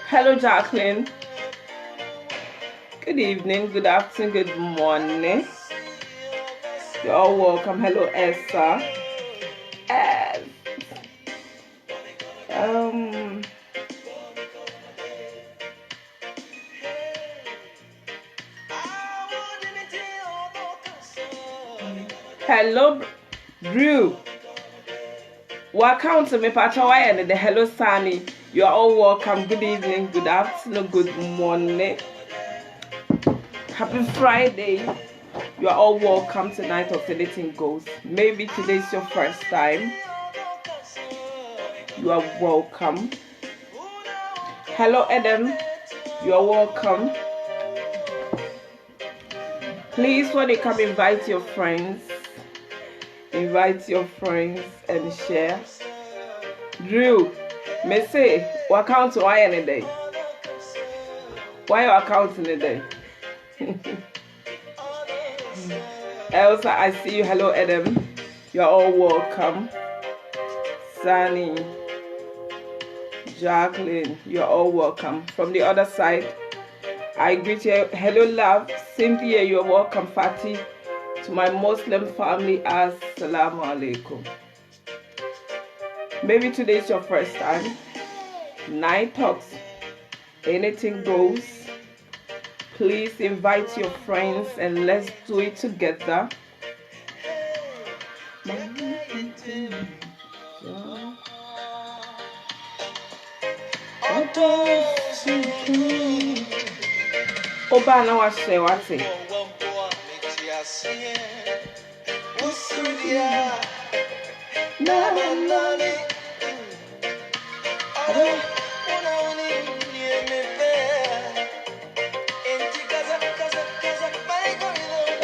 Hello, Jacqueline. Good evening, good afternoon, good morning. You're all welcome. Hello, Esther. Hello, Drew. Welcome to me, Pachawa, and the Hello, Sunny. You are all welcome. Good evening, good afternoon, good morning. Happy Friday. You are all welcome to Night of Anything Goes. Maybe today is your first time. You are welcome. Hello, Adam. You are welcome. Please, when you come, invite your friends. Invite your friends and share. Drew, me say, what count to why any day? Why you account in the day? Elsa, I see you. Hello, Adam. You're all welcome. Sunny, Jacqueline, you're all welcome. From the other side, I greet you. Hello, love. Cynthia, you're welcome. Fatih. To my Muslim family, assalamu alaikum. Maybe today is your first time. Night Talks, anything goes. Please invite your friends and let's do it together. Oba na wa share what's it?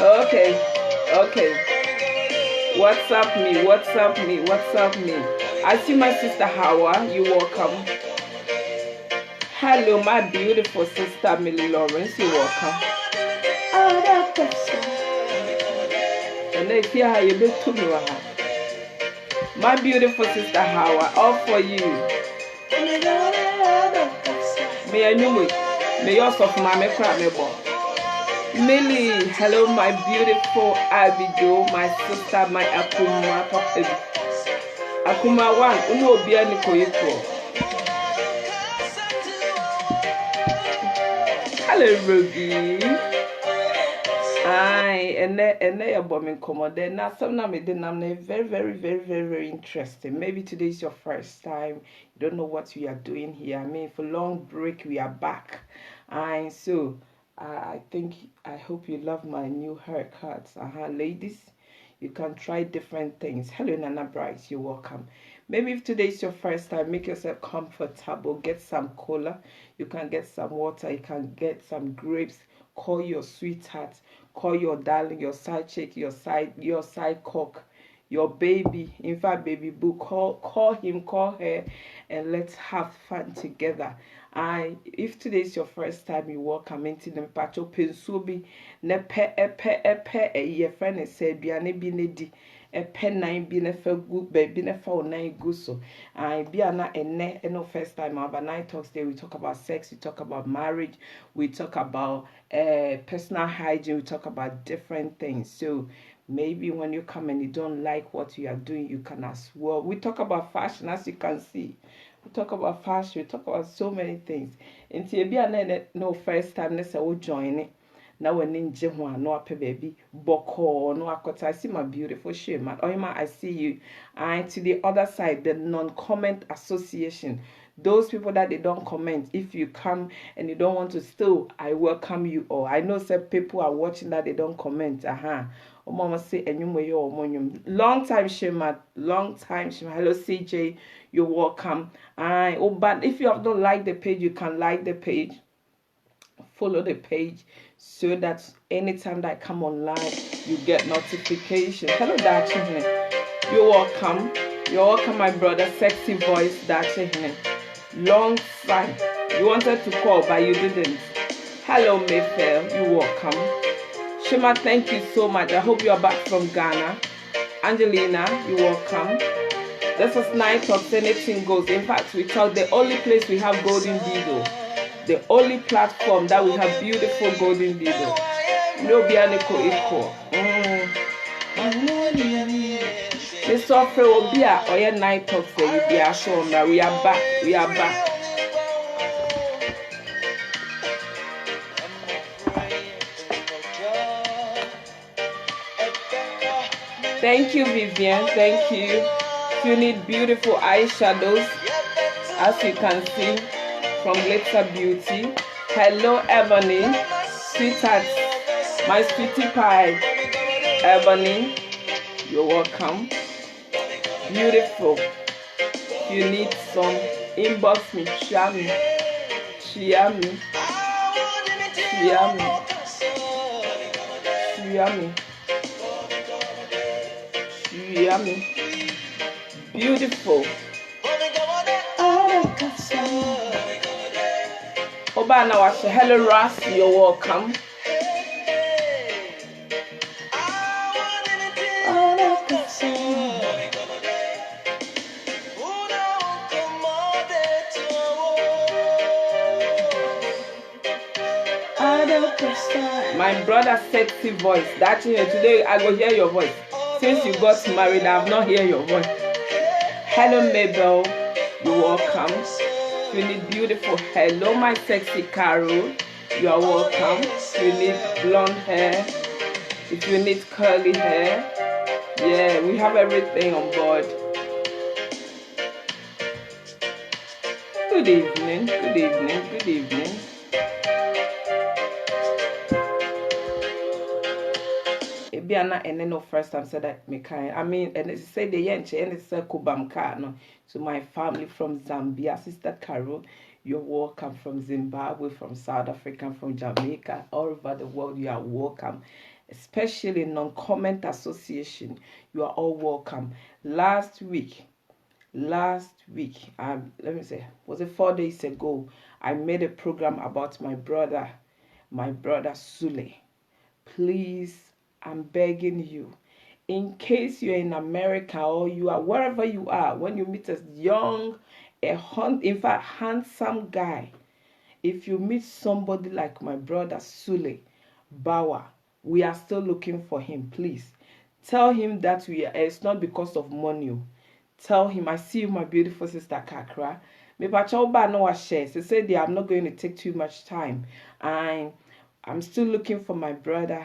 Okay. WhatsApp me. I see my sister Hawa. You welcome. Hello, my beautiful sister Millie Lawrence. You welcome. And if you have you been to me, my beautiful sister Hawa, all for you. May I know it? May yours of my crab me born. Millie, hello, my beautiful Abigail, my sister, my Akuma, Akuma one, Uno Biani Koyiko. Hello, Ruby. Aye, and they are bombing commode. Now, some of them very interesting. Maybe today is your first time. You don't know what we are doing here. I mean, for long break, we are back. Aye, so. I hope you love my new haircut. Ladies, you can try different things. Hello, Nana Bryce, you're welcome. Maybe if today is your first time, make yourself comfortable. Get some cola. You can get some water. You can get some grapes. Call your sweetheart. Call your darling, your side chick, your side cock, your baby. In fact, baby boo. Call him, call her, and let's have fun together. If today is your first time, you welcome into the pacho pensubi ne pe your friend is said biane bi ne di pen nine bi ne fe good baby ne fa nine good so biana ene no first time our Night Talks day we talk about sex, we talk about marriage, we talk about personal hygiene, we talk about different things. So maybe when you come and you don't like what you are doing, you can as well. We talk about fashion, as you can see. We talk about fashion, we talk about so many things. And to be no first time, let's say join it. Now when in Jehua, no ape baby, boko, no akota. I see my beautiful shema. Oima, I see you. And to the other side, the non-comment association. Those people that they don't comment, if you come and you don't want to still, I welcome you all. I know some people are watching that they don't comment. Mama say long time Shema. Hello CJ, you're welcome. But if you have not liked the page, you can like the page, follow the page, so that anytime that I come online, you get notifications. Hello Dachi, you're welcome. You're welcome, my brother. Sexy voice, that's it. Long time. You wanted to call, but you didn't. Hello, Mayfair. You're welcome. Shema, thank you so much. I hope you're back from Ghana. Angelina, you're welcome. This is Night Talks, anything goes. In fact, we talk the only place we have golden video. The only platform that we have beautiful golden video. No bianiko equal. This offer will be a Night Talks. We are shown that we are back. We are back. Thank you, Vivian. Thank you. If you need beautiful eyeshadows, as you can see from Glitter Beauty. Hello, Ebony. Sweetheart, my sweetie pie. Ebony, you're welcome. Beautiful. If you need some, inbox me. Share me. Share me. Share me. Share me. Yummy. Beautiful. Oba na washe. Hello Ross, you're welcome. My brother sexy voice. That's it. Today I will hear your voice. Since you got married, I have not heard your voice. Hello, Mabel. You're welcome. If you need beautiful, hello, my sexy Carol. You are welcome. If you need blonde hair, if you need curly hair, yeah, we have everything on board. Good evening. Good evening. Good evening. Biana and no first time said that me kind. I mean, and it said the yenche and it's a kubamka to my family from Zambia, Sister Carol. You're welcome from Zimbabwe, from South Africa, from Jamaica, all over the world. You are welcome, especially Non-Comment Association. You are all welcome. Last week, let me say, was it 4 days ago? I made a program about my brother Sule. Please. I'm begging you, in case you're in America or you are wherever you are, when you meet a young, in fact, handsome guy, if you meet somebody like my brother Sule Bauer, we are still looking for him. Please tell him that it's not because of money. Tell him, I see you, my beautiful sister Kakra. Me pacha no share. They say I'm not going to take too much time. I'm still looking for my brother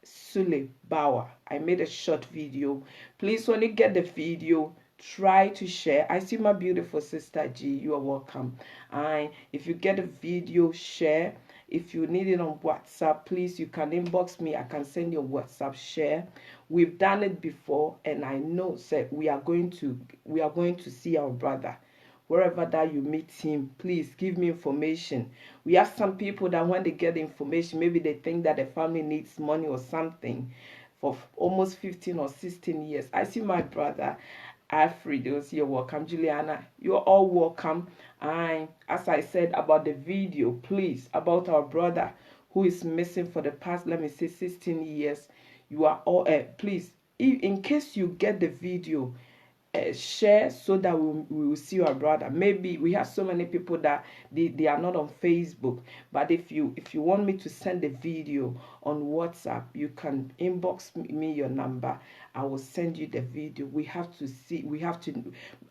Sule Bauer. I made a short video. Please, when you get the video, try to share. I see my beautiful sister G. You are welcome. And if you get a video, share. If you need it on WhatsApp, please, you can inbox me. I can send you a WhatsApp share. We've done it before, and I know that we are going to see our brother. Wherever that you meet him, please give me information. We have some people that when they get the information, maybe they think that the family needs money or something for almost 15 or 16 years. I see my brother, Alfred, you're welcome. Juliana, you're all welcome. And as I said about the video, please, about our brother who is missing for the past, let me say, 16 years, you are all, please, in case you get the video, share so that we will see our brother. Maybe we have so many people that they are not on Facebook, but if you want me to send the video on WhatsApp, you can inbox me your number. I will send you the video. We have to see,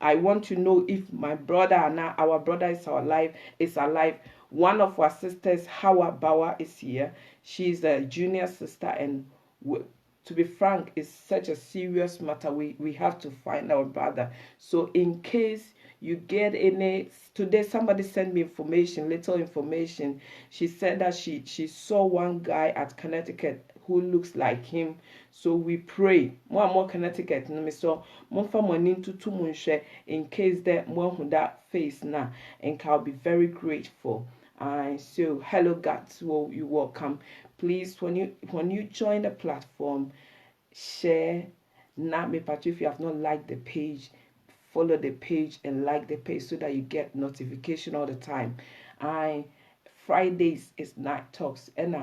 I want to know if my brother and our brother is alive. One of our sisters, Hawa Bauer, is here. She's a junior sister, and to be frank, it's such a serious matter. We have to find our brother. So in case you get any, today somebody sent me little information. She said that she saw one guy at Connecticut who looks like him. So we pray more and more Connecticut. So in case that more that face now, and I'll be very grateful. So hello guys, well, you welcome. Please, when you join the platform, share. Not me, but if you have not liked the page, follow the page and like the page so that you get notification all the time. I Fridays is night talks and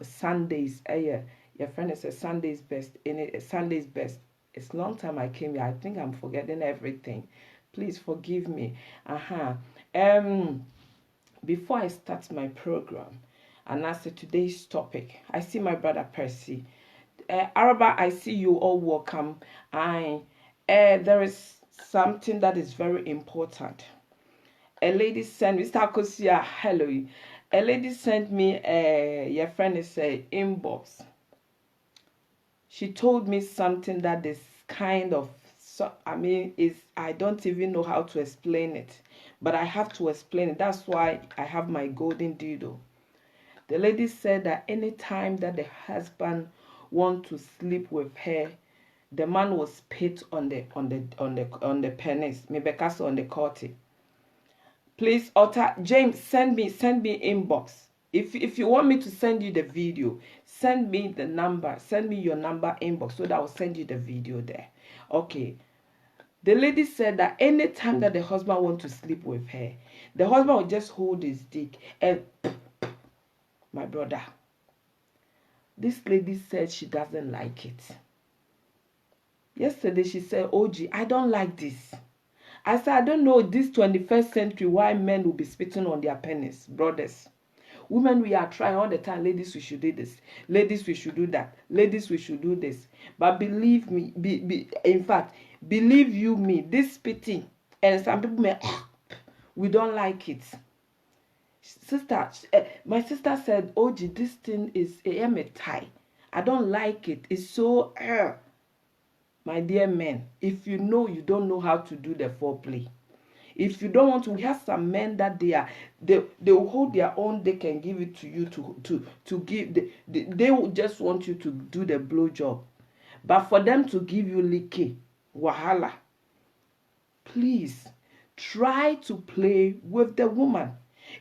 Sundays your friend says Sunday's best in it. Sunday's best. It's long time I came here. I think I'm forgetting everything. Please forgive me. Before I start my program and answer today's topic, I see my brother Percy. Araba, I see you all welcome. There is something that is very important. A lady sent Mr. Kosia, hello. A lady sent me your friend is a inbox. She told me something that is kind of I don't even know how to explain it, but I have to explain it. That's why I have my golden doodle. The lady said that anytime that the husband want to sleep with her, the man will spit on the penis, maybe on the corty. Please, James, send me inbox. If you want me to send you the video, send me the number, send me your number inbox so that I'll send you the video there. Okay. The lady said that anytime that the husband wants to sleep with her, the husband will just hold his dick and my brother. This lady said she doesn't like it. Yesterday she said, OG, I don't like this. I said, I don't know this 21st century why men will be spitting on their penis, brothers. Women, we are trying all the time. Ladies, we should do this. Ladies, we should do that. Ladies, we should do this. But believe me, in fact, believe you me, this spitting, and some people may, we don't like it. Sister, my sister said, OG, this thing is a tie. I don't like it. It's so, my dear men, if you know you don't know how to do the foreplay, if you don't want to, we have some men that they will hold their own dick and give it to you to give. They will just want you to do the blow job, but for them to give you licky wahala, please try to play with the woman.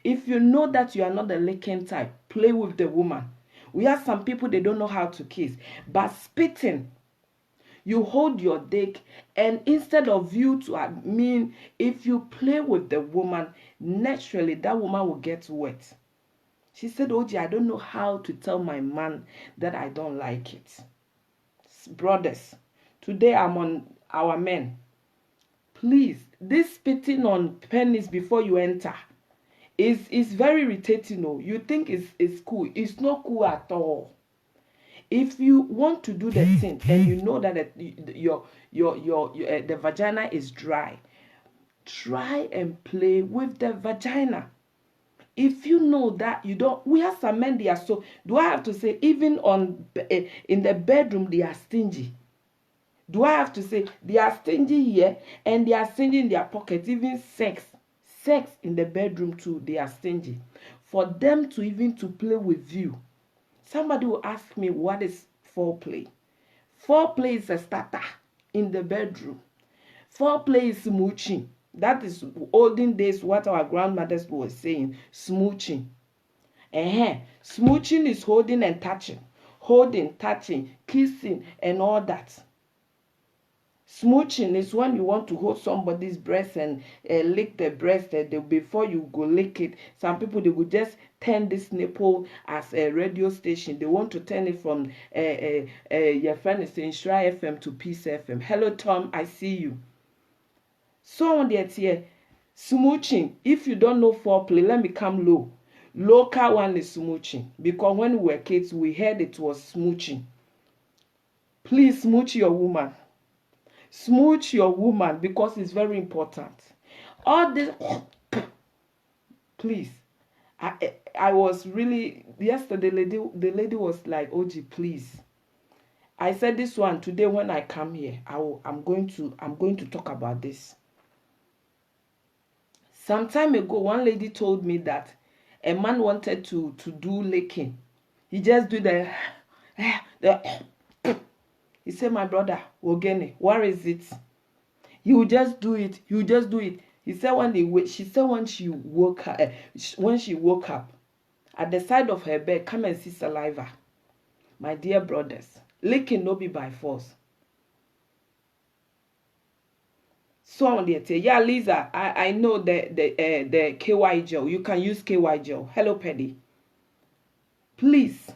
If you know that you are not the licking type, play with the woman. We have some people, they don't know how to kiss, but spitting. You hold your dick, and instead of you to, if you play with the woman, naturally that woman will get wet. She said, OG, I don't know how to tell my man that I don't like it. Brothers, today I'm on our men. Please, this spitting on penis before you enter is very irritating. No, you think it's cool. It's not cool at all. If you want to do the thing and you know that the vagina is dry, try and play with the vagina. If you know that you don't, we have some men, they are so, do I have to say, even in the bedroom, they are stingy? Do I have to say, they are stingy here and they are stingy in their pockets? Even sex in the bedroom too, they are stingy. For them to even to play with you, somebody will ask me, what is foreplay? Foreplay is a starter in the bedroom. Foreplay is smooching. That is olden days what our grandmothers were saying, smooching. Smooching is holding and touching. Holding, touching, kissing, and all that. Smooching is when you want to hold somebody's breast and lick the breast before you go lick it. Some people, they will just turn this nipple as a radio station. They want to turn it from your friend is saying Shry FM to Peace FM. Hello, Tom, I see you. So on that here, smooching. If you don't know foreplay, let me come low. Local one is smooching. Because when we were kids, we heard it was smooching. Please smooch your woman. Smooch your woman because it's very important. All this, please. I was really yesterday. The lady was like, OG, please. I said this one today when I come here. I'm going to talk about this. Some time ago, one lady told me that a man wanted to do licking. He just do the he said, my brother, Ogene, where is it? He will just do it. He will just do it. He said when she woke up, at the side of her bed, come and see saliva. My dear brothers, licking no be by force. So on the yeah, Lisa, I know the KY gel. You can use KY gel. Hello, Paddy. Please.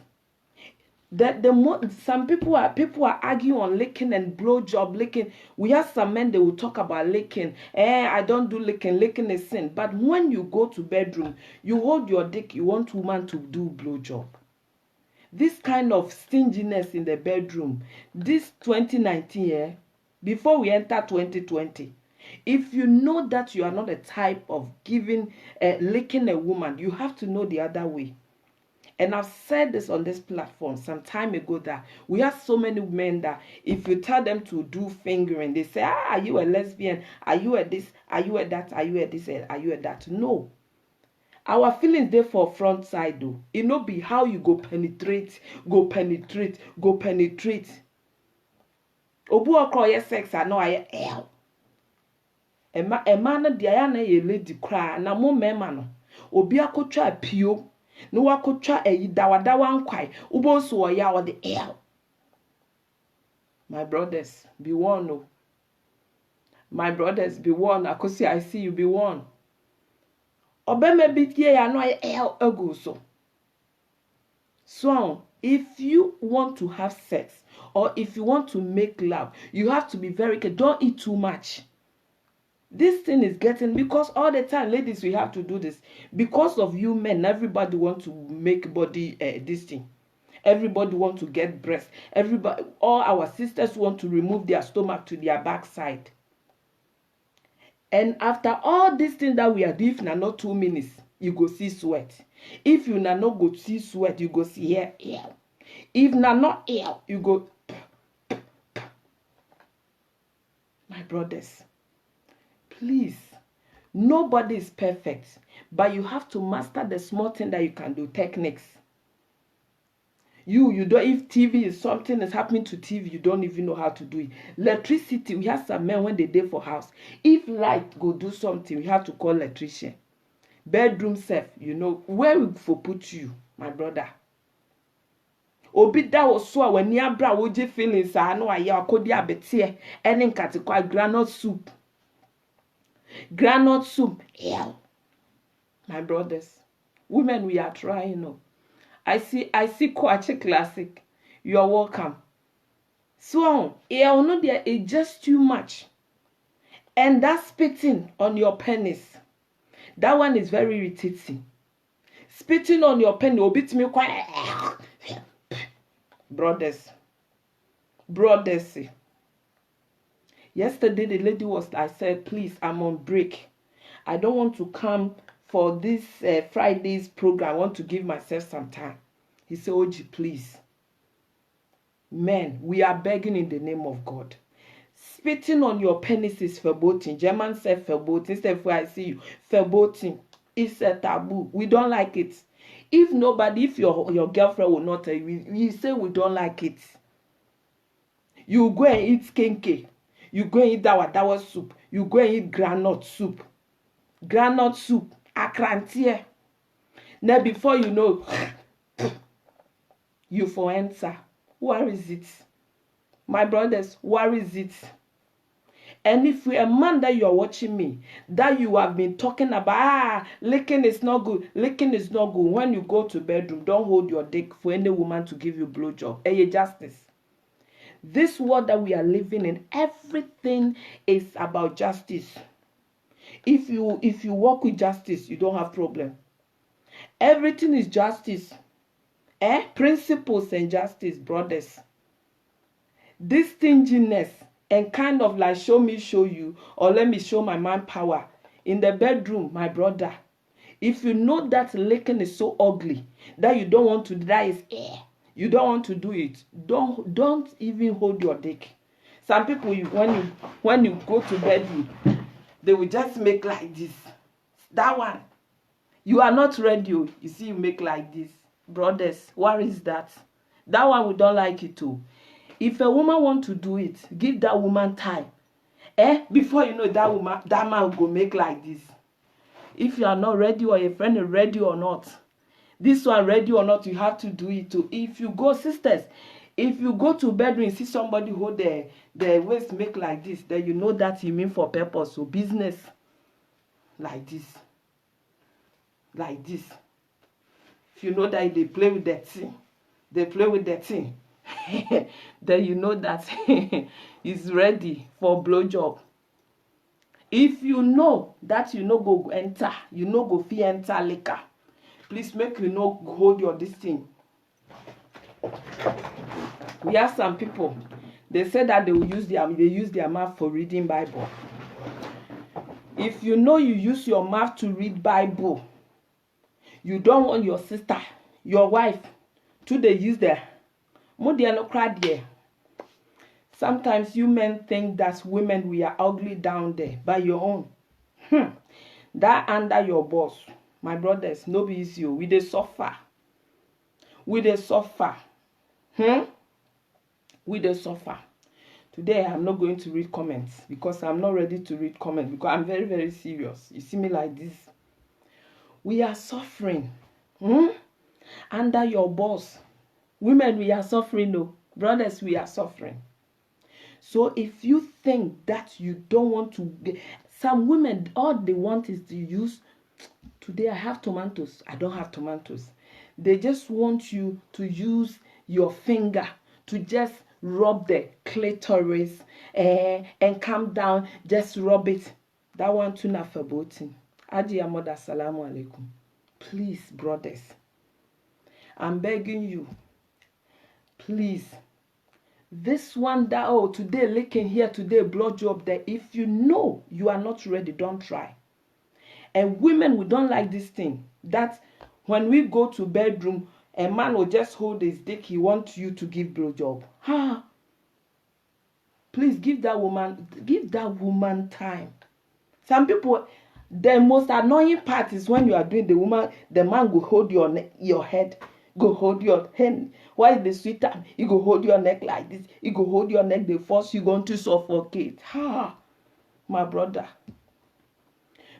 Some people are arguing on licking and blow job licking. We have some men, they will talk about licking. I don't do licking. Licking is sin. But when you go to bedroom, you hold your dick. You want woman to do blow job. This kind of stinginess in the bedroom. This 2019, before we enter 2020. If you know that you are not a type of giving, licking a woman, you have to know the other way. And I've said this on this platform some time ago that we have so many men that if you tell them to do fingering, they say, are you a lesbian? Are you a this? Are you a that? Are you a this? Are you a that? No. Our feelings there for front side though. It no be how you go penetrate. Obu okro sex I know I hell. A man na diana ye lady cry na mo mema no. Obi akotwa pio. No wakotwa dawadawa nkwai ubo so oya o the air. My brothers, be warned. Oh. My brothers, be warned. Akosi, I see you, be warned. Obeme bitie ya no air ego so. So, if you want to have sex or if you want to make love, you have to be very careful. Don't eat too much. This thing is getting, because all the time, ladies, we have to do this. Because of you men, everybody want to make body this thing. Everybody want to get breast. Everybody, all our sisters want to remove their stomach to their backside. And after all these things that we are doing, if not 2 minutes, you go see sweat. If you not go see sweat, you go see hair. If not hair, you go. My brothers. Please, nobody is perfect, but you have to master the small thing that you can do, techniques. You don't, if TV is something is happening to TV, you don't even know how to do it. Electricity, we have some men when they dey for house. If light go do something, we have to call electrician. Bedroom safe, you know, where we for put you, my brother. Obi da osua when ya bra woje feelings I know aya akodi abetie ene nkate kwa granite soup. Granite soup. Yeah. My brothers, women, we are trying. No. I see Kwache Classic. You are welcome. So, no, there is just too much. And that spitting on your penis, that one is very irritating. Spitting on your penis will beat me quite. Brothers. Yesterday, the lady I said, please, I'm on break. I don't want to come for this Friday's program. I want to give myself some time. He said, Oji, please. Men, we are begging in the name of God. Spitting on your penis is verboten. German said verboten. Instead of I see you, verboten. It's a taboo. We don't like it. If your girlfriend will not tell you, you say we don't like it. You go and eat skenke. You go and eat dawa soup. You go and eat granite soup. Granite soup. Akrantie. Now before you know, you for answer. Where is it? My brothers, where is it? And if you're a man that you are watching me, that you have been talking about, licking is not good, licking is not good. When you go to bedroom, don't hold your dick for any woman to give you blowjob. Hey, justice. This world that we are living in, everything is about justice. If you work with justice, you don't have problem. Everything is justice. Principles and justice, brothers. This stinginess and kind of like show me, show you, or let me show my manpower in the bedroom, my brother. If you know that licking is so ugly that you don't want to, that is you don't want to do it, don't even hold your dick. Some people, when you go to bedroom, they will just make like this. That one, you are not ready. You see, you make like this. Brothers, what is that? That one, we don't like it too. If a woman want to do it, give that woman time. Before you know that man will go make like this. If you are not ready or your friend is ready or not, this one ready or not, you have to do it too. If you go, sisters, If you go to bedroom and see somebody hold their waist make like this, then you know that you mean for purpose. So business like this. Like this. If you know that they play with that thing, then you know that it's ready for blowjob. If you know that you no go enter, you no go fit enter liquor, please make you no hold your this thing. We have some people, they say that they use their mouth for reading Bible. If you know you use your mouth to read Bible, you don't want your sister, your wife, to they use their there. Sometimes you men think that women, we are ugly down there by your own. That under your boss, my brothers, no be easy. We dey suffer. We dey suffer. We dey suffer. Today I'm not going to read comments because I'm not ready to read comments because I'm very, very serious. You see me like this. We are suffering. Under your boss. Women, we are suffering. No. Brothers, we are suffering. So if you think that you don't want to, some women, all they want is to use, today I have tomatoes, I don't have tomatoes. They just want you to use your finger to just rub the clitoris and calm down, just rub it. That one too na fabotin. Adia mother, salamu alaikum. Please, brothers, I'm begging you, please. This one that, today licking here, today blow job there. If you know you are not ready, don't try. And women, we don't like this thing. That when we go to bedroom, a man will just hold his dick. He wants you to give blow job. Please give that woman time. Some people, the most annoying part is when you are doing the man will hold your head. Go hold your hand. Why is the sweet time? You go hold your neck like this. You go hold your neck. They force you going to suffocate. My brother.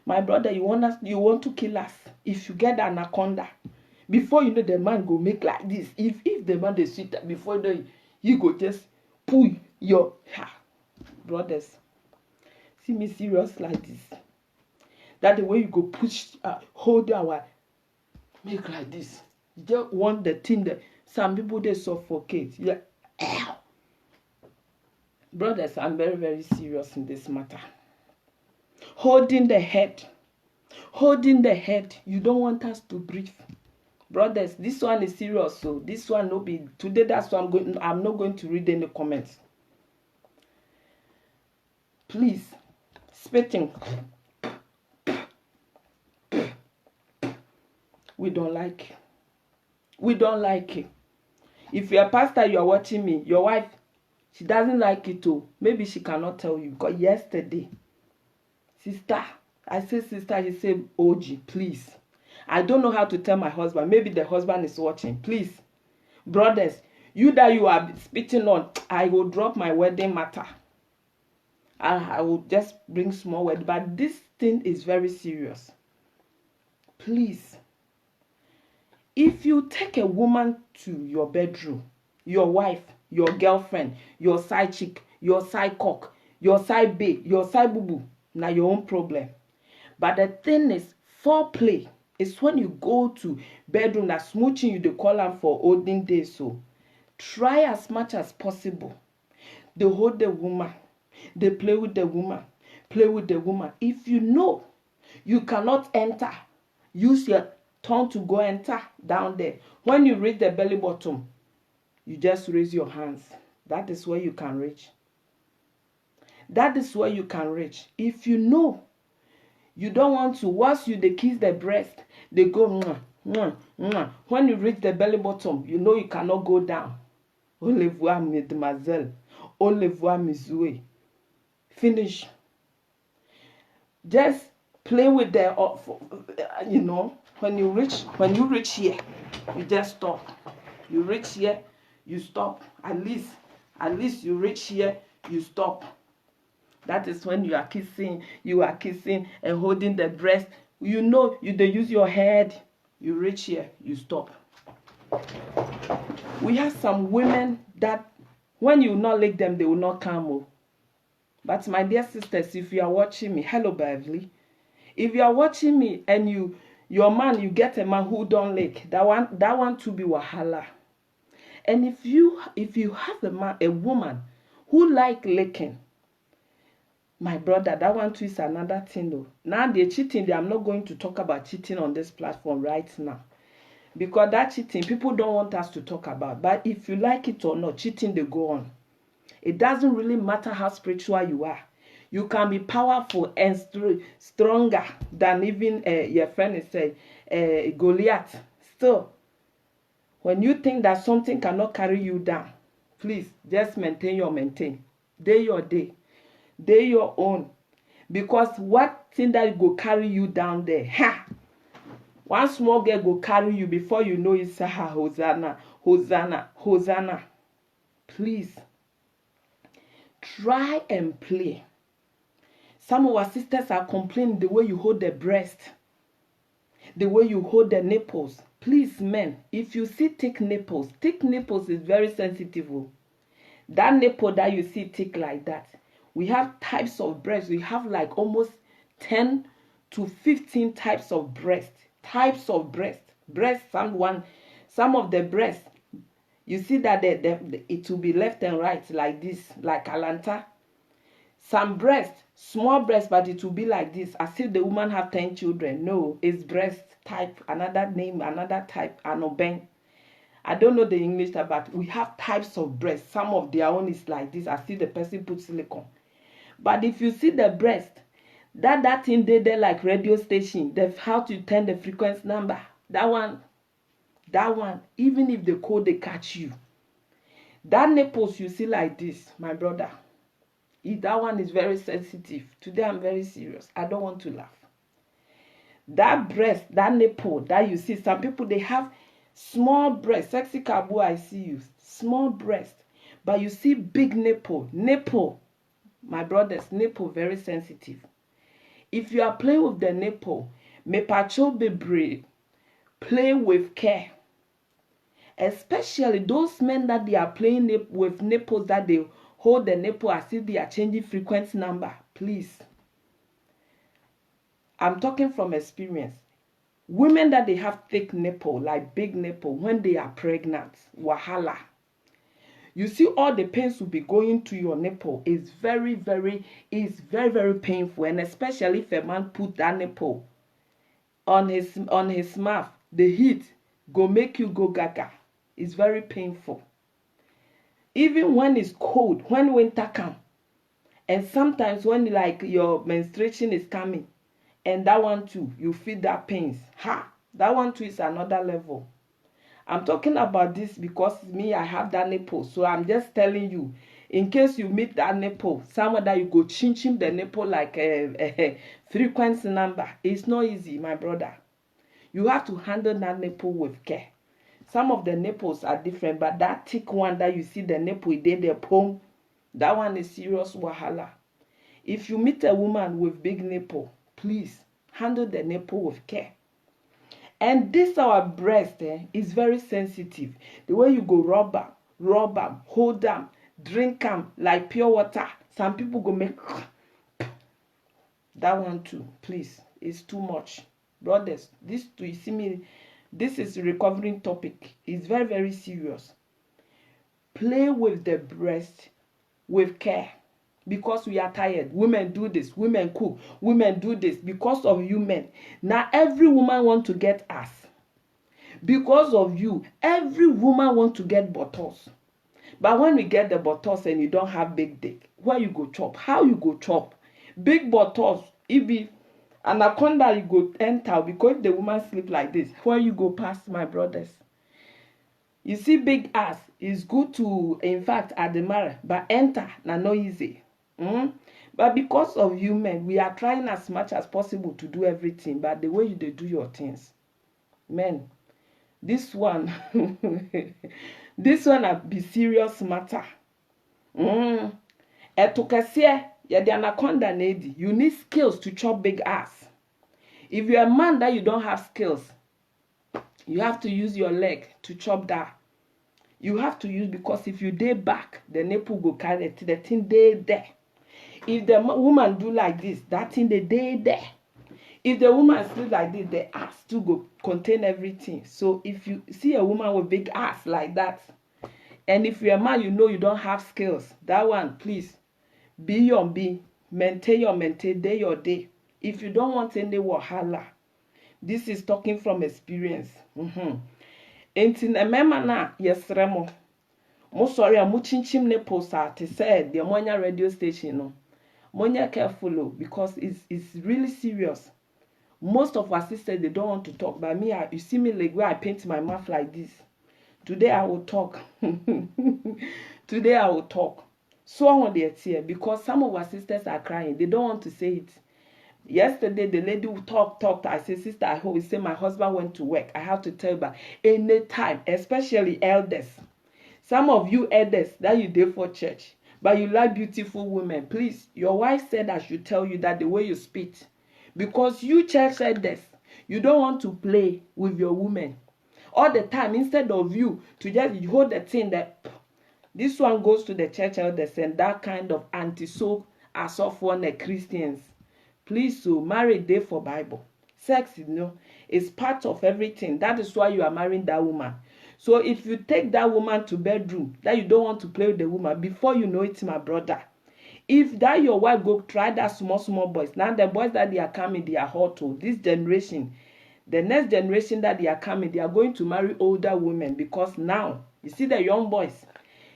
My brother, you want to kill us. If you get an anaconda, before you know the man go make like this. If the man is sweet time, before you know, you go just pull your brothers. See me serious like this. That the way you go push, hold our make like this. You just want the thing that some people they suffocate. Yeah. Brothers, I'm very, very serious in this matter. Holding the head. You don't want us to breathe. Brothers, this one is serious. So this one no be today. That's why I'm not going to read any comments. Please, spitting. We don't like it. We don't like it. If you're a pastor, you're watching me, your wife, she doesn't like it too. Maybe she cannot tell you. Because yesterday, sister, I said sister, he said, OG, please. I don't know how to tell my husband. Maybe the husband is watching. Please, brothers, you that you are spitting on, I will drop my wedding matter. I will just bring small word. But this thing is very serious. Please. If you take a woman to your bedroom, your wife, your girlfriend, your side chick, your side cock, your side babe, your side boo-boo, now your own problem. But the thing is, foreplay is when you go to bedroom, that smooching you, they call them for olden days. So try as much as possible. They hold the woman. They play with the woman. If you know you cannot enter, use your tongue to go enter down there. When you reach the belly button, you just raise your hands. That is where you can reach. If you know you don't want to, once they kiss the breast, they go mwah, mwah, mwah. When you reach the belly button, you know you cannot go down. Au revoir, mademoiselle. Au revoir, mesoué. Finish. Just play with the, when you reach here, you just stop. You reach here, you stop. At least you reach here, you stop. That is when you are kissing and holding the breast. You know, they use your head. You reach here, you stop. We have some women that when you not lick them, they will not come. But my dear sisters, if you are watching me, hello Beverly. If you are watching me and your man, you get a man who don't lick, that one to be wahala. And if you have a woman who like licking, my brother, that one too is another thing though. Now they're cheating. I'm not going to talk about cheating on this platform right now. Because that cheating, people don't want us to talk about. But if you like it or not, cheating, they go on. It doesn't really matter how spiritual you are. You can be powerful and stronger than even your friend is saying, Goliath. Still, when you think that something cannot carry you down, please just maintain your maintain. Day your day. Day your own. Because what thing that go carry you down there? Ha! One small girl go carry you before you know it's Hosanna, Hosanna, Hosanna. Please, try and play. Some of our sisters are complaining the way you hold the breast, the way you hold the nipples. Please, men, if you see thick nipples is very sensitive. That nipple that you see thick like that, we have types of breasts. We have like almost 10 to 15 types of breast. Types of breast. Some of the breasts, you see that it will be left and right like this, like Alanta. Some breast, small breast, but it will be like this, as if the woman have 10 children. No, it's breast type, another name, another type, anoben. I don't know the English, but we have types of breast. Some of their own is like this, as if the person put silicone. But if you see the breast, that thing there like radio station, how to turn the frequency number. That one, even if the code they catch you, that nipples you see like this, my brother, that one is very sensitive. Today I'm very serious. I don't want to laugh. That breast, that nipple that you see, some people they have small breast. Sexy Kabu, I see you. Small breast. But you see big nipple. Nipple. My brothers, nipple very sensitive. If you are playing with the nipple, me pacho be brave. Play with care. Especially those men that they are playing with nipples, that they hold the nipple as if they are changing frequency number. Please. I'm talking from experience. Women that they have thick nipple, like big nipple, when they are pregnant, wahala. You see all the pains will be going to your nipple. It's very, very painful. And especially if a man put that nipple on his mouth, the heat go make you go gaga. It's very painful. Even when it's cold, when winter comes, and sometimes when like your menstruation is coming, and that one too, you feel that pains. That one too is another level. I'm talking about this because me, I have that nipple. So I'm just telling you, in case you meet that nipple, someone that you go chin the nipple like a frequency number. It's not easy, my brother. You have to handle that nipple with care. Some of the nipples are different, but that thick one that you see the nipple, the palm, that one is serious wahala. If you meet a woman with big nipple, please handle the nipple with care. And this our breast is very sensitive. The way you go rub them, hold them, drink them like pure water. Some people go make that one too. Please, it's too much, brothers. This too, you see me. This is a recovering topic. It's very, very serious. Play with the breast with care. Because we are tired. Women do this. Women cook. Women do this. Because of you men. Now every woman want to get us. Because of you, every woman want to get bottles. But when we get the bottles and you don't have big dick, where you go chop? How you go chop? Big bottles. It be anaconda you go enter, because if the woman sleep like this, where you go past, my brothers? You see, big ass is good to, in fact, admire, but enter na no easy. But because of you men, we are trying as much as possible to do everything, but the way you do your things, men, this one this one a be serious matter. Etokese ya the anaconda lady, you need skills to chop big ass. If you're a man that you don't have skills, You have to use your leg to chop that. You have to use, because if you dey back, the nipple go carry it, the thing dey there. If the woman do like this, that thing dey there. If the woman sleep like this, the ass too go contain everything. So if you see a woman with big ass like that, and if you're a man, you know you don't have skills, that one, please, be your be, maintain your maintain, day your day. If you don't want any wahala, this is talking from experience. Enti na mema na yesre mo sorry a mo chinchim ne posa te said the Monya radio station no. Monya careful because it's really serious. Most of our sisters, they don't want to talk. But me, you see me like where I paint my mouth like this. Today I will talk. Today I will talk. So I want their tear because some of our sisters are crying. They don't want to say it. Yesterday, the lady who talked. I said, sister, I hope you say my husband went to work. I have to tell you, but any time, especially elders. Some of you elders that you did for church, but you like beautiful women. Please, your wife said I should tell you that the way you speak. Because you church elders, you don't want to play with your women. All the time, instead of you to just hold the thing that this one goes to the church elders and that kind of anti-soap as of one Christians. Please, so marriage day for Bible. Sex, is part of everything. That is why you are marrying that woman. So if you take that woman to bedroom, that you don't want to play with the woman, before you know it, my brother. If that your wife go try that small boys, now the boys that they are coming, they are hot to this generation. The next generation that they are coming, they are going to marry older women because now, you see the young boys,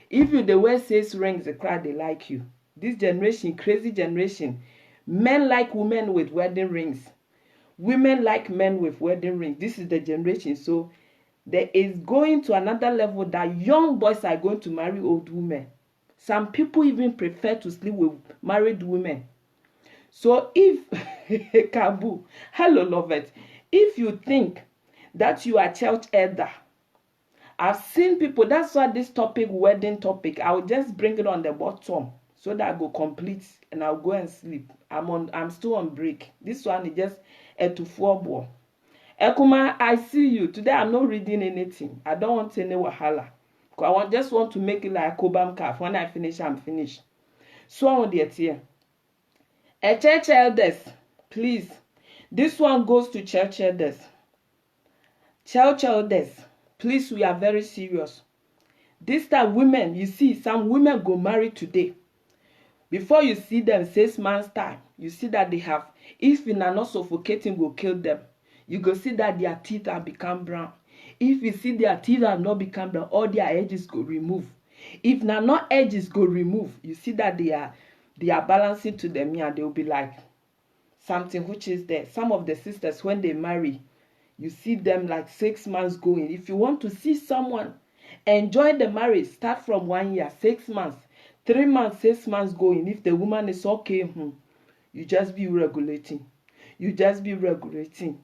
if you the wear 6 rings, the crowd, they like you. This generation, crazy generation, men like women with wedding rings. Women like men with wedding rings. This is the generation. So there is going to another level that young boys are going to marry old women. Some people even prefer to sleep with married women. So if, Kabu, hello, lovers, if you think that you are church elder, I've seen people, that's why this topic, wedding topic, I'll just bring it on the bottom so that I go complete and I'll go and sleep. I'm still on break. This one is just a 2-4 ball. Ekuma, I see you. Today I'm not reading anything. I don't want any wahala. I just want to make it like a Cobham calf. When I finish, I'm finished. So on the here. A church elders, please. This one goes to church elders. Church elders, please, we are very serious. This time, women, you see, some women go marry today. Before you see them 6 months time, you see that they have, if you are not suffocating, will kill them. You go see that their teeth have become brown. If you see their teeth have not become brown, all their edges go remove. If not edges go remove, you see that they are balancing to them and they will be like something which is there. Some of the sisters, when they marry, you see them like 6 months going. If you want to see someone enjoy the marriage, start from 1 year, 6 months, 3 months, 6 months going. If the woman is okay, you just be regulating. You just be regulating.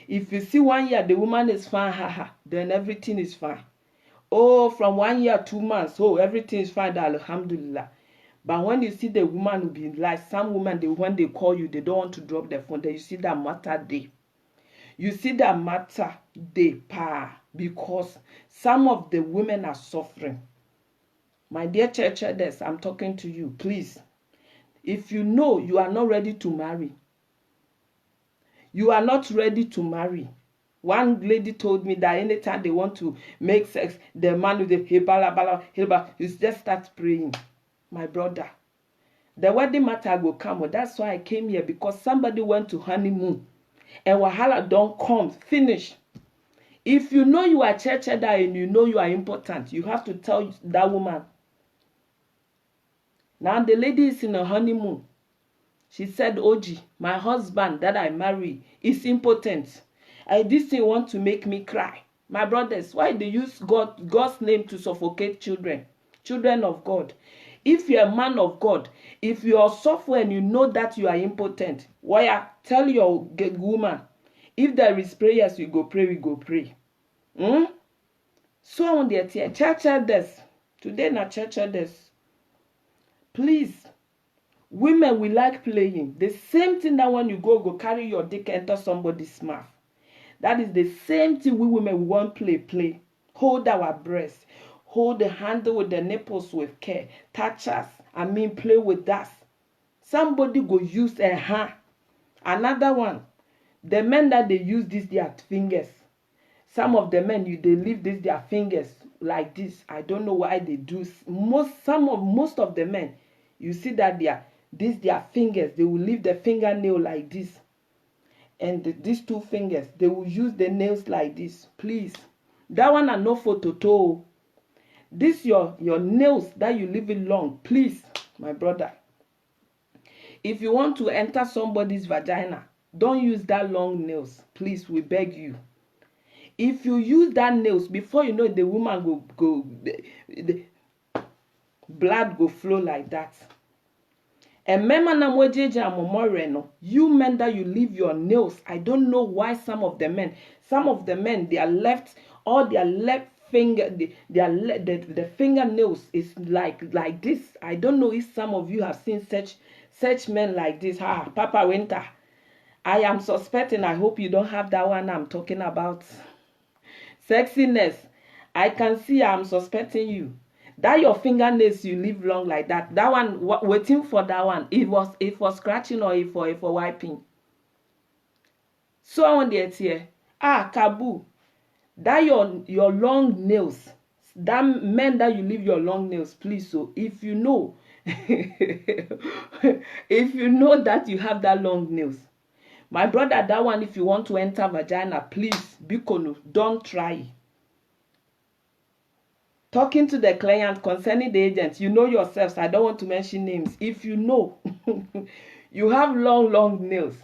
If you see 1 year, the woman is fine, then everything is fine. Oh, from 1 year, 2 months, everything is fine, alhamdulillah. But when you see the woman will be like some women, when they call you, they don't want to drop their phone. Then you see that matter day. You see that matter day, because some of the women are suffering. My dear church elders, I'm talking to you, please. If you know you are not ready to marry, you are not ready to marry. One lady told me that anytime they want to make sex, the man with the hebala, you just start praying. My brother, the wedding matter will come. That's why I came here, because somebody went to honeymoon and wahala don't come, finish. If you know you are church elder and you know you are important, you have to tell that woman. Now the lady is in a honeymoon. She said, Oji, my husband that I marry is impotent. This thing want to make me cry. My brothers, why they use God's name to suffocate children of God? If you're a man of God, if you are suffering and you know that you are impotent, tell your woman, if there is prayers, we go pray, we go pray. So on the church elders, today na church elders, please, women, we like playing. The same thing that when you go carry your dick enter somebody's mouth. That is the same thing we women we want play. Hold our breast. Hold the handle with the nipples with care. Touch us. Play with us. Somebody go use a hand. Another one. The men that they use this their fingers. Some of the men they leave this their fingers like this. I don't know why they do. Most of the men, you see that their fingers, they will leave the fingernail like this. And these two fingers, they will use the nails like this. Please. That one are no photo toe. This your nails that you leave it long. Please, my brother. If you want to enter somebody's vagina, don't use that long nails. Please, we beg you. If you use that nails, before you know, the woman the blood go flow like that. And you men that you leave your nails, I don't know why some of the men, their left finger, the fingernails is like this. I don't know if some of you have seen such men like this. Papa Winter, I am suspecting. I hope you don't have that one I'm talking about. Sexiness. I can see I'm suspecting you. That your fingernails you leave long like that. That one, waiting for that one. It was scratching or if for wiping. So on the here. Kabu. That your long nails. That men that you leave your long nails, please. So if you know, if you know that you have that long nails, my brother, that one, if you want to enter vagina, please, Bikono, don't try. Talking to the client concerning the agent, you know yourselves. I don't want to mention names. If you know you have long nails,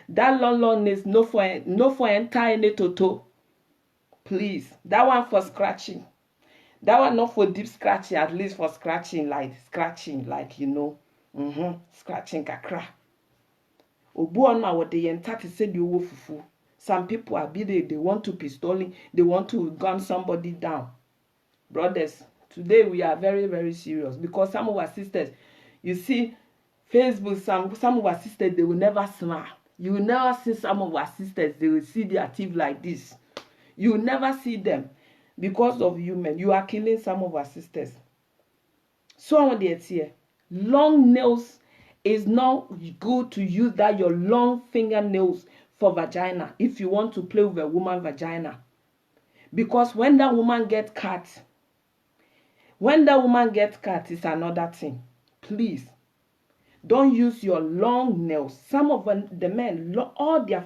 that long nails, no for enter any toto. Please, that one for scratching. That one not for deep scratching, at least for scratching, like you know, scratching kakra. Obuona what they enter to say the fufu. Some people are they want to pistoling, they want to gun somebody down. Brothers, today we are very, very serious because some of our sisters, you see, Facebook, some of our sisters, they will never smile. You will never see some of our sisters, they will see their teeth like this. You will never see them because of you men. You are killing some of our sisters. So on the here, long nails is not good to use that your long fingernails for vagina if you want to play with a woman vagina. Because when that woman gets cut, it's another thing. Please, don't use your long nails. Some of the men, all their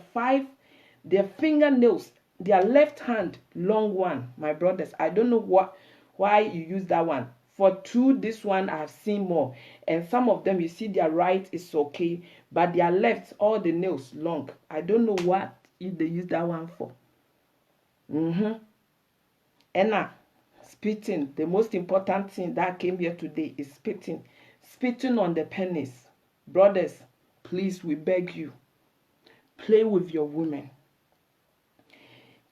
fingernails, their left hand, long one. My brothers, I don't know why you use that one. For two, this one I have seen more. And some of them, you see their right is okay. But their left, all the nails long. I don't know what they use that one for. And now, spitting. The most important thing that came here today is spitting. Spitting on the penis. Brothers, please, we beg you. Play with your women.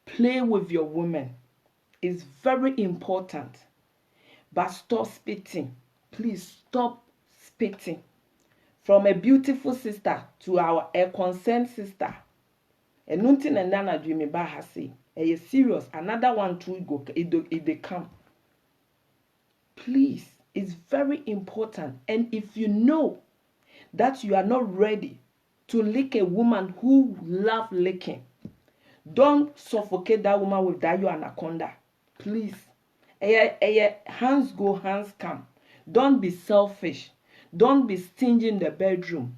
Play with your women. It's very important. But stop spitting. Please stop spitting. From a beautiful sister to a concerned sister. And nothing and nana dream about her say. A serious. Another one too go. If they come. Please. It's very important. And if you know that you are not ready to lick a woman who love licking, don't suffocate that woman with that your anaconda. Please. Hands go, hands come. Don't be selfish. Don't be stingy in the bedroom.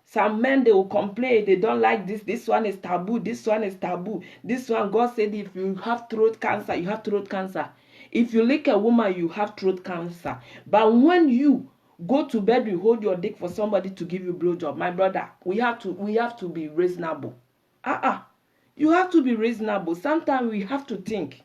Some men, they will complain. They don't like this. This one is taboo. This one is taboo. This one, God said, if you have throat cancer, you have throat cancer. If you lick a woman, you have throat cancer. But when you go to bed, you hold your dick for somebody to give you blowjob. My brother, we have to be reasonable. You have to be reasonable. Sometimes we have to think.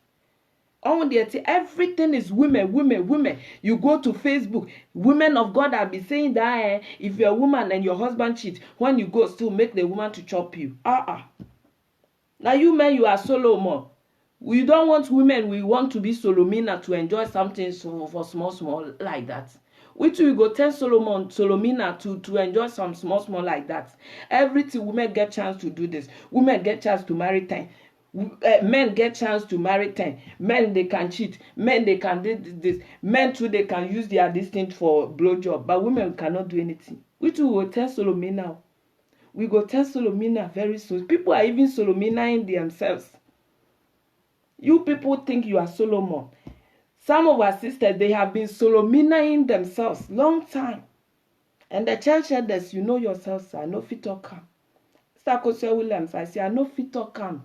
Everything is women. You go to Facebook, women of God have been saying that if you're a woman and your husband cheats, when you go still make the woman to chop you. Now you men, you are Solomon. We don't want women, we want to be Solomina to enjoy something for small like that. Which we go tell Solomina to enjoy some small like that. Everything women get chance to do this. Women get chance to marry time. Men get chance to marry 10. Men, they can cheat. Men, they can do this. Men too, they can use their distinct for blowjob. But women cannot do anything. We too will tell Solomon now. We go tell Solomina very soon. People are even Solominaing themselves. You people think you are Solomon. Some of our sisters, they have been Solominaing themselves long time. And the church elders, you know yourselves, I know fit or come. Sakosia Williams, I say, I know fit or come.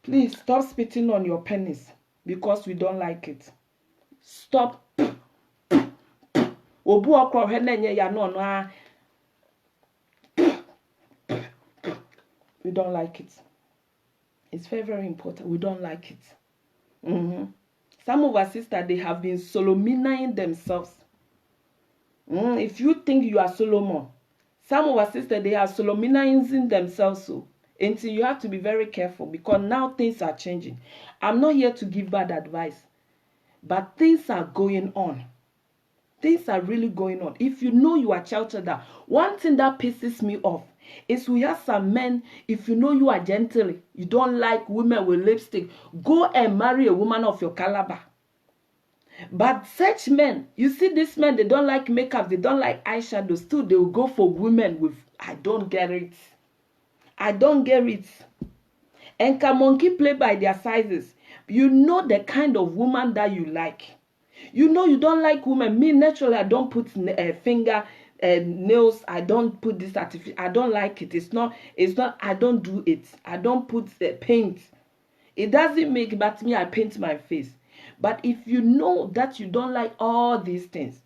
Please stop spitting on your penis because we don't like it. Stop. Obu okro henenye ya no no. We don't like it. It's very, very important. We don't like it. Some of our sisters, they have been Solominaing themselves. If you think you are Solomon, some of our sisters, they are Solominaing themselves. So, until you have to be very careful because now things are changing. I'm not here to give bad advice, but things are going on. Things are really going on. If you know you are sheltered, one thing that pisses me off is we have some men, if you know you are gentle, you don't like women with lipstick, go and marry a woman of your caliber. But such men, you see these men, they don't like makeup, they don't like eyeshadow, still they will go for women with, I don't get it. I don't get it. And can monkey play by their sizes? You know the kind of woman that you like. You know you don't like women. Me, naturally, I don't put finger nails. I don't put this artificial. I don't like it. It's not, I don't do it. I don't put paint. It doesn't make, but me, I paint my face. But if you know that you don't like all these things,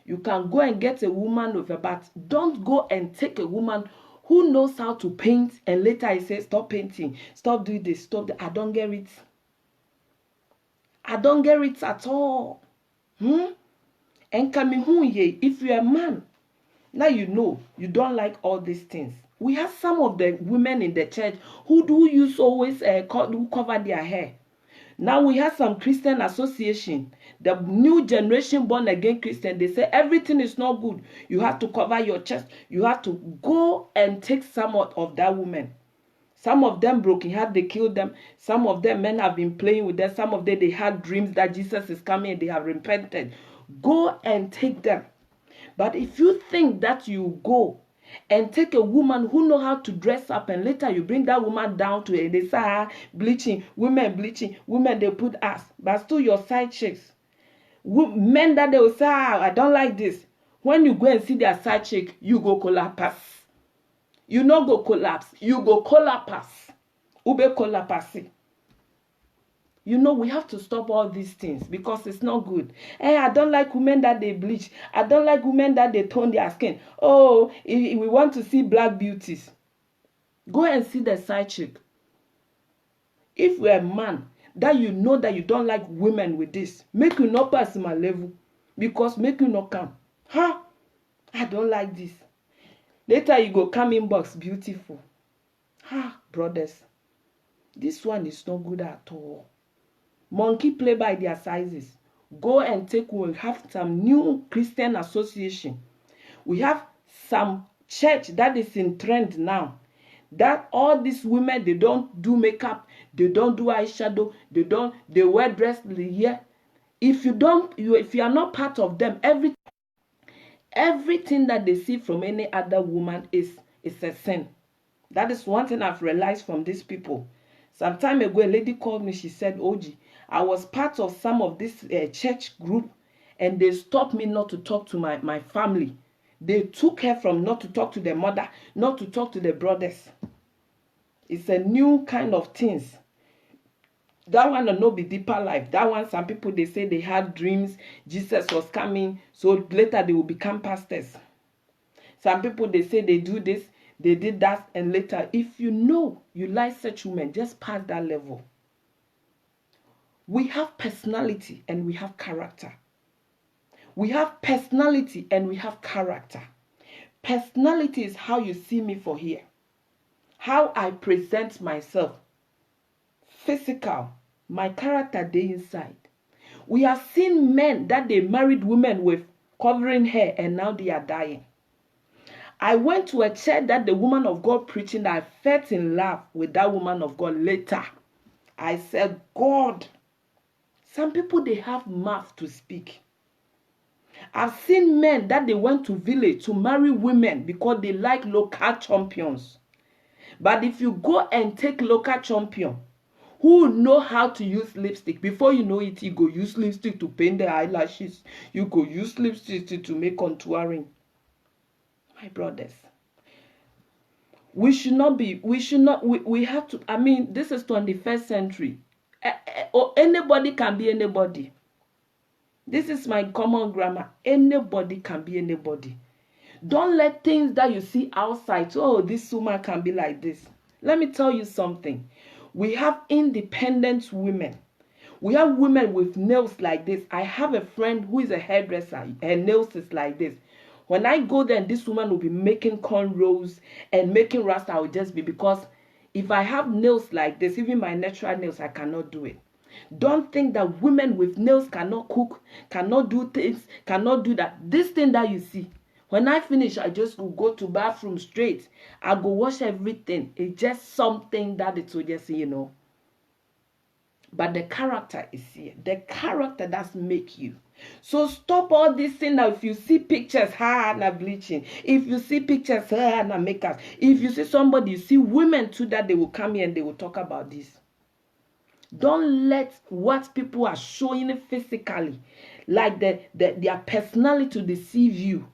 you can go and get a woman with a bat. Don't go and take a woman who knows how to paint and later I say, stop painting, stop doing this, stop that. I don't get it. I don't get it at all. And coming ye, if you're a man, now you know you don't like all these things. We have some of the women in the church who do use always who cover their hair. Now we have some Christian association, the new generation born again Christian. They say everything is not good. You have to cover your chest. You have to go and take some of that woman. Some of them broken heart, they killed them. Some of them men have been playing with them. Some of them they had dreams that Jesus is coming and they have repented. Go and take them. But if you think that you go and take a woman who know how to dress up and later you bring that woman down to it, they say bleaching, women, they put ass, but still your side chicks. Men that they will say, I don't like this. When you go and see their side chick, you go collapse. You not go collapse, you go collapse. Ube collapse. You know, we have to stop all these things because it's not good. I don't like women that they bleach. I don't like women that they tone their skin. Oh, we want to see black beauties. Go and see the side chick. If you're a man that you know that you don't like women with this, make you not pass my level because make you not come. I don't like this. Later you go come inbox beautiful. Brothers, this one is not good at all. Monkey play by their sizes. Go and take, we have some new Christian association. We have some church that is in trend now. That all these women, they don't do makeup, they don't do eyeshadow, they wear dress here. If you are not part of them, everything that they see from any other woman is a sin. That is one thing I've realized from these people. Some time ago, a lady called me, she said, Oji, I was part of some of this church group and they stopped me not to talk to my family. They took her from not to talk to the mother, not to talk to the brothers. It's a new kind of things. That one will not be deeper life. That one, some people, they say they had dreams, Jesus was coming, so later they will become pastors. Some people, they say they do this, they did that, and later, if you know you like such women, just pass that level. We have personality and we have character. We have personality and we have character. Personality is how you see me for here. How I present myself. Physical. My character they inside. We have seen men that they married women with covering hair and now they are dying. I went to a church that the woman of God preaching, that I fell in love with that woman of God later. I said, God, some people, they have mouth to speak. I've seen men that they went to village to marry women because they like local champions. But if you go and take local champion who know how to use lipstick, before you know it, you go use lipstick to paint the eyelashes. You go use lipstick to make contouring. My brothers, we have to, I mean, this is 21st century. Or anybody can be anybody. This is my common grammar. Anybody can be anybody. Don't let things that you see outside, oh, this woman can be like this. Let me tell you something. We have independent women. We have women with nails like this. I have a friend who is a hairdresser. Her nails is like this. When I go there, this woman will be making cornrows and making rasta. I will just be, because if I have nails like this, even my natural nails, I cannot do it. Don't think that women with nails cannot cook, cannot do things, cannot do that. This thing that you see, when I finish, I just will go to bathroom straight. I go wash everything. It's just something that it will just, But the character is here. The character does make you. So stop all this thing now. If you see pictures, na bleaching. If you see pictures, na makeup. If you see somebody, you see women too, that they will come here and they will talk about this. Don't let what people are showing physically, like their personality, to deceive you.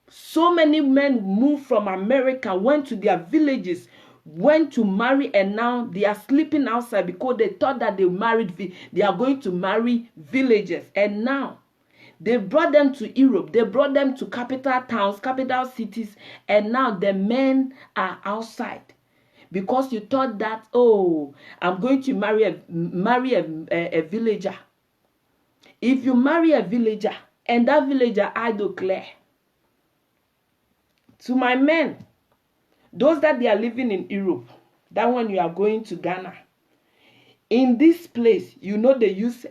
So many men moved from America, went to their villages, went to marry, and now they are sleeping outside because they thought that they are going to marry villagers. And now they brought them to Europe, they brought them to capital towns, capital cities, and now the men are outside. Because you thought that, oh, I'm going to marry a villager. If you marry a villager and that villager, I declare to my men, those that they are living in Europe, that when you are going to Ghana, in this place, they use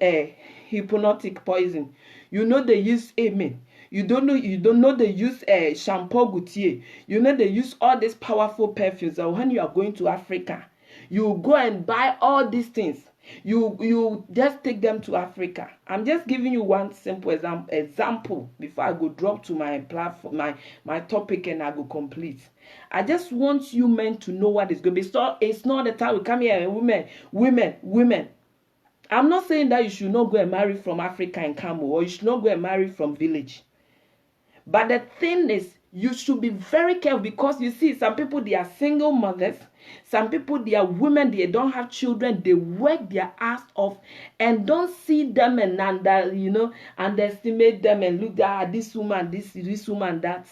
hypnotic poison. They use amen. You don't know they use shampoo Gautier. They use all these powerful perfumes. And when you are going to Africa, you go and buy all these things. You just take them to Africa. I'm just giving you one simple example before I go drop to my platform, my topic, and I go complete. I just want you men to know what is going to be. So it's not the time we come here, women. I'm not saying that you should not go and marry from Africa and come, or you should not go and marry from village. But the thing is, you should be very careful, because you see, some people, they are single mothers. Some people, they are women, they don't have children. They work their ass off, and don't see them and underestimate them and look at this woman, this woman, that.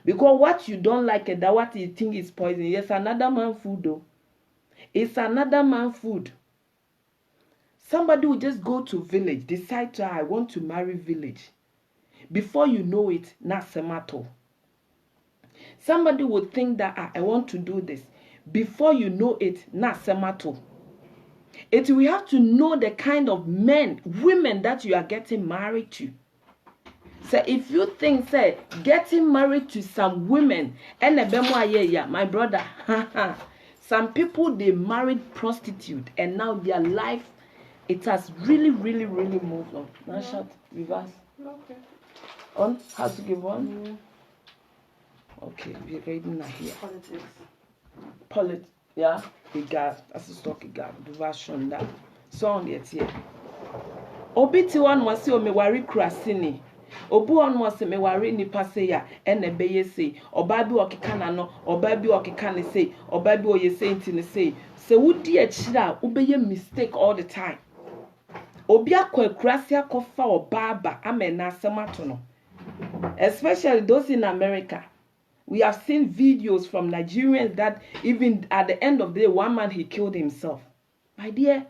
Because what you don't like and that what you think is poison, yes, another man food though. It's another man food. Somebody will just go to village, decide to, I want to marry village. Before you know it, na semato. Somebody would think that I want to do this. Before you know it, na semato. We have to know the kind of women that you are getting married to. So if you think, say, getting married to some women, my brother, some people, they married prostitute, and now their life, it has really, really, really moved on. Now shut, reverse. Okay. On, how to give one? Okay, we're reading now here. Politics. Yeah, that's a stock the version that. So on yet here. Obiti one was see me worry krasini. Obu on was me worry ni paseya, and a beye say, or baby okikana no, or baby okikane say, or baby or ye saying to say. So would dear chida, obey a mistake all the time. Obia kwe krasia kofa or baba, amena samatono. Especially those in America. We have seen videos from Nigerians that even at the end of the day, one man, he killed himself. My dear,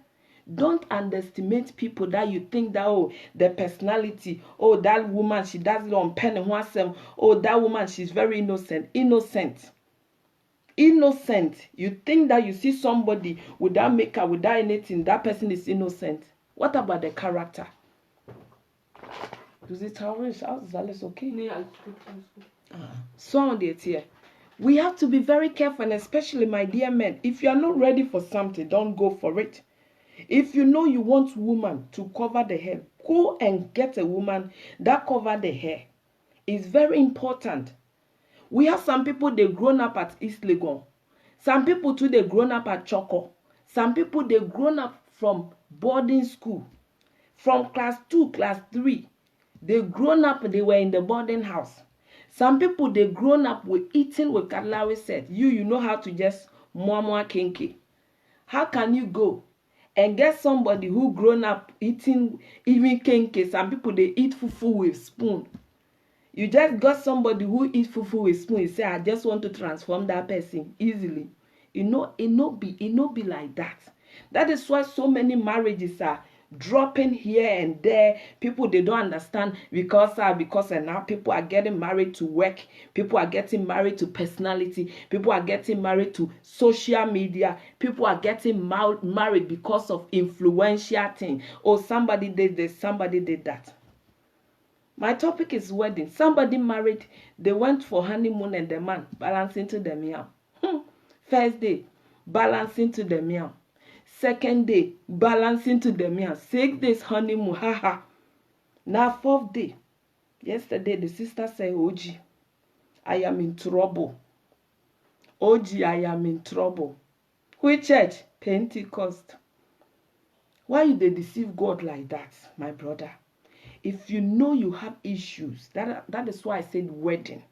don't underestimate people that you think that, oh, the personality, oh, that woman, she does it on pen and herself, oh, that woman, she's very innocent. Innocent. You think that you see somebody without makeup, without anything, that person is innocent. What about the character? Does it sound okay? Yeah, So on the here. We have to be very careful, and especially my dear men, if you are not ready for something, don't go for it. If you know you want woman to cover the hair, go and get a woman that cover the hair. It's very important. We have some people, they grown up at East Legon. Some people too, they grown up at Choco. Some people, they grown up from boarding school. From class 2, class 3. They grown up, they were in the boarding house. Some people, they grown up with eating with cutlery set. You know how to just mua kinky. How can you go and get somebody who grown up eating even kinky? Some people, they eat fufu with spoon. You just got somebody who eats fufu with spoon. You say, I just want to transform that person easily. It no be like that. That is why so many marriages are dropping here and there. People, they don't understand because now people are getting married to work. People are getting married to personality. People are getting married to social media. People are getting married because of influential thing. Oh, somebody did this, somebody did that. My topic is wedding. Somebody married, they went for honeymoon and the man balancing to the meal. First day, balancing to the meal. Second day, balancing to the meal. 6 days honeymoon, haha. Now 4th day, yesterday the sister said, Oji, I am in trouble. Oji, I am in trouble. Which church? Pentecost. Why you they deceive God like that, my brother? If you know you have issues, that is why I said wedding.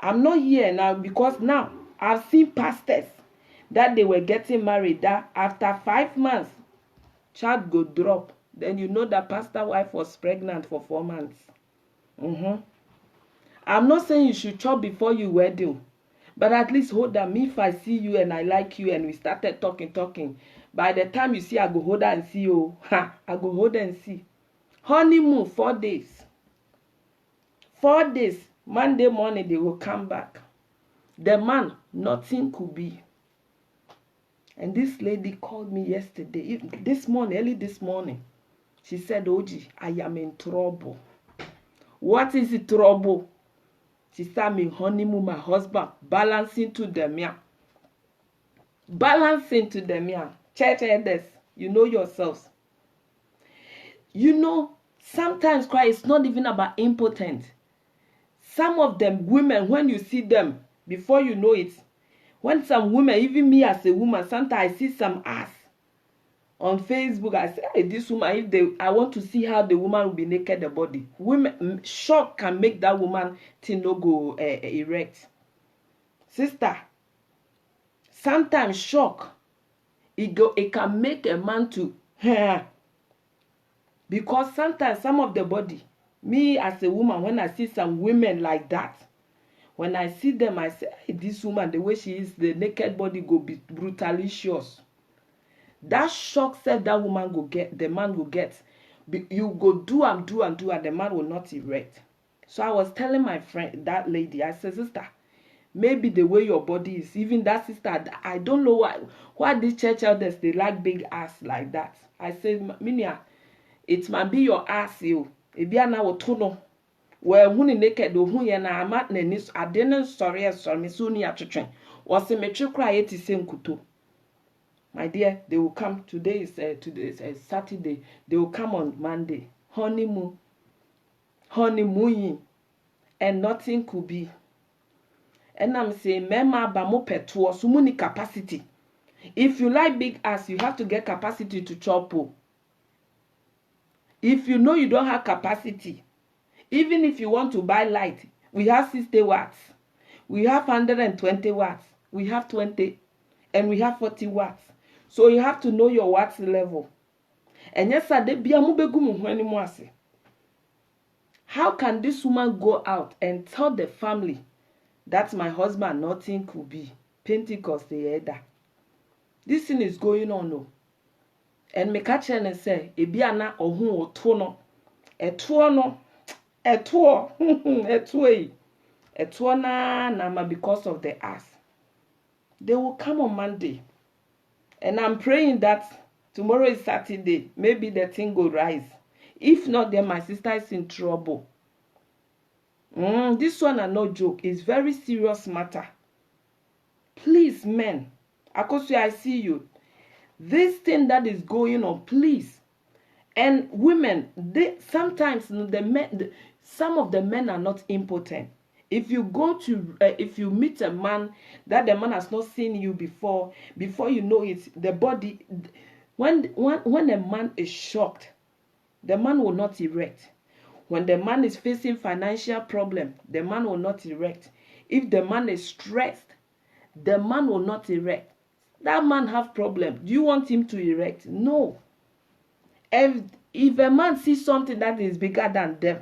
I'm not here now because now I've seen pastors that they were getting married that after 5 months, child go drop. Then you know that pastor wife was pregnant for 4 months. I'm not saying you should chop before you wedding, but at least hold on. Me, if I see you and I like you and we started talking, by the time you see, I go hold and see you. I go hold and see. Honeymoon 4 days. 4 days. Monday morning they will come back. The man, nothing could be. And this lady called me yesterday, early this morning. She said, Oji, I am in trouble. What is the trouble? She said, I'm in honeymoon, my husband, balancing to the meal. Balancing to the meal. Church elders, you know yourselves. You know, sometimes Christ is not even about impotent. Some of them women, when you see them, before you know it, when some women, even me as a woman, sometimes I see some ass on Facebook. I say, hey, this woman, I want to see how the woman will be naked, the body. Women, shock can make that woman thing no go erect. Sister, sometimes shock, it can make a man to because sometimes some of the body, me as a woman, when I see some women like that, when I see them, I say, hey, this woman, the way she is, the naked body go be brutalicious. That shock said that woman go get, the man will get. You go do and the man will not erect. So I was telling my friend, that lady, I said, sister, maybe the way your body is, even that sister, I don't know why these church elders, they like big ass like that. I said, Minia, it might be your ass, you. If you are now a tunnel, where who naked, who you na amat nenis, I didn't sorry, me soon ya children. Was a metro cry at the same kuto. My dear, they will come. Today is Saturday. They will come on Monday. Honeymoon, and nothing could be. And I'm saying, Mema bamo petuo, sumuni capacity. If you like big ass, you have to get capacity to chop. If you know you don't have capacity, even if you want to buy light, we have 60 watts, we have 120 watts, we have 20, and we have 40 watts. So you have to know your watts level. And yes, how can this woman go out and tell the family that my husband, nothing could be? Pentecost, the elder. This thing is going on, no. And me catch and say, Ebiana or who or tono, a tuono, a tuo, a tuoi, a tuona nama because of the ass. They will come on Monday. And I'm praying that tomorrow is Saturday. Maybe the thing will rise. If not, then my sister is in trouble. This one are no joke. It's very serious matter. Please, men, Akosu, I see you. This thing that is going on, please. And women, sometimes some of the men are not impotent. If you go to, if you meet a man that the man has not seen you before you know it, the body, when a man is shocked, the man will not erect. When the man is facing financial problem, the man will not erect. If the man is stressed, the man will not erect. That man have problem. Do you want him to erect? No. If a man sees something that is bigger than them,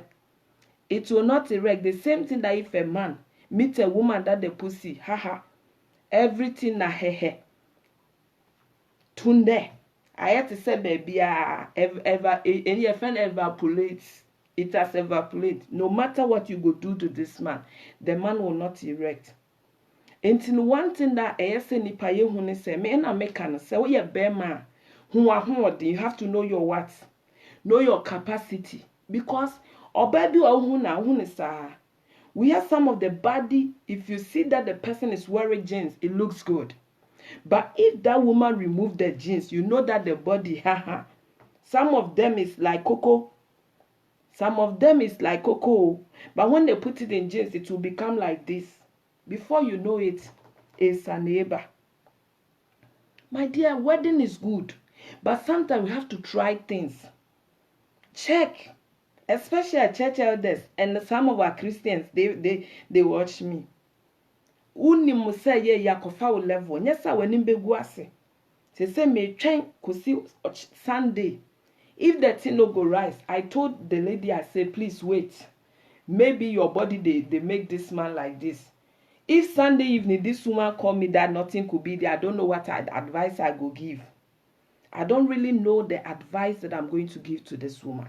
it will not erect. The same thing that if a man meet a woman that the pussy, haha, everything na hehe. Tunde. I had to say baby, any friend evaporates. It has evaporated. No matter what you go do to this man, the man will not erect. Until one thing that I say nipa ye hu ne say me na make no say we be man hu ahode, you have to know your what, know your capacity, because oba bi o hu na hu ne sa. We have some of the body, if you see that the person is wearing jeans, it looks good. But if that woman remove the jeans, you know that the body, haha. Some of them is like cocoa. Some of them is like cocoa. But when they put it in jeans, it will become like this. Before you know it, it's a neighbor. My dear, wedding is good. But sometimes we have to try things. Check. Especially at church elders and some of our Christians, they watch me. Uni musa ye yakofa level. Nyesa wenim begu ase. Say me train kosi Sunday. If the thing no go rise, I told the lady, I said, please wait. Maybe your body they make this man like this. If Sunday evening this woman call me that nothing could be there, I don't know what advice I go give. I don't really know the advice that I'm going to give to this woman.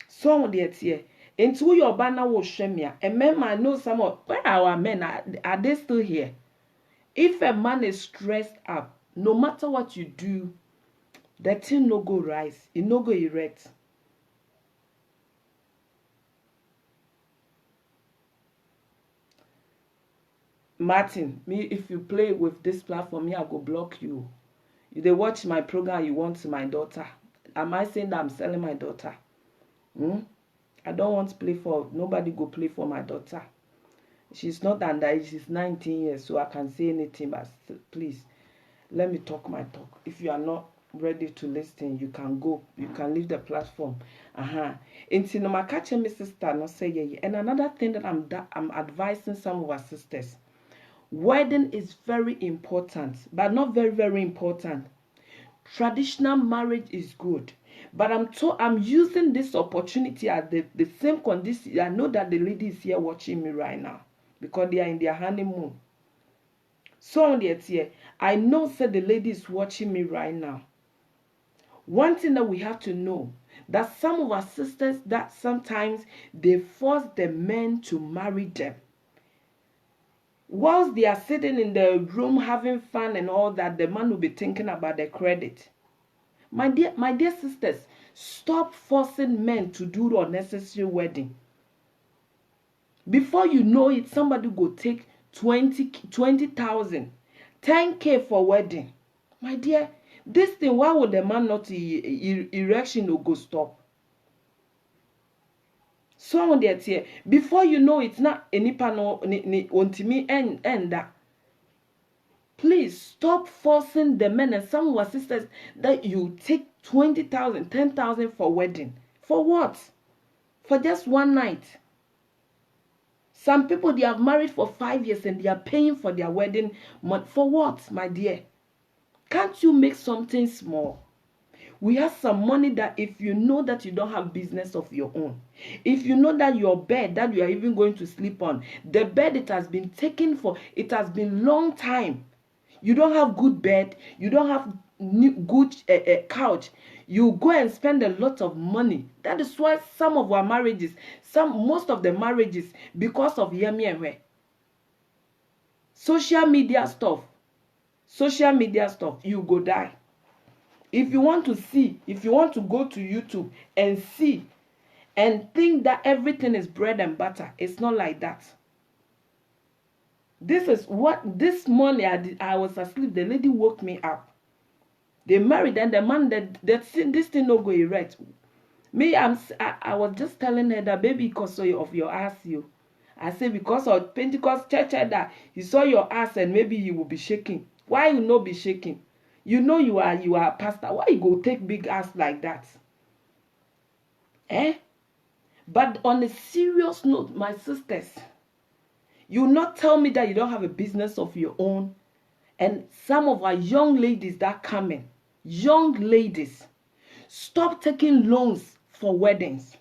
So dear here, into your banner will share me. And men, I know some of where our men are they still here? If a man is stressed up, no matter what you do, the thing no go rise, it no go erect. Martin, me if you play with this platform, me I go block you. You they watch my program, you want my daughter. Am I saying that I'm selling my daughter? I don't want to play for nobody go play for my daughter. She's not underage, she's 19 years, so I can say anything, but please let me talk my talk. If you are not ready to listen, you can go, you can leave the platform. Into no catch my sister no say yeah. And another thing that I'm advising some of our sisters. Wedding is very important, but not very, very important. Traditional marriage is good, but I'm using this opportunity at the same condition. I know that the lady is here watching me right now because they are in their honeymoon. So on the here, I know that the lady is watching me right now. One thing that we have to know, that some of our sisters that sometimes they force the men to marry them. Whilst they are sitting in the room having fun and all that, the man will be thinking about the credit. My dear sisters, stop forcing men to do unnecessary wedding. Before you know it, somebody go take 20,000, 10K for wedding. My dear, this thing, why would the man not erection no go stop? Someone there here, before you know it's not any panel ontimi end that. Please stop forcing the men and some of our sisters that you take 20,000, 10,000 for wedding. For what? For just one night. Some people, they have married for 5 years and they are paying for their wedding month. For what, my dear? Can't you make something small? We have some money that if you know that you don't have business of your own, if you know that your bed that you are even going to sleep on, the bed it has been taken for, it has been long time. You don't have good bed, you don't have good couch. You go and spend a lot of money. That is why some of our marriages, most of the marriages, because of yemi and we. Social media stuff, you go die. If you want to see, if you want to go to YouTube and see and think that everything is bread and butter. It's not like that. This is what this morning I was asleep. The lady woke me up. They married, and the man that this thing no go erect. Me, I was just telling her that baby because of your ass, you. I say because of Pentecost church that he saw your ass and maybe he will be shaking. Why you not be shaking? You know you are a pastor. Why you go take big ass like that? But on a serious note, my sisters, you not tell me that you don't have a business of your own. And some of our young ladies that coming, young ladies, stop taking loans for weddings.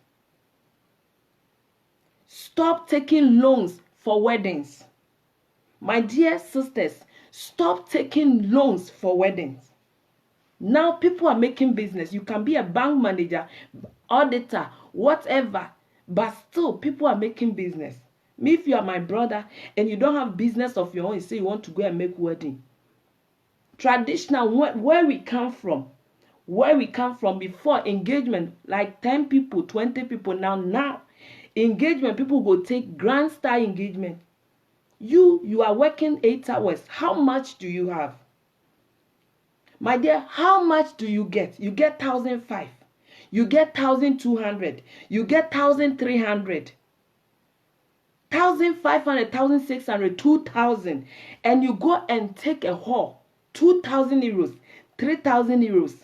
Stop taking loans for weddings. My dear sisters, stop taking loans for weddings. Now people are making business. You can be a bank manager, auditor, whatever, but still people are making business. Me, if you are my brother and you don't have business of your own, you say you want to go and make wedding. Traditional, where we come from before engagement, like 10 people, 20 people. Now engagement, people go take grand style engagement. You are working 8 hours. How much do you have? My dear, how much do you get? You get 1,500. You get 1,200. You get 1,300. 1,500, 1,600, 2,000. And you go and take a hall. 2,000 euros, 3,000 euros.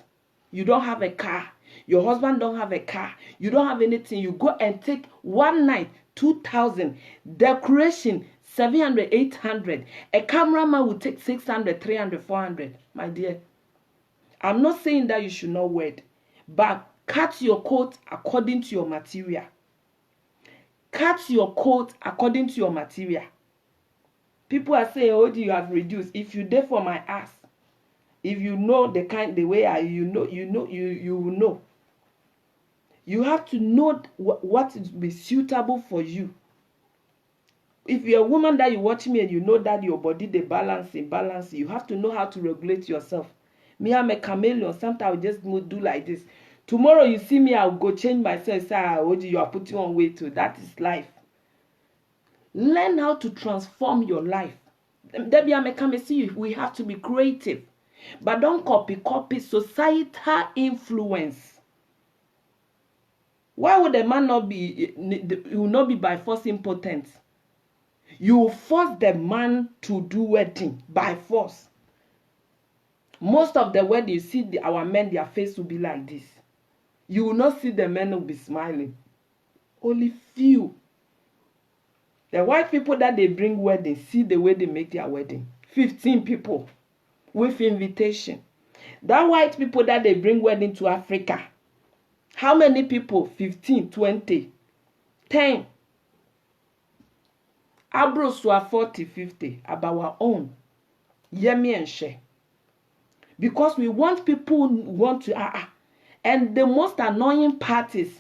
You don't have a car. Your husband don't have a car. You don't have anything. You go and take one night, 2,000. Decoration, 700, 800. A cameraman will take 600, 300, 400. My dear, I'm not saying that you should not wed, but cut your coat according to your material. Cut your coat according to your material. People are saying, oh, you have reduced. If you did for my ass, if you know the way you will know. You have to know what will be suitable for you. If you're a woman that you watch me and you know that your body they balance, you have to know how to regulate yourself. Me, I'm a chameleon. Sometimes I'll just do like this. Tomorrow you see me, I'll go change myself. Say, Oji, you are putting on weight too. That is life. Learn how to transform your life. Debbie, I'm a chameleon. We have to be creative. But don't copy societal influence. Why would a man not be, he will not be by force impotent? You will force the man to do wedding by force. Most of the wedding, you see our men, their face will be like this. You will not see the men will be smiling. Only few. The white people that they bring wedding, see the way they make their wedding. 15 people with invitation. That white people that they bring wedding to Africa, how many people? 15, 20, 10. Abrosua 40, 50. About our own. Yemi and share. Because we want people who want to and the most annoying part is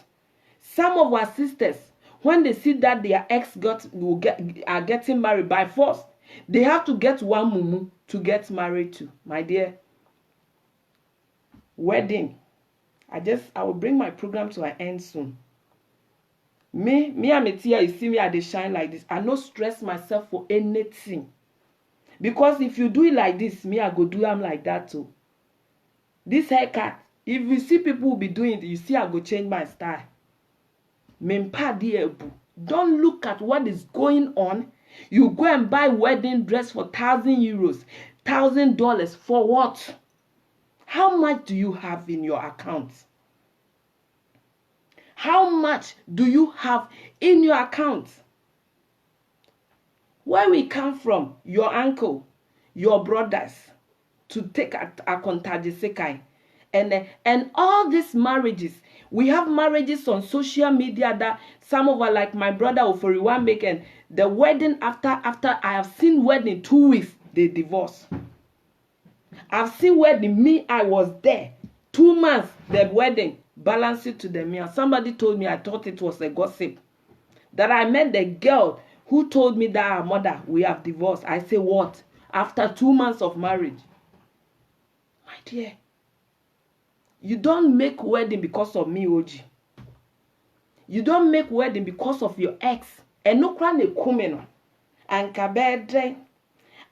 some of our sisters, when they see that their ex are getting married by force, they have to get one mumu to get married to. My dear, wedding. I will bring my program to an end soon. Me and Metia, you see me at the shine like this. I no stress myself for anything. Because if you do it like this, me, I go do them like that too. This haircut, if you see people will be doing it, you see I go change my style. Don't look at what is going on. You go and buy wedding dress for 1,000 euros, $1,000 for what? How much do you have in your account? How much do you have in your account? Where we come from, your uncle, your brothers, to take a contagisekai. And all these marriages, we have marriages on social media that some of us, like my brother Oforiwa make, and the wedding after I have seen wedding 2 weeks, they divorce. I've seen wedding, me, I was there. 2 months, the wedding, balance it to the meal. Somebody told me, I thought it was a gossip, that I met the girl who told me that our mother, we have divorced. I say, what? After 2 months of marriage. My dear, you don't make wedding because of me, Oji. You don't make wedding because of your ex. And no kra ne kume no. Anka bedre.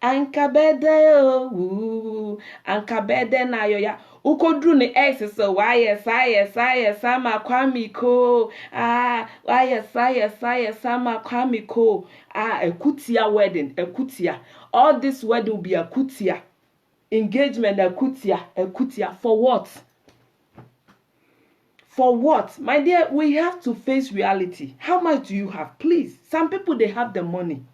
Anka bedre oh. Anka bedre na yo ya. Ukodru ne ex so why yes ma kwami ko. Ah, why yes ma kwami ko. Ah, ekutia wedding, ekutia. All this wedding will be ekutia. Engagement ekutia. For what? For what? My dear, we have to face reality. How much do you have? Please. Some people, they have the money.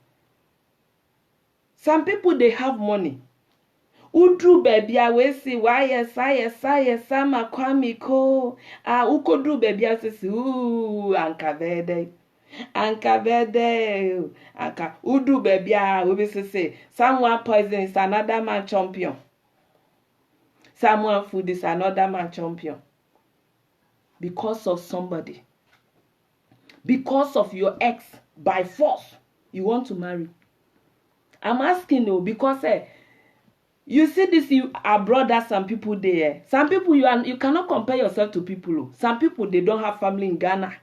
Some people, they have money. Udru baby, I will say, why yes, ma kwami ko. Ah, ukodru baby, I say, ooh, anka vede. Anka vede. Anka, udru baby, I will say, someone poison is another man champion. Someone food is another man champion. Because of somebody. Because of your ex, by force, you want to marry. I'm asking you because you see this, you abroad, that some people there. Some people you cannot compare yourself to people. Some people they don't have family in Ghana.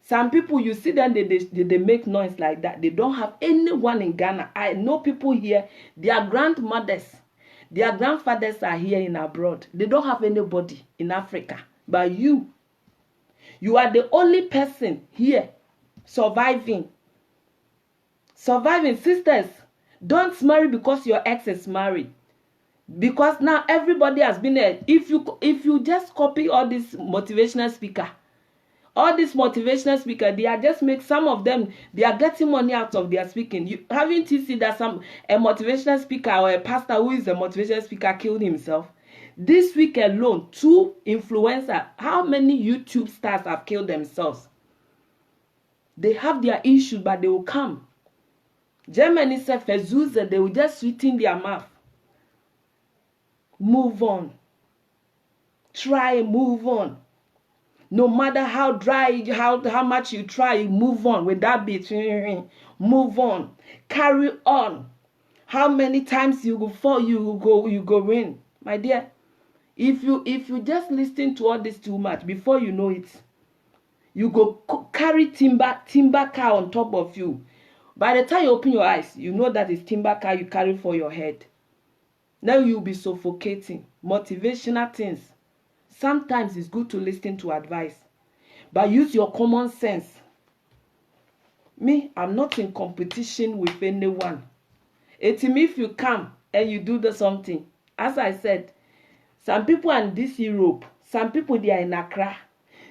Some people you see them they make noise like that. They don't have anyone in Ghana. I know people here, their grandmothers, their grandfathers are here in abroad. They don't have anybody in Africa. But you are the only person here surviving. Surviving. Sisters, don't marry because your ex is married. Because now everybody has been there. If you just copy all this motivational speaker, they are just make some of them, they are getting money out of their speaking. Haven't you seen that a motivational speaker or a pastor who is a motivational speaker killed himself? This week alone, 2 influencers, how many YouTube stars have killed themselves? They have their issues, but they will come. Germany said, Fezuza, they will just sweeten their mouth. Move on. Try, move on. No matter how dry, how much you try, move on. With that bit, move on. Carry on. How many times you go fall, you go in. My dear, if you just listen to all this too much, before you know it, you go carry timber car on top of you. By the time you open your eyes, you know that it's timber car you carry for your head. Now you'll be suffocating. Motivational things. Sometimes it's good to listen to advice. But use your common sense. Me, I'm not in competition with anyone. If you come and you do something, as I said, some people are in this Europe. Some people, they are in Accra.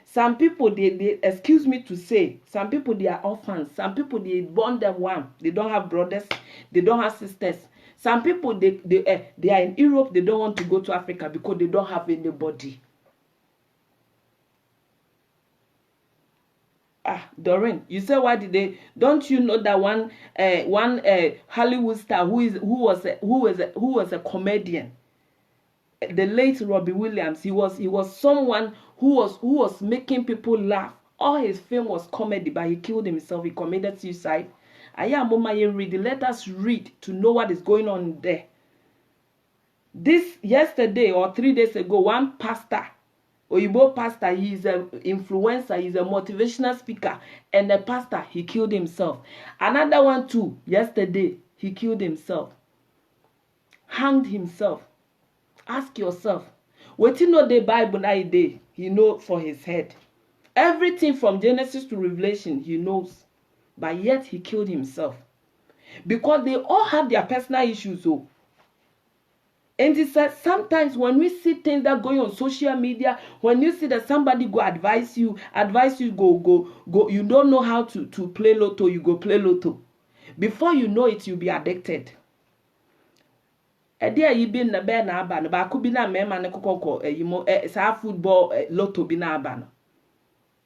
Some people, they excuse me to say, some people, they are orphans. Some people, they born them one. They don't have brothers. They don't have sisters. Some people, they are in Europe. They don't want to go to Africa because they don't have anybody. Ah, Doreen, you say why did they? Don't you know that one Hollywood star who was a comedian, the late Robbie Williams? He was someone who was making people laugh. All his film was comedy, but he killed himself. He committed suicide. Let us read to know what is going on there. This yesterday or 3 days ago, one pastor, Oyibo pastor, he is an influencer, he's a motivational speaker, and the pastor, he killed himself. Another one too, yesterday, he killed himself. Hanged himself. Ask yourself, what you know the Bible now day, he know for his head. Everything from Genesis to Revelation, he knows. But yet he killed himself. Because they all have their personal issues. Oh. And he said sometimes when we see things that going on social media, when you see that somebody go advise you go, you don't know how to play lotto, you go play lotto. Before you know it, you'll be addicted. Edia yi bi na be na aba no ba ku bi na mema ne kokoko sa football lotto bi na aba no.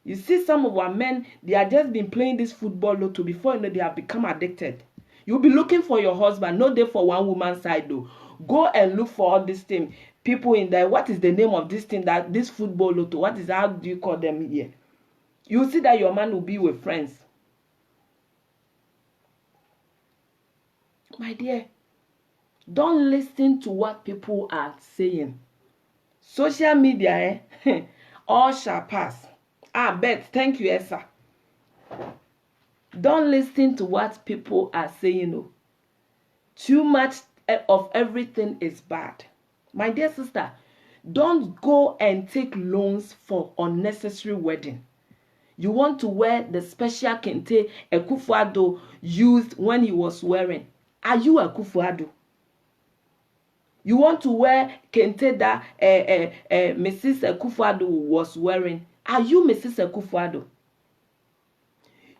You see some of our men, they are just been playing this football lotto before you know they have become addicted. You'll be looking for your husband, not there for one woman side though. Go and look for all this thing. People in there, what is the name of this thing, that this football lotto? How do you call them here? You see that your man will be with friends. My dear, don't listen to what people are saying. Social media, all shall pass. Bet, thank you, Esa. Don't listen to what people are saying. No. Too much of everything is bad. My dear sister, don't go and take loans for unnecessary wedding. You want to wear the special kente Akufo-Addo used when he was wearing. Are you Akufo-Addo? You want to wear kente that Mrs. Akufo-Addo was wearing. Are you Mrs. Akufo-Addo?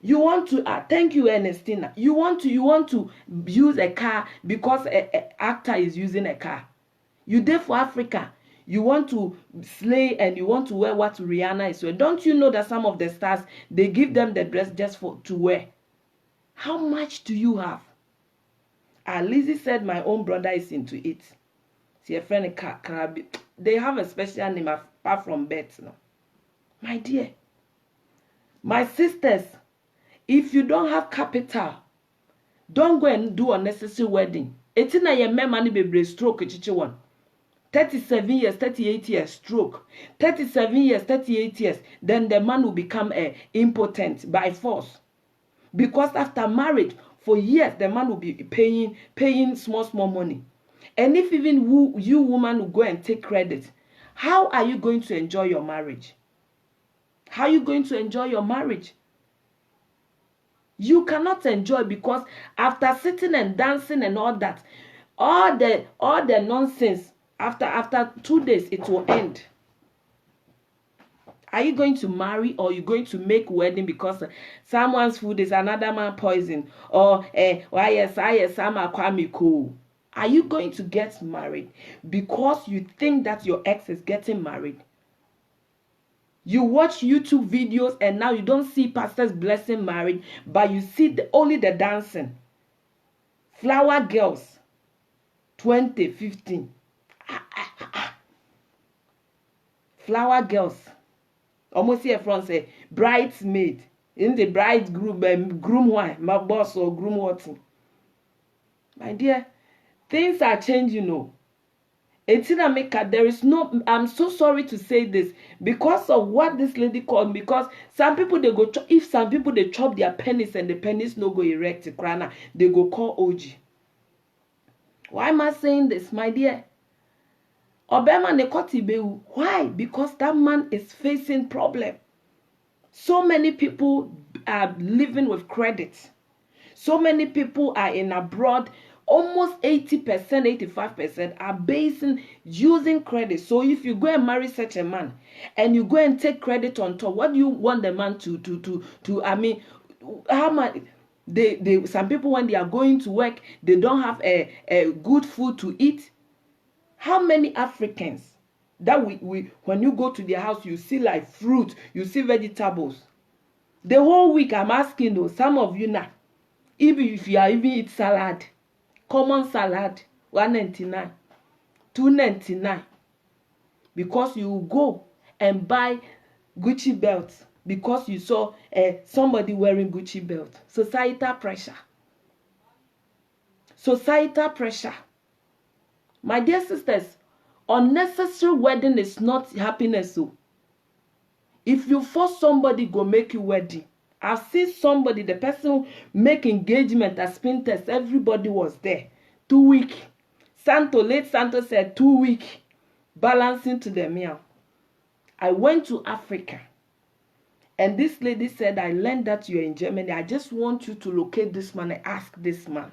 You want to thank you, Ernestina. You want to use a car because a actor is using a car. You there for Africa. You want to slay and you want to wear what Rihanna is wearing. Don't you know that some of the stars, they give them the dress just to wear? How much do you have? Lizzie said my own brother is into it. See a friend Karabi. They have a special name apart from Beth now. My dear, my sisters, if you don't have capital, don't go and do unnecessary wedding. Etina ye me money be stroke chichi one. 37 years, 38 years, stroke. 37 years, 38 years, then the man will become impotent by force. Because after marriage, for years, the man will be paying small money. And if even you woman will go and take credit, how are you going to enjoy your marriage? How are you going to enjoy your marriage? You cannot enjoy because after sitting and dancing and all that, all the nonsense, after 2 days, it will end. Are you going to marry or are you going to make wedding because someone's food is another man poison? Or are you going to get married because you think that your ex is getting married? You watch YouTube videos and now you don't see pastors blessing marriage, but you see only the dancing. Flower Girls 2015. Flower Girls. Almost here from say bridesmaid. In the bridegroom, groom one, my boss or groom what? My dear, things are changing, no. There is no, I'm so sorry to say this, because of what this lady called me, because some people they go, if some people they chop their pennies and the pennies no go erect, they go call OG. Why am I saying this, my dear? Obama Nekotibeu. Why? Because that man is facing problem. So many people are living with credit. So many people are in abroad. Almost 80%, 85% are using credit. So if you go and marry such a man and you go and take credit on top, what do you want the man to I mean, how much? Some people, when they are going to work, they don't have a good food to eat. How many Africans that we when you go to their house, you see like fruit, you see vegetables. The whole week I'm asking though, some of you now, even if you are even eat salad, common salad, 199, 299, because you go and buy Gucci belts because you saw somebody wearing Gucci belt. Societal pressure. Societal pressure. My dear sisters, unnecessary wedding is not happiness. So if you force somebody go make you wedding, I've seen somebody, the person make engagement as spin test, everybody was there. 2 weeks. Late Santo said 2 weeks, balancing to the meal. I went to Africa, and this lady said, I learned that you're in Germany. I just want you to locate this man and ask this man,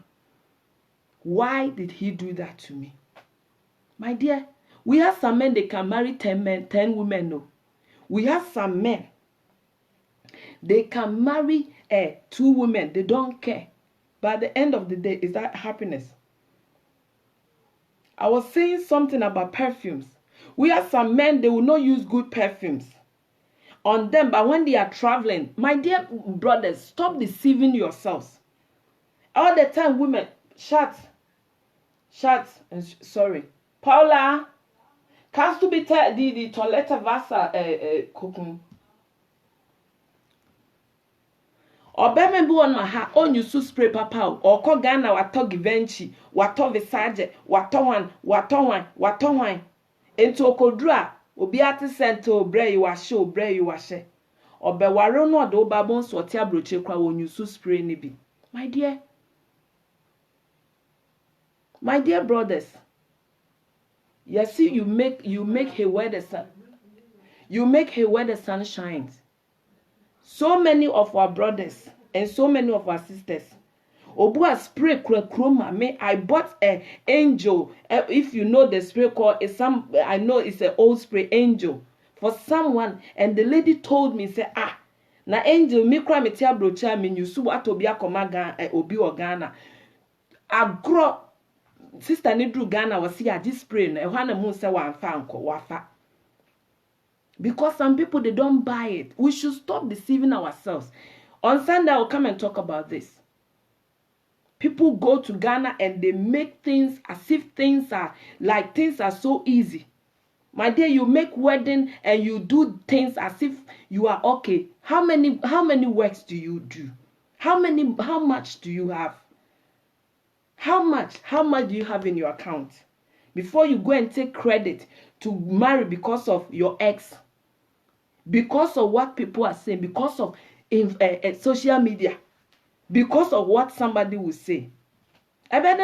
why did he do that to me? My dear, we have some men, they can marry 10 men, 10 women, no. We have some men, they can marry 2 women, they don't care. But at the end of the day, is that happiness? I was saying something about perfumes. We have some men, they will not use good perfumes on them, but when they are traveling, my dear brothers, stop deceiving yourselves. All the time, women, sorry. Paula, kannst du bitte die Toilette Wasser gucken? Obeme bu on ha on you spray papa or ko Ghana wato Givenchy, wato Versace, wato wan. Ento okodru a obi ate sento bre you washe. Obeware no do babon so te abroche kwa won use spray ni bi. My dear brothers, you see, you make hay where the sun. You make hay where the sun shines. So many of our brothers and so many of our sisters. Obua spray kroma me. I bought a Angel. If you know the spray called I know it's an old spray Angel for someone, and the lady told me say na Angel me kra me tia brocha me nyusu atobi akoma obi Ghana. Agro sister ni dru Ghana was here this spray no ehwa na mu say wan fa anko wafa. Because some people, they don't buy it. We should stop deceiving ourselves. On Sunday, I'll come and talk about this. People go to Ghana and they make things as if things are so easy. My dear, you make wedding and you do things as if you are okay. How many works do you do? How much do you have? How much do you have in your account? Before you go and take credit to marry because of your ex. Because of what people are saying, because of social media, because of what somebody will say. Because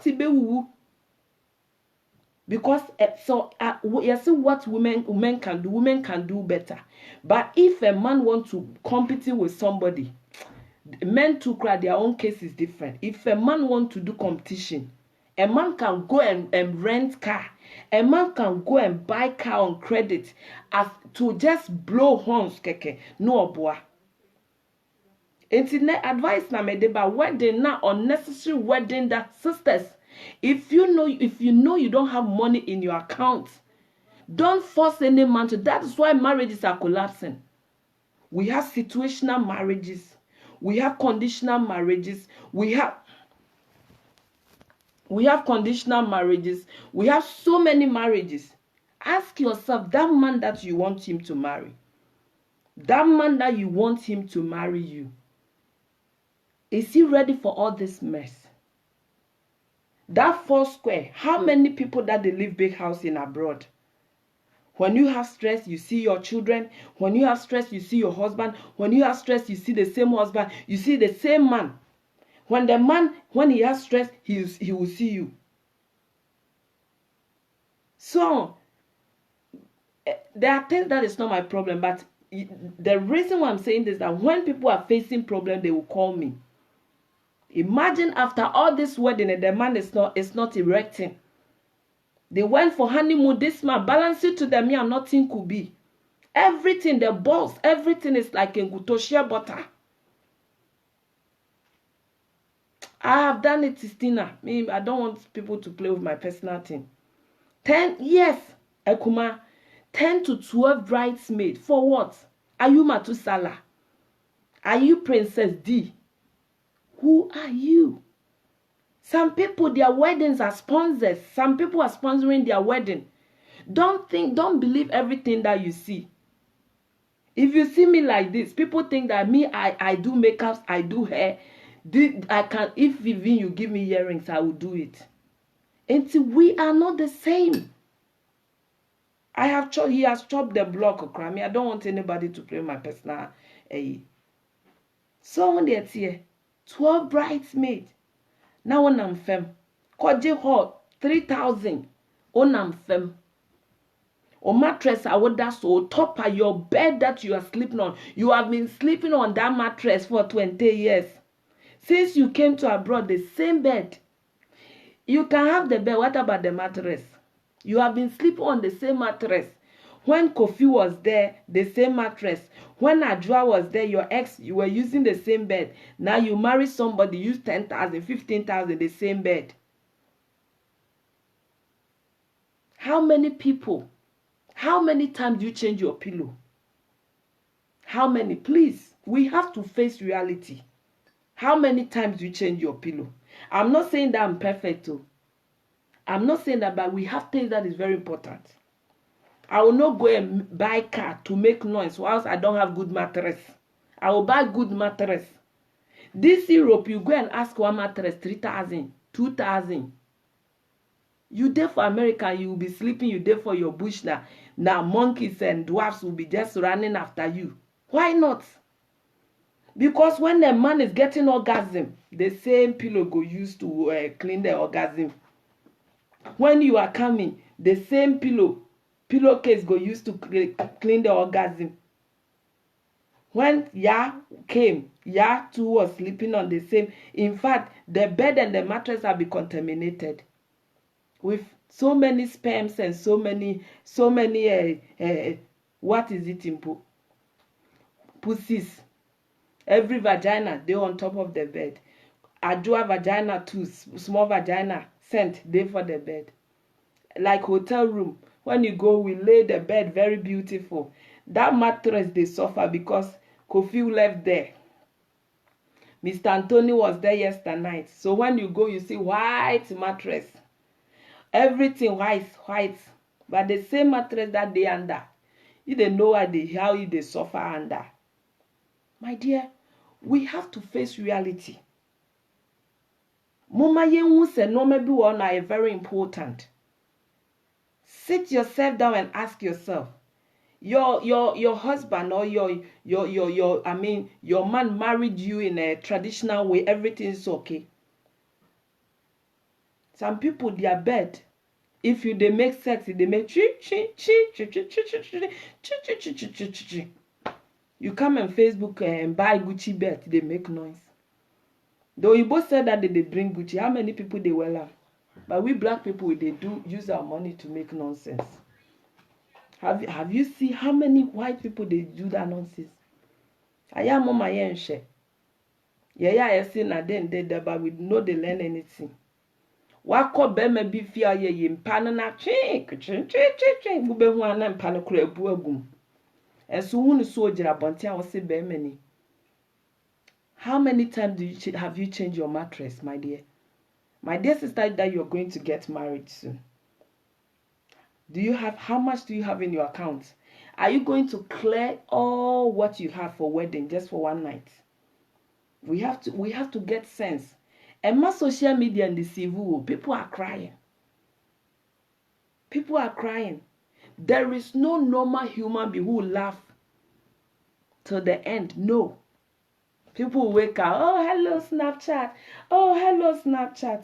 you see what women can do better. But if a man wants to compete with somebody, men to cry, their own case is different. If a man wants to do competition, a man can go and rent car. A man can go and buy car on credit as to just blow horns keke. No boy. Internet advice na me deba wedding na unnecessary wedding that sisters. If you know you don't have money in your account, don't force any man to. That is why marriages are collapsing. We have situational marriages. We have conditional marriages. We have conditional marriages. We have so many marriages. Ask yourself, that man that you want him to marry, that man that you want him to marry you, is he ready for all this mess? That 4 square, how many people that they live big house in abroad? When you have stress, you see your children. When you have stress, you see your husband. When you have stress, you see the same husband. You see the same man. When he has stress, he will see you. So, there are things that is not my problem, but the reason why I'm saying this is that when people are facing problems, they will call me. Imagine after all this wedding, and the man is not erecting. They went for honeymoon. This man, balance it to them, and nothing could be. Everything, the balls, everything is like in Gutoshia butter. I have done it, Christina. I don't want people to play with my personal thing. 10 years, Ekuma. 10 to 12 bridesmaids. For what? Are you Matusala? Are you Princess D? Who are you? Some people, their weddings are sponsors. Some people are sponsoring their wedding. Don't believe everything that you see. If you see me like this, people think that I do makeups, I do hair. If even you give me earrings, I will do it. And we are not the same. He has chopped the block of crime. I don't want anybody to play my personal. So when they're here, 12 bridesmaids. Now when I'm fem, Koje hall 3,000. On I'm fem. Or mattress I would that so top of your bed that you are sleeping on. You have been sleeping on that mattress for 20 years. Since you came to abroad, the same bed. You can have the bed. What about the mattress? You have been sleeping on the same mattress. When Kofi was there, the same mattress. When Ajwa was there, your ex, you were using the same bed. Now you marry somebody, use 10,000, 15,000, the same bed. How many people? How many times do you change your pillow? How many? Please, we have to face reality. How many times do you change your pillow? I'm not saying that I'm perfect too. I'm not saying that, but we have things that is very important. I will not go and buy a car to make noise whilst I don't have good mattress. I will buy good mattress. This Europe, you go and ask one mattress 3,000, 2,000. You there for America, you will be sleeping, you there for your bush now. Now monkeys and dwarfs will be just running after you. Why not? Because when a man is getting orgasm, the same pillow go used to clean the orgasm. When you are coming, the same pillowcase go used to clean the orgasm. When Ya came, Ya too was sleeping on the same. In fact, the bed and the mattress have been contaminated with so many sperms and so many what is it in pussies. Every vagina they on top of the bed. Adua vagina too, small vagina scent they for the bed. Like hotel room, when you go, we lay the bed very beautiful. That mattress they suffer because Kofi left there. Mr. Anthony was there yesterday night. So when you go, you see white mattress. Everything white. But the same mattress that they under. You don't know how they suffer under. My dear, we have to face reality. Mama yenwu se no maybe one are very important. Sit yourself down and ask yourself, your husband or your man married you in a traditional way, everything is okay. Some people their bed, if they make sex, they make chi chi chi chi chi chi chi chi chi chi chi chi. You come on Facebook and buy Gucci bed, they make noise. Though you both said that they bring Gucci, how many people they wear? But we black people, they do use our money to make nonsense. Have you seen how many white people they do that nonsense? I am on my end share. Yeah, I see na then but we know they learn anything. Wako be me be fear ye mpano na chin bube hu ana mpano kura ebu agum. And so who so jira bonti a wose be many. How many times have you changed your mattress, my dear? My dear sister, that you're going to get married soon. How much do you have in your account? Are you going to clear all what you have for wedding just for one night? We have to get sense. And my social media and the civil, people are crying. People are crying. There is no normal human being who will laugh till the end. No. People will wake up, oh, hello, Snapchat. Oh, hello, Snapchat.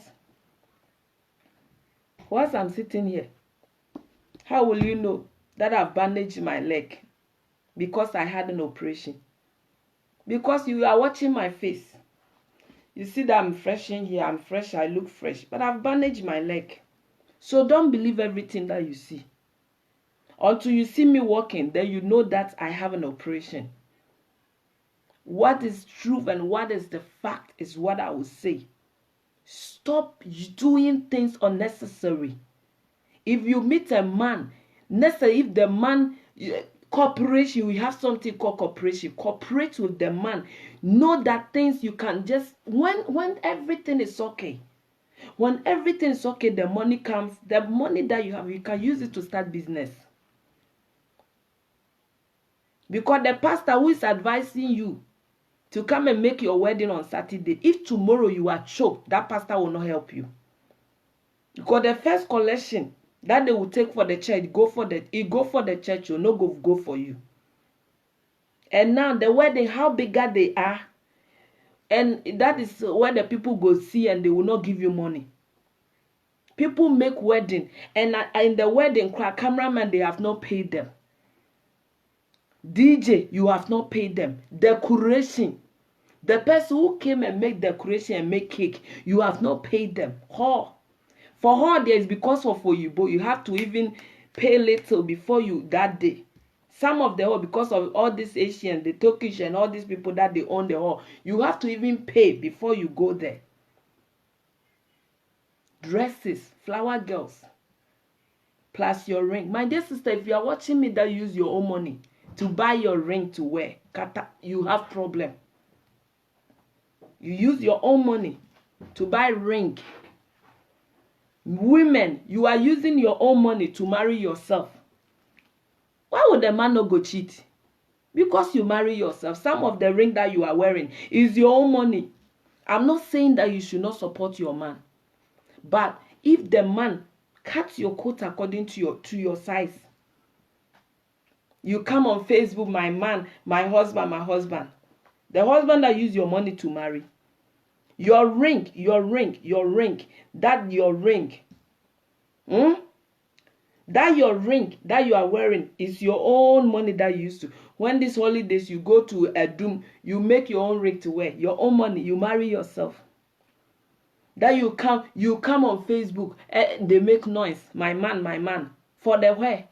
Once I'm sitting here, how will you know that I've bandaged my leg? Because I had an operation. Because you are watching my face. You see that I'm fresh in here, I'm fresh, I look fresh. But I've bandaged my leg. So don't believe everything that you see. Until you see me walking, then you know that I have an operation. What is truth and what is the fact is what I will say. Stop doing things unnecessary. If you meet a man, necessarily if the man, cooperation, we have something called cooperation. Cooperate with the man. Know that things you can just, when everything is okay. When everything is okay, the money comes. The money that you have, you can use it to start business. Because the pastor who is advising you to come and make your wedding on Saturday, if tomorrow you are choked, that pastor will not help you. Because the first collection that they will take for the church, go for the church, will not go for you. And now the wedding, how bigger they are, and that is where the people go see and they will not give you money. People make wedding, and in the wedding, cameraman, they have not paid them. DJ, you have not paid them. Decoration, the person who came and make decoration and make cake, you have not paid them. Hall. For hall, there is because of Oyibo, you have to even pay little before you that day. Some of the hall, because of all these Asians, the Turkish and all these people that they own the hall, you have to even pay before you go there. Dresses, flower girls, plus your ring. My dear sister, if you are watching me that use your own money to buy your ring to wear, you have problem. You use your own money to buy ring. Women, you are using your own money to marry yourself. Why would the man not go cheat? Because you marry yourself. Some of the ring that you are wearing is your own money. I'm not saying that you should not support your man. But if the man Cut your coat according to your size. You come on Facebook, my man, my husband, my husband. The husband that use your money to marry. Your ring, that your ring. That your ring that you are wearing is your own money that you used to. When these holidays you go to Edum, you make your own ring to wear, your own money, you marry yourself. That you come on Facebook, they make noise, my man, for the where.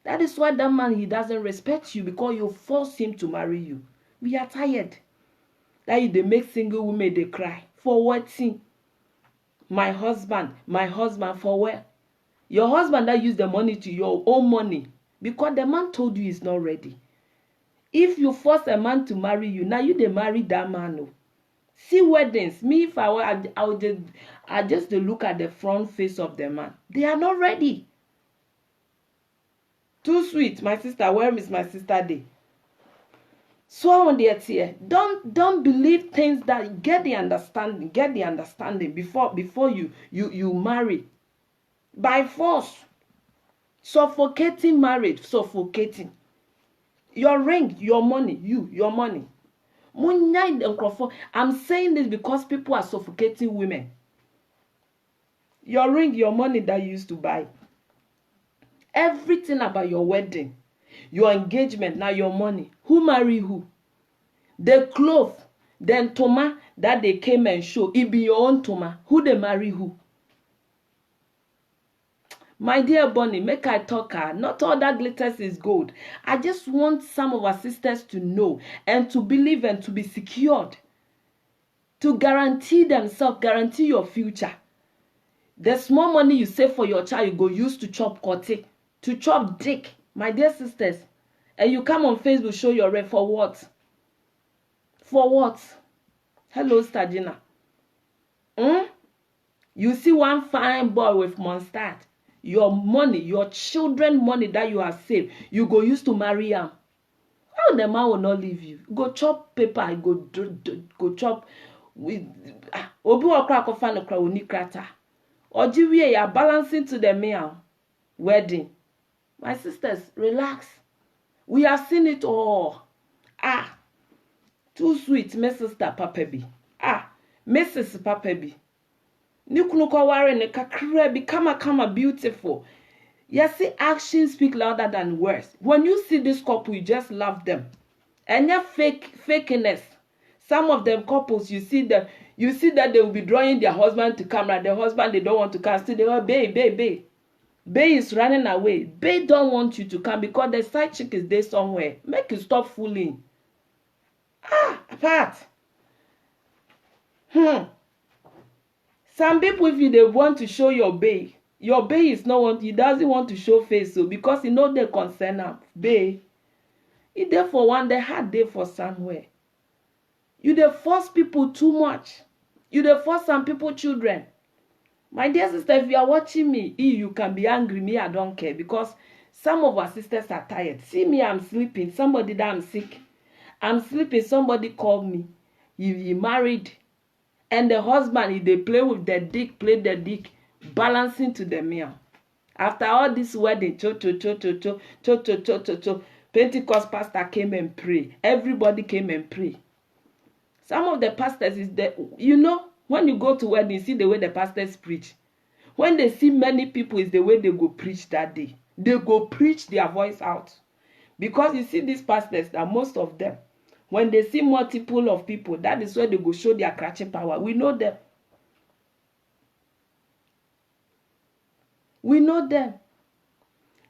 That is why that man, he doesn't respect you, because you force him to marry you. We are tired. That they make single women, they cry. For what thing? My husband, for where? Your husband that use the money to your own money, because the man told you he's not ready. If you force a man to marry you, now you they marry that man. No. See weddings. Me, if I were, I just look at the front face of the man. They are not ready. Too sweet, my sister. Where is my sister day? So on the here, don't believe things that get the understanding. Get the understanding before you marry. By force. Suffocating marriage. Suffocating. Your ring, your money, your money. I'm saying this because people are suffocating women. Your ring, your money that you used to buy. Everything about your wedding, your engagement, now your money. Who marry who? The clothes, then Toma that they came and show. It be your own Toma. Who they marry who? My dear Bonnie, make I talk her. Not all that glitters is gold. I just want some of our sisters to know and to believe and to be secured. To guarantee themselves, guarantee your future. The small money you save for your child, you go use to chop kote, to chop dick. My dear sisters. And you come on Facebook, show your rent for what? For what? Hello, Stagina. You see one fine boy with Mondstadt. Your money, your children money that you have saved, you go use to marry him. How the man will not leave you? Go chop paper, go chop with obi wakra ko fa no kra oni krata. Oji wie ya balancing to the meal wedding. My sisters, relax. We have seen it all. Too sweet, my sister Papabi. Mrs. Papabi. Nikunuko ware ne kakra become beautiful. Yes, see, actions speak louder than words. When you see this couple, you just love them. And your fakeness. Some of them couples, you see that they will be drawing their husband to camera. The husband, they don't want to come. Still, they go, babe. Babe is running away. Babe don't want you to come because the side chick is there somewhere. Make you stop fooling. Apart. Some people, if they want to show your babe is not want. He doesn't want to show face, so because he know they concern him. Babe, he there for one, they had there for somewhere. You dey force people too much. You dey force some people children. My dear sister, if you are watching me, you can be angry. Me, I don't care because some of our sisters are tired. See me, I'm sleeping. Somebody that I'm sick. I'm sleeping. Somebody called me. He married. And the husband, they play with the dick, balancing to the meal. After all this wedding, Pentecost pastor came and pray. Everybody came and pray. Some of the pastors is that, when you go to wedding, you see the way the pastors preach. When they see many people, is the way they go preach that day. They go preach their voice out. Because you see these pastors, that most of them, when they see multiple of people, that is where they go show their crutching power. We know them. We know them.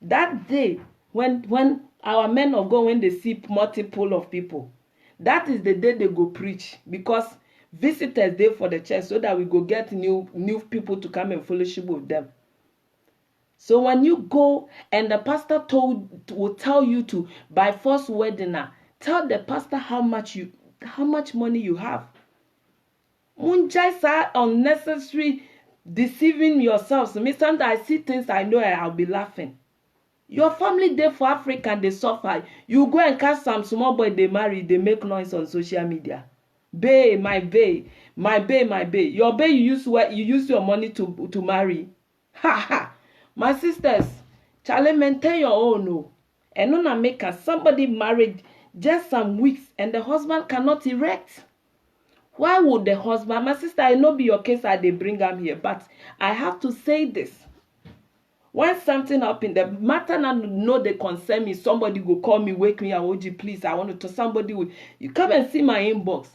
That day, when our men of God, when they see multiple of people, that is the day they go preach. Because visitors there for the church, so that we go get new people to come and fellowship with them. So when you go and the pastor will tell you to, by force wedding, tell the pastor how much money you have. Munjai are unnecessary deceiving yourselves. Me sometimes I see things I know I'll be laughing. Your family there for Africa, they suffer. You go and catch some small boy, they marry, they make noise on social media. Bae, my bae. Your bae you use your money to marry. Ha ha. My sisters, Charlie, maintain your own. No. And not make somebody married just some weeks and the husband cannot erect. Why would the husband, my sister, I know be your case, they bring him here, but I have to say this. When something happen, the matter now know they concern me, somebody go call me, wake me, OG, please, I want to talk somebody with you. Come and see my inbox.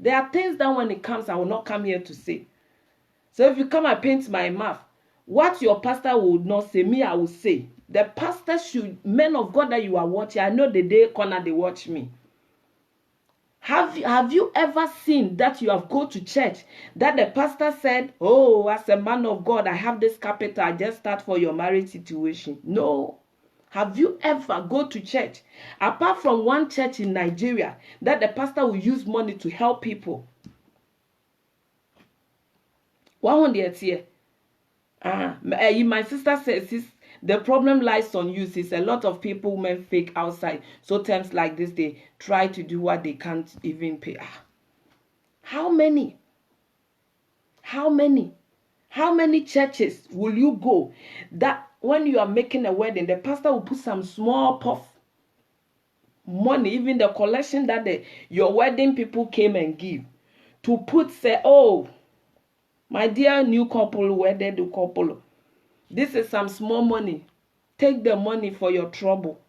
There are things that when it comes, I will not come here to say. So if you come and paint my mouth, what your pastor would not say, me, I will say. The pastor should, men of God that you are watching, I know the day corner they watch me. Have you ever seen that you have go to church that the pastor said, oh, as a man of God, I have this capital, I just start for your marriage situation? No. Have you ever go to church, apart from one church in Nigeria, that the pastor will use money to help people? One here. My sister says the problem lies on you. Since a lot of people men fake outside, so times like this they try to do what they can't even pay. How many churches will you go that when you are making a wedding, the pastor will put some small puff money, even the collection that your wedding people came and give, to put, say, oh, my dear new couple, wedded couple, this is some small money. Take the money for your trouble.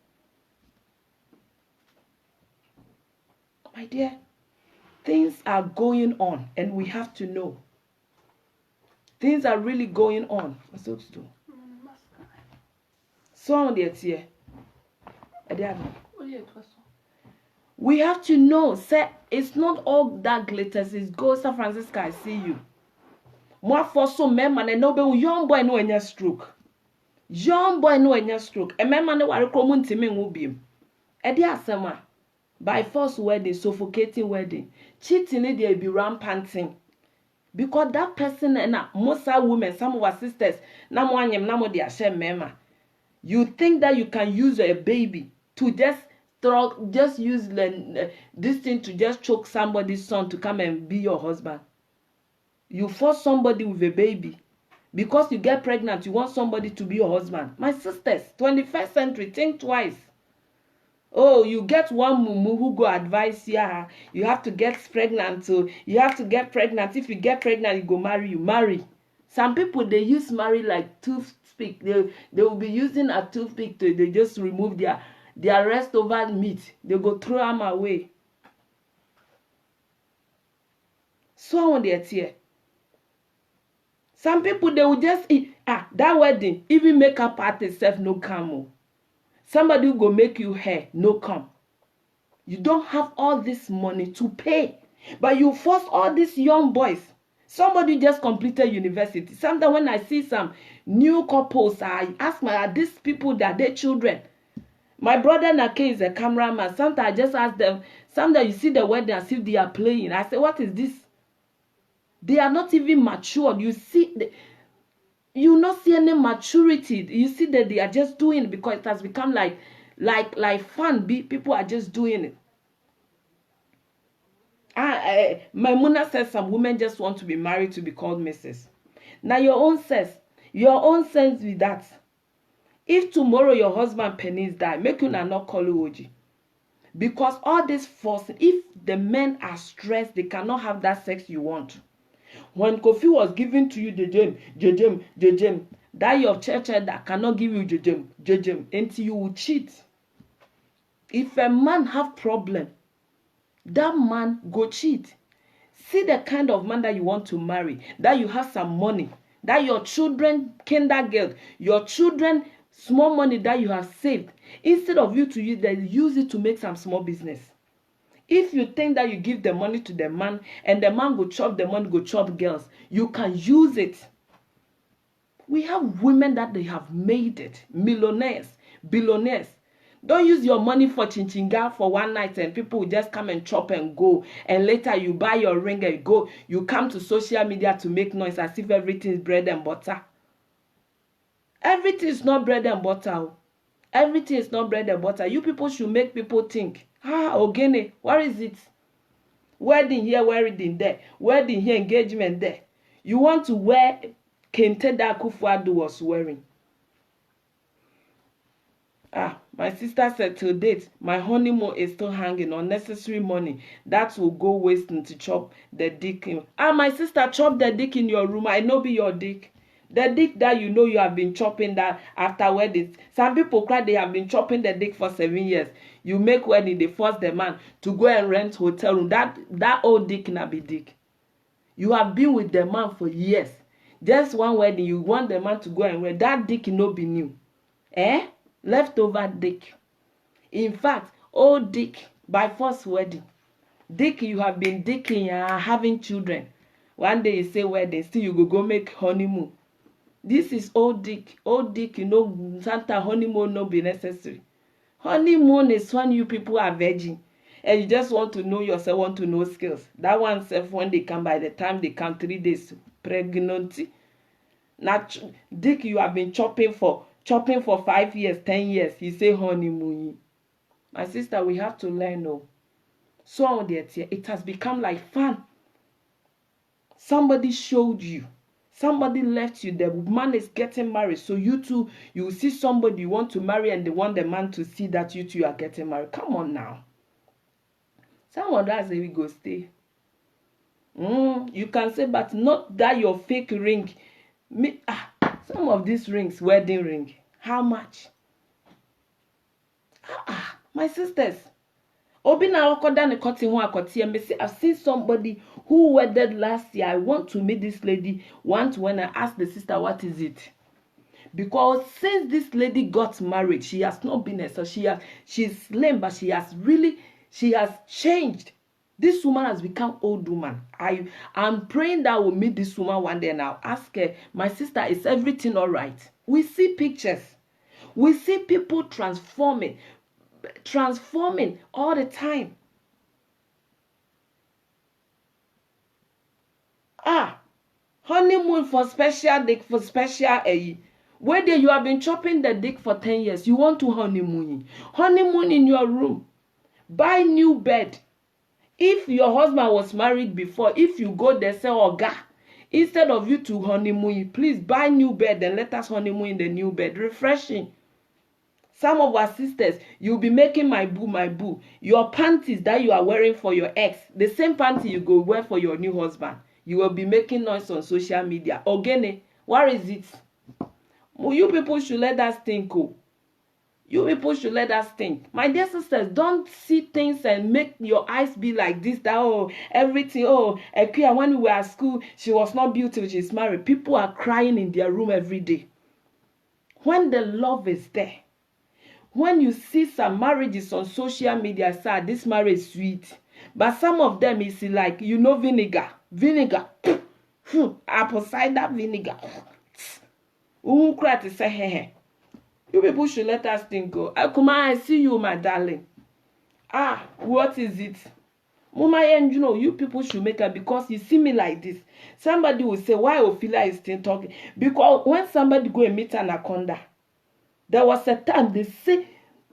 My dear, things are going on and we have to know. Things are really going on. What's up to do? So here. We have to know, say, it's not all that glitters, it's gold. San Francisco, I see you. More for so man and no young boy no any stroke. Young boy no any stroke. A man no worry common to me will be. Edi asema. By force wedding, suffocating wedding. Cheating they be rampanting. Because that person and most are women, some of our sisters, namo they share mema. You think that you can use a baby to just use this thing to just choke somebody's son to come and be your husband. You force somebody with a baby. Because you get pregnant, you want somebody to be your husband. My sisters, 21st century, think twice. Oh, you get one mumu who go advise you. You have to get pregnant. So you have to get pregnant. If you get pregnant, you go marry. You marry. Some people, they use marry like toothpick. They will be using a toothpick to they just remove their leftover meat. They go throw them away. So on their tear. Some people, they will just eat. That wedding, even makeup artist self no come. Somebody will go make you hair, no come. You don't have all this money to pay. But you force all these young boys. Somebody just completed university. Sometimes when I see some new couples, I ask are these people that they children? My brother Nake is a cameraman. Sometimes I just ask them, sometimes you see the wedding as if they are playing. I say, what is this? They are not even matured. You not see any maturity. You see that they are just doing it because it has become like fun. People are just doing it. Maimuna says some women just want to be married to be called Mrs. Now your own sense with that. If tomorrow your husband pennies die, make you not call you Oji. Because all this forcing, if the men are stressed, they cannot have that sex you want. When Kofi was given to you jejem, that your church that cannot give you jejem, until you will cheat. If a man have problem, that man go cheat. See the kind of man that you want to marry, that you have some money, that your children kindergarten, your children small money that you have saved, instead of you to use it to make some small business. If you think that you give the money to the man and the man go chop the money, go chop girls, you can use it. We have women that they have made it, millionaires, billionaires. Don't use your money for chinchinga for one night and people will just come and chop and go. And later you buy your ring and go. You come to social media to make noise as if everything is bread and butter. Everything is not bread and butter. Everything is not bread and butter. You people should make people think. Ogene, where is it? Wedding here, wedding there. Wedding here, engagement there. You want to wear Kente that Akufo-Addo was wearing. My sister said till date, my honeymoon is still hanging. Unnecessary money that will go wasting to chop the dick. My sister, chop the dick in your room. I know be your dick. The dick that you know you have been chopping that after wedding. Some people cry they have been chopping the dick for 7 years. You make wedding, they force the man to go and rent hotel room. That old dick na be dick. You have been with the man for years. Just one wedding, you want the man to go and rent. That dick no be new. Leftover dick. In fact, old dick by force wedding. Dick you have been dicking, having children. One day you say wedding, still you go make honeymoon. This is old dick. Old dick, you know, Santa honeymoon no be necessary. Honeymoon is when you people are virgin and you just want to know yourself, want to know skills. That one self, when they come, by the time they come 3 days pregnancy. Not dick you have been chopping for 5 years, 10 years. You say honeymoon. My sister, we have to learn. So it has become like fun. Somebody showed you. Somebody left you. The man is getting married. So you too, you see somebody you want to marry and they want the man to see that you two are getting married. Come on now. Someone that say we go stay. You can say, but not that your fake ring. Some of these rings, wedding ring. How much? My sisters. I've seen somebody who wedded last year. I want to meet this lady once when I asked the sister, what is it? Because since this lady got married, she has not been a so she's slim, but she has changed. This woman has become old woman. I'm praying that I will meet this woman one day and I'll ask her, my sister, is everything all right? We see pictures. We see people transforming all the time. Honeymoon for special dick, for special whether you have been chopping the dick for 10 years, you want to honeymoon in your room. Buy new bed. If your husband was married before, if you go there, say, Oga, instead of you to honeymoon, please buy new bed and let us honeymoon in the new bed. Refreshing. Some of our sisters, you'll be making my boo. Your panties that you are wearing for your ex, the same panty you go wear for your new husband. You will be making noise on social media. Ogene, what is it? You people should let us think. You people should let us think. My dear sisters, don't see things and make your eyes be like this. That everything. Ekia, when we were at school, she was not beautiful. She's married. People are crying in their room every day. When the love is there, when you see some marriages on social media, say this marriage is sweet, but some of them is like vinegar, apple cider vinegar. Cry to say hey. You people should let us think. Akuma, I see you, my darling. What is it? Mama, and you people should make it because you see me like this. Somebody will say, why Ophelia is still talking? Because when somebody go and meet anaconda, there was a time they say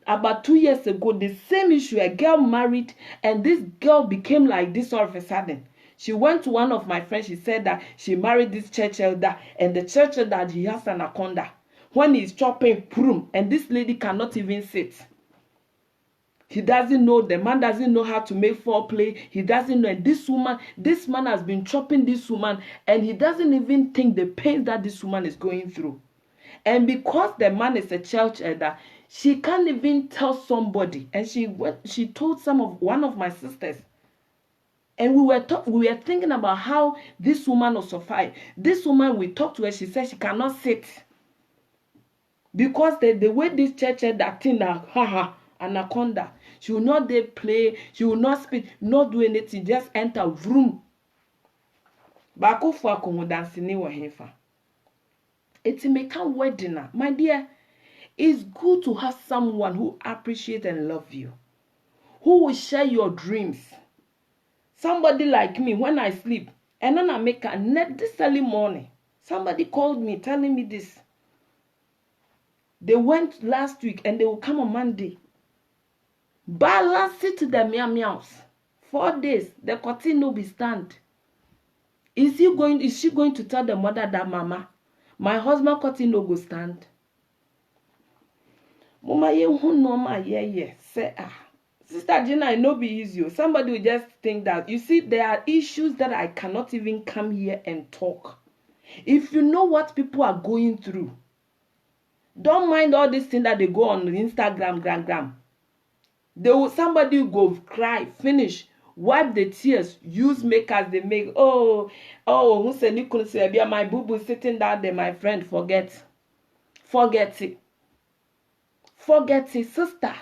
about 2 years ago, the same issue, a girl married, and this girl became like this all of a sudden. She went to one of my friends, she said that she married this church elder, and the church elder, he has anaconda. When he's chopping, prum, and this lady cannot even sit. He doesn't know, the man doesn't know how to make foreplay. He doesn't know, and this man has been chopping this woman, and he doesn't even think the pain that this woman is going through. And because the man is a church elder, she can't even tell somebody. And she told one of my sisters. And we were thinking about how this woman was survived. This woman, we talked to her, she said she cannot sit. Because the way this church elder thing, anaconda, she will not there play, she will not speak, not do anything, just enter room. Bako for a dancing ni wahefa. It's make a wedding, my dear. It's good to have someone who appreciates and loves you, who will share your dreams. Somebody like me, when I sleep, and then I make a net this early morning. Somebody called me telling me this. They went last week and they will come on Monday. Balance it to the meows. 4 days, the curtain no be stand. Is she going to tell the mother that, Mama, my husband curtain no go stand? Mama ye hu no ma ye say Sister Gina, it no be easy. Somebody will just think that, you see, there are issues that I cannot even come here and talk. If you know what people are going through, don't mind all this thing that they go on Instagram, gram. Somebody will go cry, finish, wipe the tears, use makers they make. Who said you couldn't say, my boo sitting down there, my friend, forget it, sister.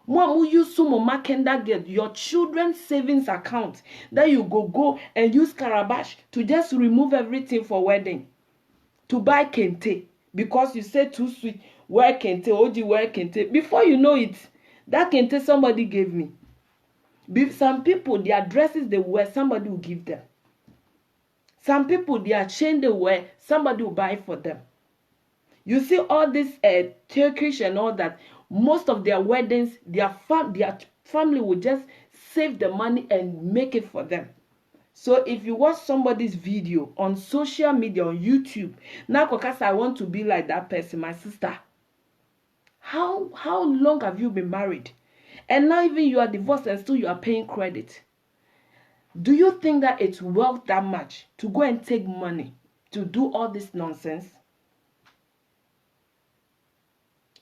Mom, will use some makenda get your children's savings account that you go and use Carabash to just remove everything for wedding, to buy kente because you say too sweet. Wear kente, Oji wear kente. Before you know it, that kente somebody gave me. Some people, their dresses they wear, somebody will give them. Some people, their chain they wear, somebody will buy for them. You see all this Turkish and all that. Most of their weddings, their family will just save the money and make it for them. So if you watch somebody's video on social media, on YouTube, now because I want to be like that person, my sister. How long have you been married? And now even you are divorced and still you are paying credit. Do you think that it's worth that much to go and take money to do all this nonsense?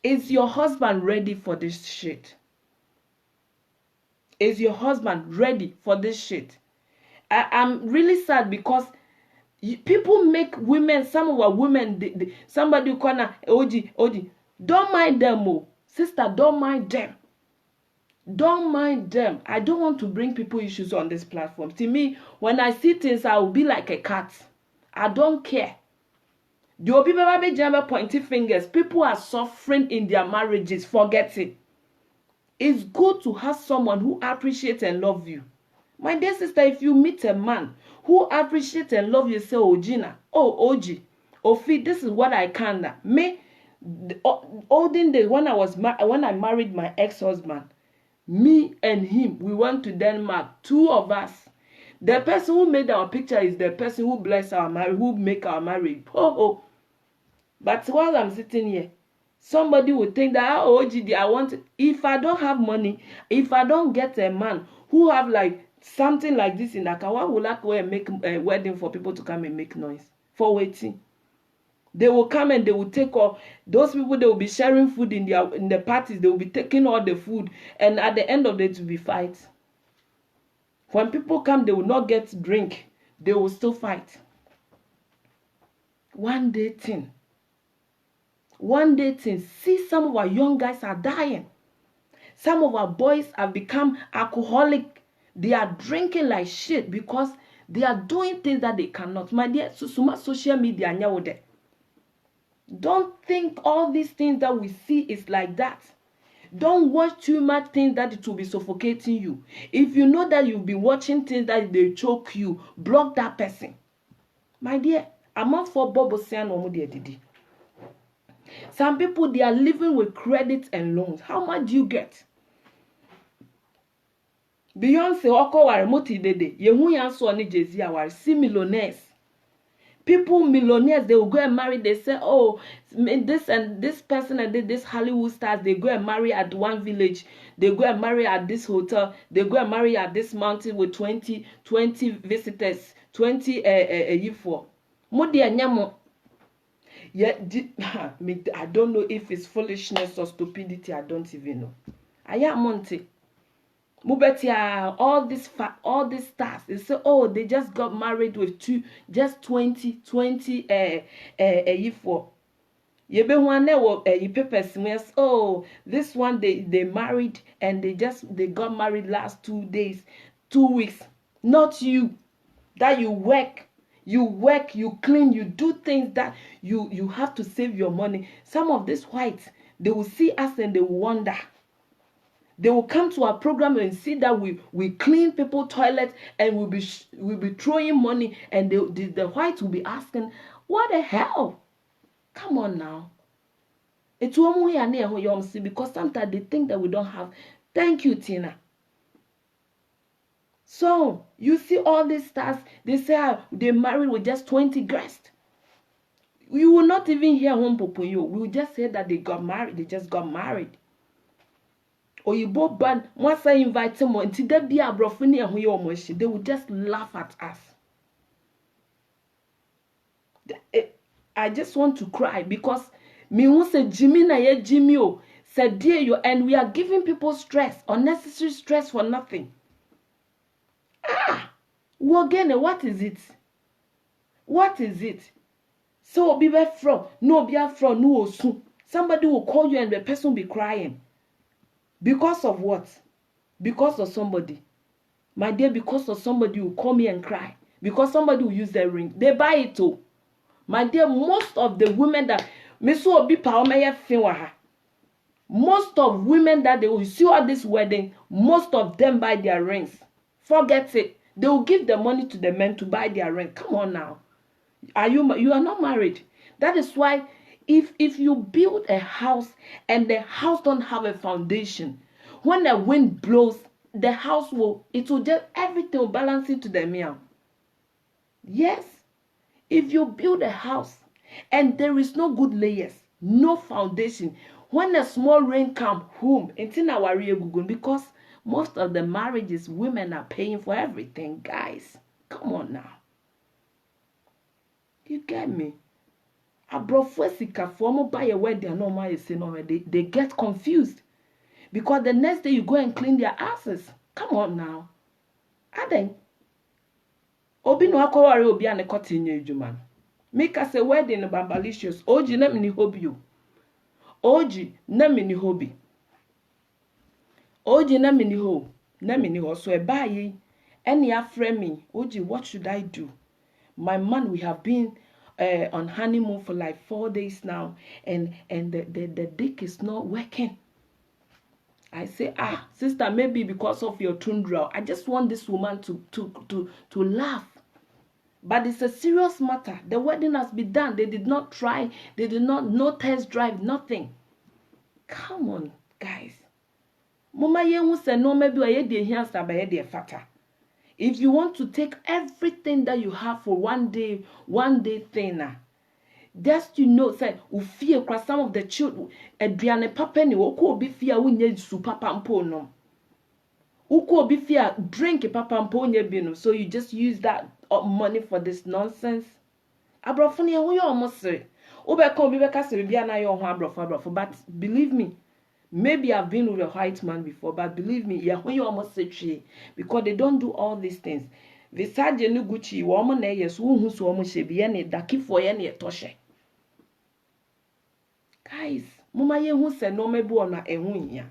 Is your husband ready for this shit? Is your husband ready for this shit? I'm really sad because people make women, some of our women, somebody corner, Oji, don't mind them, oh. Sister, don't mind them. Don't mind them. I don't want to bring people issues on this platform. To me, when I see things, I will be like a cat. I don't care. The people pointing fingers. People are suffering in their marriages. Forget it. It's good to have someone who appreciates and loves you. My dear sister, if you meet a man who appreciates and loves you, say, oh, Gina, oh, Oji, Ofi, this is what I can. Me, olden days when I married my ex-husband, me and him, we went to Denmark, two of us. The person who made our picture is the person who bless our marriage, who make our marriage. But while I'm sitting here, somebody would think that, OGD, if I don't have money, if I don't get a man who have like something like this in Accra, why would I go and make a wedding for people to come and make noise? For waiting. They will come and they will take all those people, they will be sharing food in the parties, they will be taking all the food, and at the end of it will be fights. When people come, they will not get drink, they will still fight. One day thing. See, some of our young guys are dying. Some of our boys have become alcoholic. They are drinking like shit because they are doing things that they cannot. My dear, social media, don't think all these things that we see is like that. Don't watch too much things that it will be suffocating you. If you know that you'll be watching things that they choke you, block that person. My dear, I'm not for Bobo Sian or Didi. Some people, they are living with credit and loans. How much do you get? Beyonce, Oko ware moti dede. Yehu yanso ni Jay-Z aware. See millionaires. People, millionaires, they will go and marry. They say, oh, this and this person and this Hollywood stars, they go and marry at one village. They go and marry at this hotel. They go and marry at this mountain with 20 visitors, 20 for. Modi anyamo. Yeah, I don't know if it's foolishness or stupidity. I don't even know. Aya Monte. Mubetia, all these stars. They say, oh, they just got married with just 20 for. Yebe one wo papers. Oh, this one they married and they got married last 2 days, 2 weeks. Not you. That you work, you clean, you do things that you have to save your money. Some of these whites, they will see us and they will wonder. They will come to our program and see that we clean people's toilets and we'll be throwing money, and the whites will be asking, what the hell? Come on now. It's one way because sometimes they think that we don't have. Thank you, Tina. So you see all these stars, they say they married with just 20 guests. You will not even hear home popoyo. We will just say that they got married. They just got married. Or you both ban once I invite someone until they be a brofini and who they will just laugh at us. I just want to cry because me who say Jimmy na ye Jimmy o said dear you, and we are giving people stress, unnecessary stress for nothing. Again, what is it? What is it? So be from no be from no soon. Somebody will call you and the person will be crying. Because of what? Because of somebody. My dear, because of somebody will call me and cry. Because somebody will use their ring. They buy it too. My dear, most of the women that most of women that they will see at this wedding, most of them buy their rings. Forget it. They will give the money to the men to buy their ring. Come on now. You are not married. That is why if you build a house and the house don't have a foundation, when the wind blows, the house will just everything will balance into the meal. Yes. If you build a house and there is no good layers, no foundation, when a small rain comes home, it's in our real Google, because most of the marriages, women are paying for everything, guys. Come on now. You get me? They get confused because the next day you go and clean their asses. Come on now. Aden. Obi no akọwari obi a ne continue adwuma. Make us a wedding bambalicious. Oji na me ni hobby o. Oji na me ni hobby. Oji na me ni ho. Na me ni ho. So e ba yi. Any afre me. Oji, what should I do? My man, we have been on honeymoon for like 4 days now, and the dick is not working. I say, sister, maybe because of your tundra. I just want this woman to laugh. But it's a serious matter. The wedding has been done. They did not try. They did not, no test drive, nothing. Come on, guys. Mama ye say no, maybe I de here sabaye fata. If you want to take everything that you have for one day thing, just say fear cause some of the children aduane papa ni wo ko obi fear wonye su papa mpo no. Wo ko obi fear drink papa mpo nya bi no. So you just use that money for this nonsense. Abrofo ne ho ye omosere. Wo be ka obi be ka se bia na ye ho abrofo, but believe me, maybe I've been with a white man before, but believe me, yeah, when you almost say tree, because they don't do all these things. Visaje no Gucci, woman yes, who so almost she be any daki for any toshe. Guys, mama ye who say no maybe on a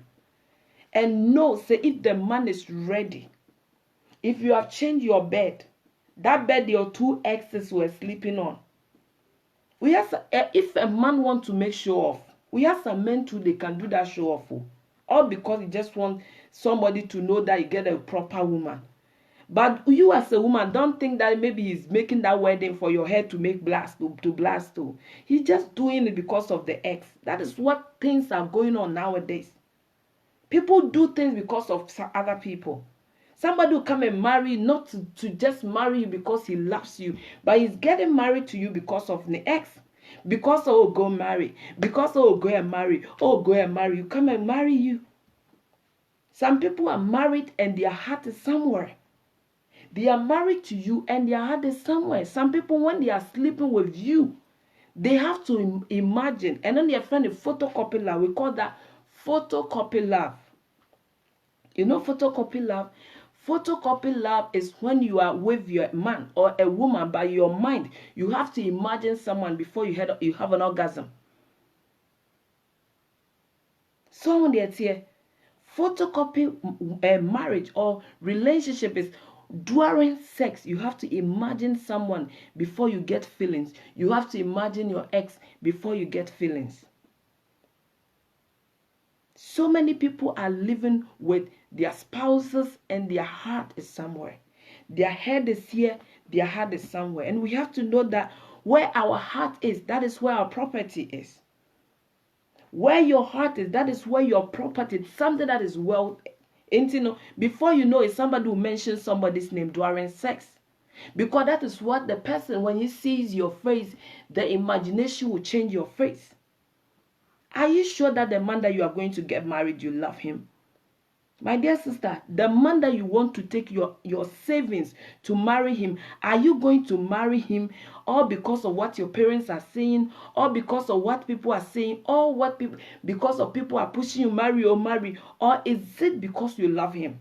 and no, say if the man is ready, if you have changed your bed, that bed your two exes were sleeping on. We have if a man want to make show off. We have some men too, they can do that show off. All because you just want somebody to know that you get a proper woman. But you as a woman, don't think that maybe he's making that wedding for your head to make blast, to blast to. He's just doing it because of the ex. That is what things are going on nowadays. People do things because of other people. Somebody will come and marry, not to just marry you because he loves you, but he's getting married to you because of the ex. Because go marry. Because go and marry. Go and marry. You come and marry you. Some people are married and their heart is somewhere. They are married to you and their heart is somewhere. Some people, when they are sleeping with you, they have to imagine. And then they find a photocopy love. We call that photocopy love. You know photocopy love? Photocopy love is when you are with your man or a woman by your mind. You have to imagine someone before you have an orgasm. So when they're here, photocopy marriage or relationship is during sex. You have to imagine someone before you get feelings. You have to imagine your ex before you get feelings. So many people are living with their spouses and their heart is somewhere. Their head is here, their heart is somewhere. And we have to know that where our heart is, that is where our property is. Where your heart is, that is where your property is. Something that is well, before you know it, somebody will mention somebody's name during sex. Because that is what the person, when he sees your face, the imagination will change your face. Are you sure that the man that you are going to get married, you love him? My dear sister, the man that you want to take your savings to marry him, are you going to marry him all because of what your parents are saying, or because of what people are saying, or because of people are pushing you marry, or is it because you love him?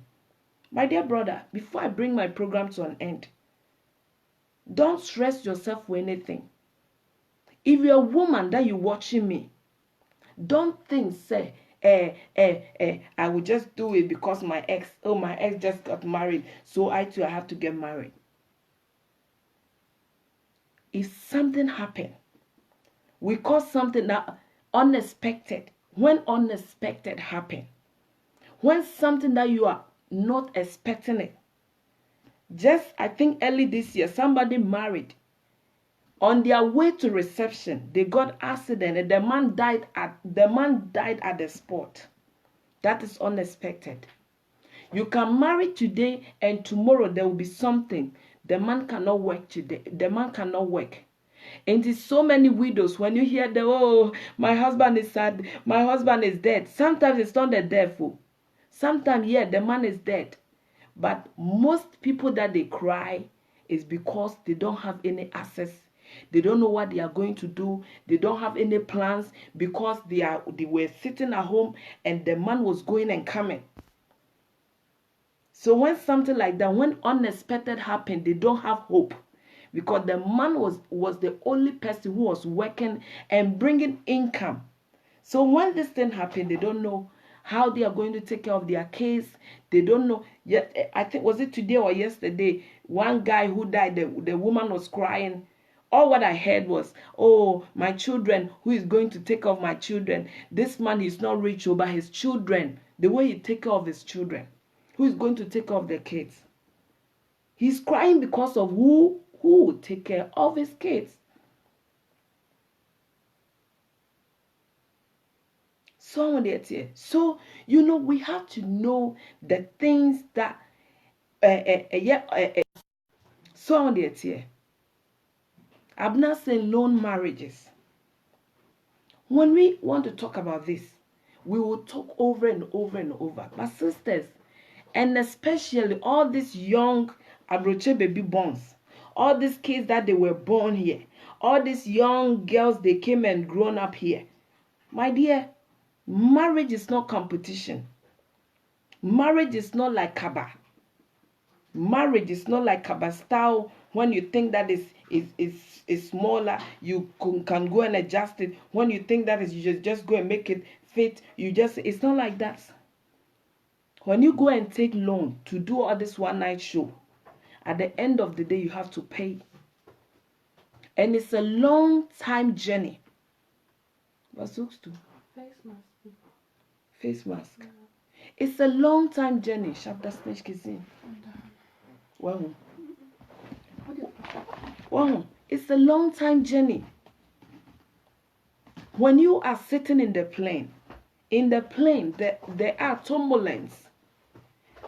My dear brother, before I bring my program to an end, don't stress yourself for anything. If you're a woman that you're watching me, don't think, say, I will just do it because my ex just got married, so I too I have to get married. If something happened, we call something that unexpected. When unexpected happen, when something that you are not expecting it. Just, I think early this year, somebody married. On their way to reception, they got accident and the man died at the spot. That is unexpected. You can marry today and tomorrow there will be something. The man cannot work today. The man cannot work. And it's so many widows, when you hear oh, my husband is sad, my husband is dead. Sometimes it's not the devil. Sometimes, yeah, the man is dead. But most people that they cry is because they don't have any access. They don't know what they are going to do. They don't have any plans because they were sitting at home and the man was going and coming. So when something like that, when unexpected happened, they don't have hope because the man was the only person who was working and bringing income. So when this thing happened, they don't know how they are going to take care of their case. They don't know. Yet, I think, was it today or yesterday, one guy who died, the woman was crying. All what I heard was, oh, my children, who is going to take care of my children? This man is not rich, but his children, the way he take care of his children, who is going to take care of the kids? He's crying because of who will take care of his kids. So, we have to know the things that so I'm not saying loan marriages. When we want to talk about this, we will talk over and over and over. But sisters, and especially all these young abroche baby borns, all these kids that they were born here, all these young girls, they came and grown up here. My dear, marriage is not competition. Marriage is not like Kaba. Marriage is not like Kaba style. When you think that is smaller, you can go and adjust it. When you think that is, you just go and make it fit. It's not like that. When you go and take loan to do all this one night show, at the end of the day, you have to pay. And it's a long time journey. What's looks to? Face mask. Face mask. Yeah. It's a long time journey. Chapter stage kissing. Wow. It's a long time journey. When you are sitting in the plane, there are turbulence.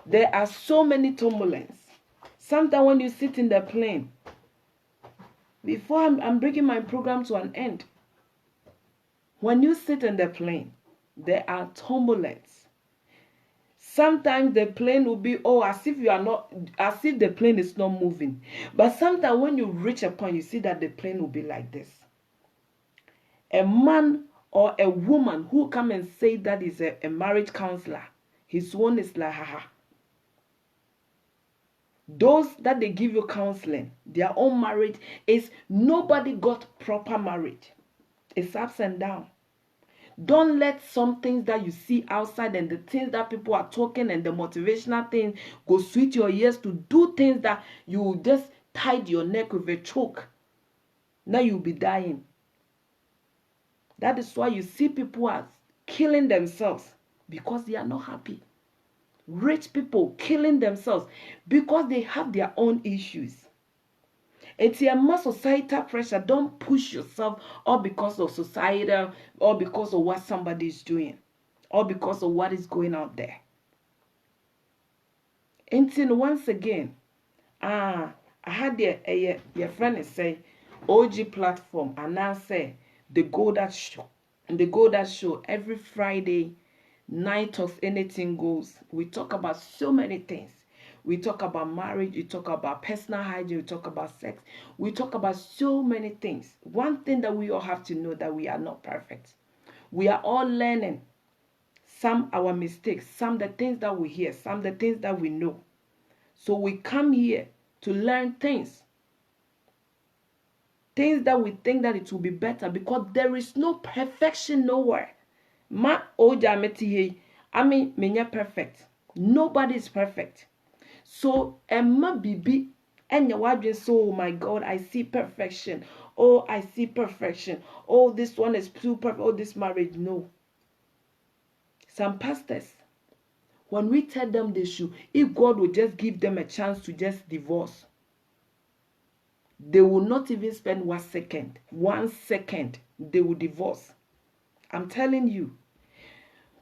There are so many turbulence. Sometimes when you sit in the plane, before I'm bringing my program to an end, when you sit in the plane, there are turbulence. Sometimes the plane will be, as if the plane is not moving. But sometimes when you reach a point, you see that the plane will be like this. A man or a woman who come and say that is a marriage counselor, his one is like, haha. Those that they give you counseling, their own marriage is nobody got proper marriage. It's ups and down. Don't let some things that you see outside and the things that people are talking and the motivational things go sweet your ears to do things that you will just tie your neck with a choke. Now you'll be dying. That is why you see people are killing themselves because they are not happy. Rich people killing themselves because they have their own issues. It's a more societal pressure. Don't push yourself all because of societal or because of what somebody is doing or because of what is going out there. Until once again, I I had your friend say OG platform, and now say the Gold Show. The Gold Show every Friday night of Anything Goes. We talk about so many things. We talk about marriage, we talk about personal hygiene, we talk about sex, we talk about so many things. One thing that we all have to know, that we are not perfect. We are all learning. Some our mistakes, some the things that we hear, some the things that we know. So we come here to learn things. Things that we think that it will be better, because there is no perfection nowhere. Ma oja meti I mean, menya perfect. Nobody is perfect. So Emma Bibi and your wife just, oh my God, I see perfection. Oh, I see perfection. Oh, this one is too perfect. Oh, this marriage. No. Some pastors, when we tell them they should, if God will just give them a chance to just divorce, they will not even spend 1 second. 1 second, they will divorce. I'm telling you.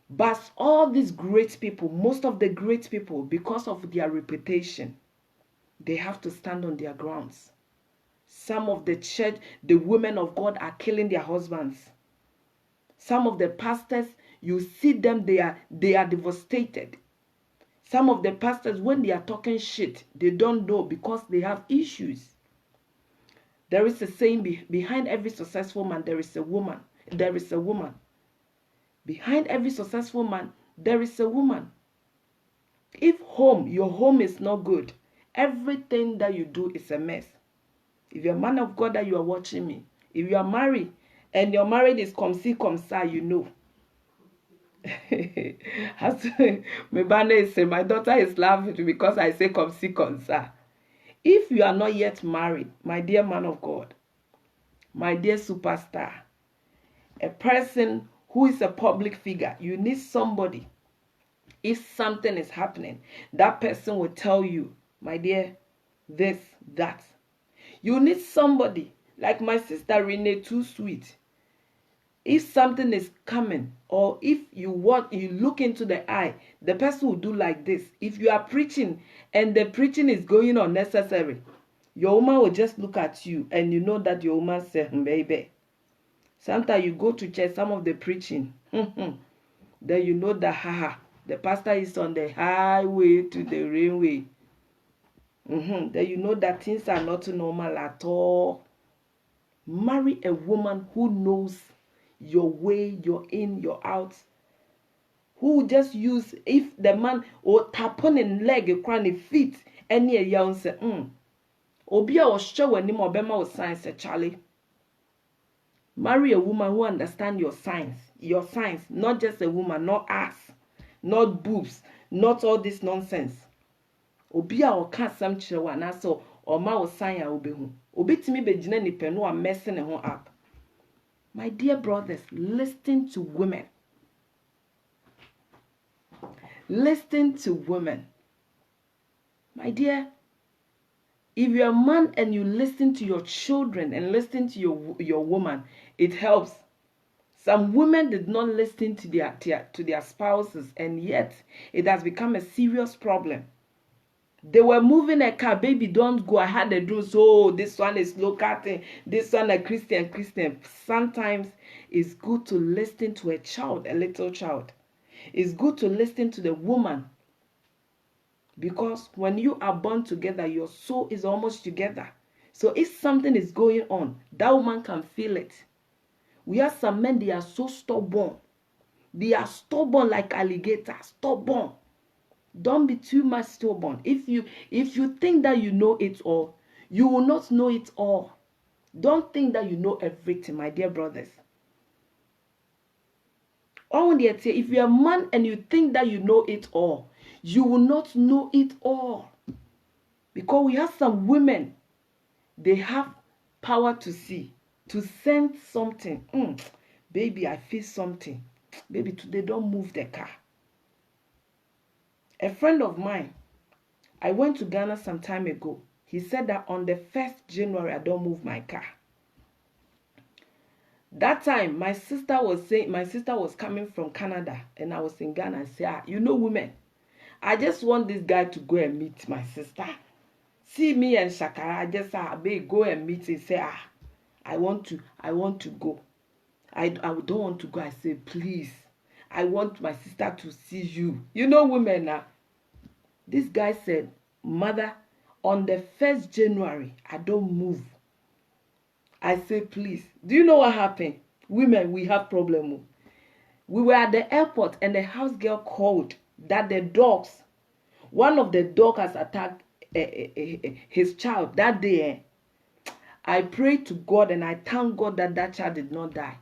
But all these great people, most of the great people, because of their reputation, they have to stand on their grounds. Some of the church, the women of God are killing their husbands. Some of the pastors, you see them, they are devastated. Some of the pastors, when they are talking shit, they don't know, because they have issues. There is a saying, behind every successful man, there is a woman. There is a woman. Behind every successful man, there is a woman. If your home is not good, everything that you do is a mess. If you're a man of God that you are watching me, if you are married and your marriage is comme ci, comme ça, you know. My daughter is laughing because I say comme ci, comme ça. If you are not yet married, my dear man of God, my dear superstar, a person who is a public figure, you need somebody. If something is happening, that person will tell you, my dear, this, that. You need somebody like my sister Renee, too sweet. If something is coming, or if you look into the eye, the person will do like this. If you are preaching and the preaching is going unnecessary, your woman will just look at you, and you know that your woman said, baby. Sometimes you go to church, some of the preaching, then you know that the pastor is on the highway to the railway. Then you know that things are not normal at all. Marry a woman who knows your way, your in, your out. Who just use, if the man or tap on in leg, crying feet, any a young say, Obia or show any more bema or signs, Charlie. Marry a woman who understands your signs, not just a woman, not ass, not boobs, not all this nonsense. Obia or can't some children, and so or ma or sign ya obehu. Obitimi be jina ni penu are messing her up. My dear brothers, listen to women. Listen to women. My dear, if you're a man and you listen to your children and listen to your woman, it helps. Some women did not listen to their spouses, and yet it has become a serious problem. They were moving a car, baby, don't go. I had the rules. Oh, this one is local thing, this one a Christian. Sometimes it's good to listen to a child, a little child. It's good to listen to the woman. Because when you are born together, your soul is almost together. So if something is going on, that woman can feel it. We have some men, they are so stubborn. They are stubborn like alligators, stubborn. Don't be too much stubborn. If you think that you know it all, you will not know it all. Don't think that you know everything, my dear brothers. If you're a man and you think that you know it all, you will not know it all. Because we have some women, they have power to see, to sense something. Baby, I feel something. Baby, today don't move the car. A friend of mine, I went to Ghana some time ago. He said that on the 1st January, I don't move my car. That time, my sister was coming from Canada, and I was in Ghana. I said, you know, women, I just want this guy to go and meet my sister. see me and Shakara, I just say, go and meet and say, I want to go. I don't want to go. I say, please, I want my sister to see you. You know women now. This guy said, mother, on the 1st January, I don't move. I say, please. Do you know what happened? Women, we have problem. We were at the airport and the house girl called that the dogs, one of the dogs has attacked his child that day. I pray to God and I thank God that that child did not die.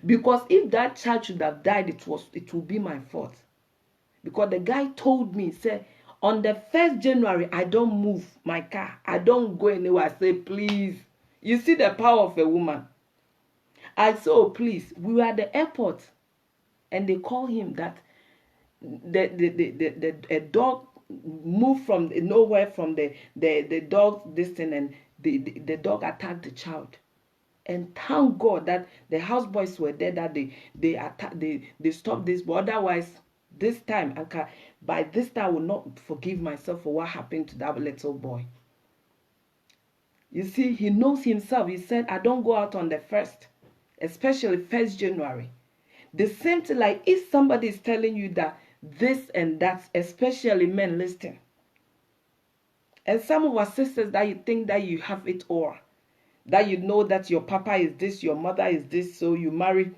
Because if that child should have died, it would be my fault. Because the guy told me, said, on the 1st January, I don't move my car. I don't go anywhere. I say, please. You see the power of a woman. I said, oh, please. We were at the airport. And they call him that the dog moved from nowhere from the dog this thing, and the dog attacked the child. And thank God that the houseboys were there, that they stopped this. But otherwise, this time, by this time, I will not forgive myself for what happened to that little boy. You see, he knows himself. He said, I don't go out on the 1st, especially 1st January. The same thing, like if somebody is telling you that this and that, especially men, listen. And some of our sisters that you think that you have it all, that you know that your papa is this, your mother is this, so you marry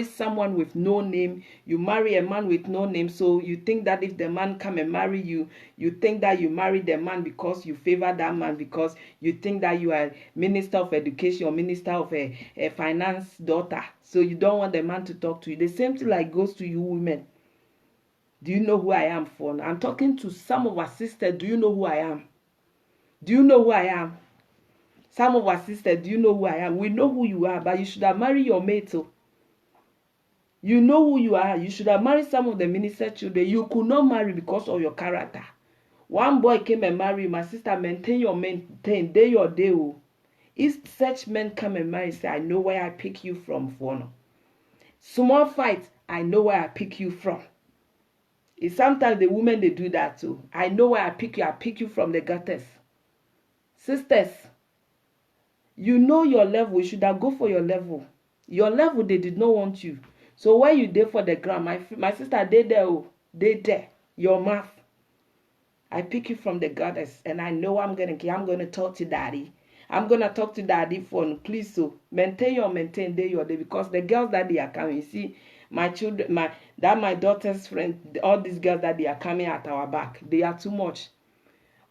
someone with no name, you marry a man with no name, so you think that if the man come and marry you, you think that you marry the man because you favor that man, because you think that you are minister of education or minister of a finance daughter, so you don't want the man to talk to you. The same thing like goes to you women. Do you know who I am for? I'm talking to some of our sisters. Do you know who I am? Do you know who I am? Some of our sisters, do you know who I am? We know who you are, but you should have married your mate too. You know who you are. You should have married some of the minister children. You could not marry because of your character. One boy came and married my sister. Maintain your day your day. If such men come and marry, say, I know where I pick you from. For no small fight, I know where I pick you from. It's sometimes the women they do that too. I know where I pick you. I pick you from the gutters. Sisters, you know your level. You should have go for your level. Your level, they did not want you. So where you there for the ground, my sister, they there, they there. Your mouth. I pick you from the gutters, and I know I'm gonna talk to daddy. I'm gonna talk to daddy for please. So maintain day your day, because the girls that they are coming, you see, my children, my daughter's friend, all these girls that they are coming at our back, they are too much.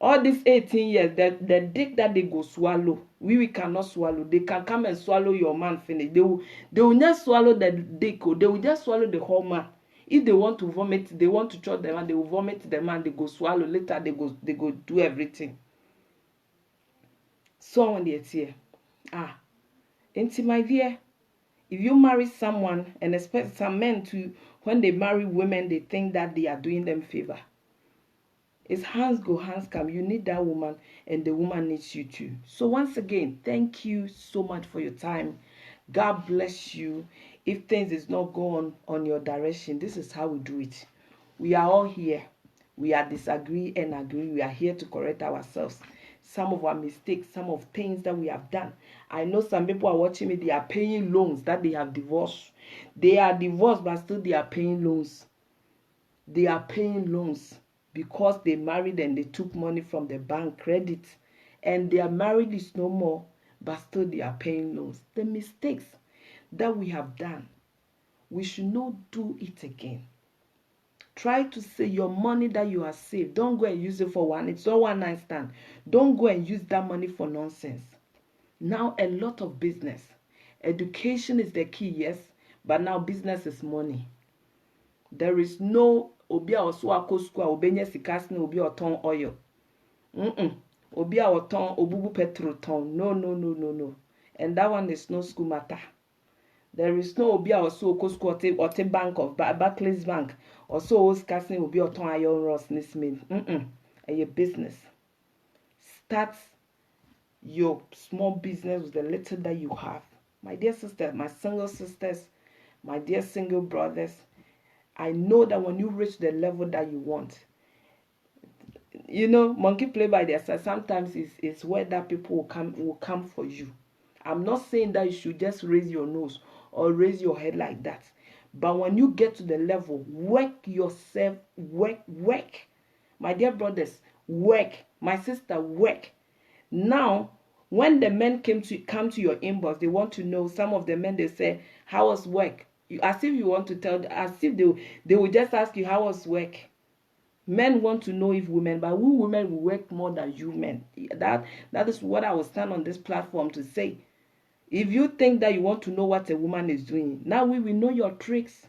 All these 18 years, the dick that they go swallow, we cannot swallow. They can come and swallow your man finish. They will not swallow the dick. They will just swallow the whole man. If they want to vomit, they want to choke the man, they will vomit the man, they go swallow. Later, they go do everything. So on the here. Into my dear, if you marry someone, and especially some men too, when they marry women, they think that they are doing them favor. It's hands go, hands come. You need that woman, and the woman needs you too. So once again, thank you so much for your time. God bless you. If things is not going on your direction, this is how we do it. We are all here. We are disagree and agree. We are here to correct ourselves. Some of our mistakes, some of things that we have done. I know some people are watching me. They are paying loans that they have divorced. They are divorced, but still they are paying loans. They are paying loans because they married and they took money from the bank credit, and their marriage is no more, but still they are paying loans. The mistakes that we have done, we should not do it again. Try to save your money that you have saved. Don't go and use it for one. It's not one night stand. Don't go and use that money for nonsense. Now a lot of business. Education is the key, yes, but now business is money. There is no obi a oso akosku a obenye sikas na obi oton oil. Obi a oton obubu petrol ton. No. And that one is no school matter. There is no obi a oso akosku ote bank of Barclays Bank. Also sikas na obi oton iron rods nismin. A business. Start your small business with the little that you have. My dear sisters, my single sisters, my dear single brothers, I know that when you reach the level that you want, monkey play by their side. Sometimes it's where that people will come for you. I'm not saying that you should just raise your nose or raise your head like that. But when you get to the level, work yourself, work. My dear brothers, work. My sister, work. Now, when the men come to your inbox, they want to know. Some of the men, they say, how was work? As if you want to tell, as if they will just ask you, how was work? Men want to know if women, but we women will work more than you men. That is what I will stand on this platform to say. If you think that you want to know what a woman is doing, now we will know your tricks.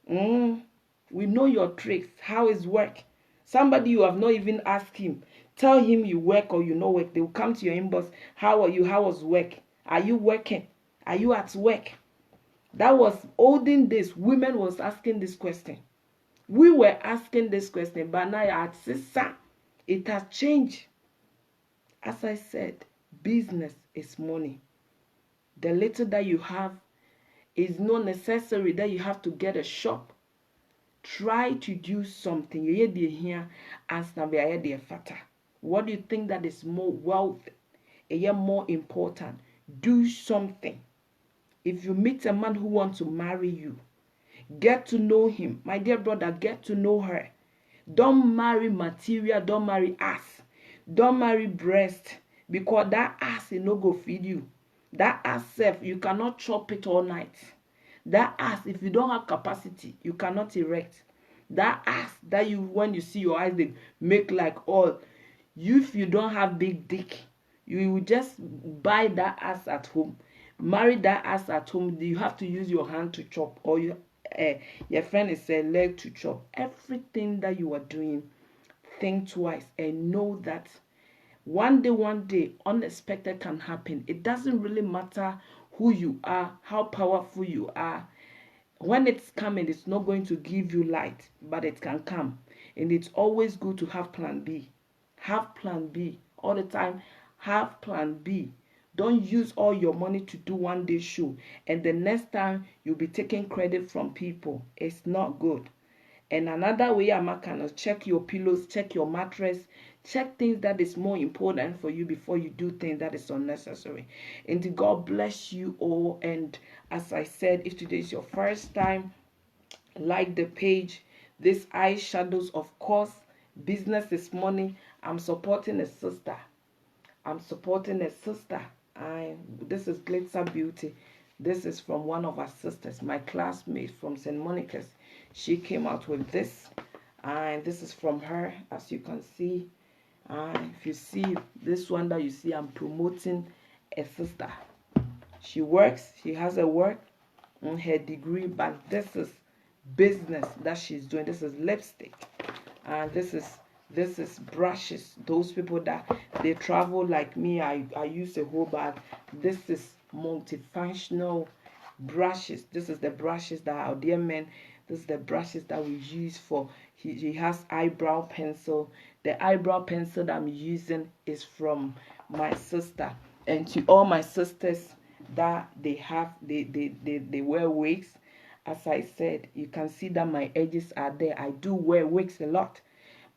We know your tricks. How is work? Somebody you have not even asked him. Tell him you work or you no work. They will come to your inbox. How are you? How was work? Are you working? Are you at work? That was olden days. Women was asking this question. We were asking this question, but now at Sisa, it has changed. As I said, business is money. The little that you have is not necessary that you have to get a shop. Try to do something. You hear here and fata. What do you think that is more wealth? More important? Do something. If you meet a man who wants to marry you, get to know him. My dear brother, get to know her. Don't marry material. Don't marry ass. Don't marry breast. Because that ass is no go feed you. That ass self, you cannot chop it all night. That ass, if you don't have capacity, you cannot erect. That ass that you, when you see your eyes, they make like all. If you don't have big dick, you will just buy that ass at home. Marry that ass at home. You have to use your hand to chop, or your friend is a leg to chop. Everything that you are doing, think twice and know that one day, unexpected can happen. It doesn't really matter who you are, how powerful you are. When it's coming, it's not going to give you light, but it can come. And it's always good to have plan B. Have plan B all the time. Have plan B. Don't use all your money to do one day show, and the next time you'll be taking credit from people. It's not good. And another way I'm gonna check your pillows, check your mattress, check things that is more important for you before you do things that is unnecessary. And God bless you all. And as I said, if today is your first time, like the page. This eyeshadows, of course, business is money. I'm supporting a sister. This is Glitzer Beauty. This is from one of our sisters, my classmate from St. Monica's. She came out with this, and this is from her, as you can see. If you see this one that you see, I'm promoting a sister. She works, she has a work on her degree, but this is business that she's doing. This is lipstick, and this is brushes. Those people that they travel like me, I use a whole bag. This is multifunctional brushes. This is the brushes that our dear men, this is the brushes that we use for, he has eyebrow pencil. The eyebrow pencil that I'm using is from my sister. And to all my sisters that they wear wigs, as I said, you can see that my edges are there. I do wear wigs a lot.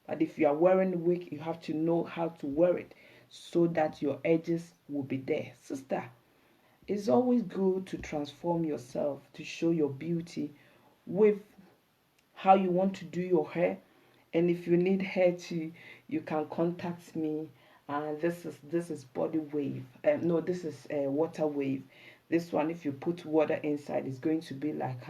But if you are wearing a wig, you have to know how to wear it so that your edges will be there. Sister, it's always good to transform yourself, to show your beauty with how you want to do your hair. And if you need hair too, you can contact me. This is body wave. No, this is water wave. This one, if you put water inside, it's going to be like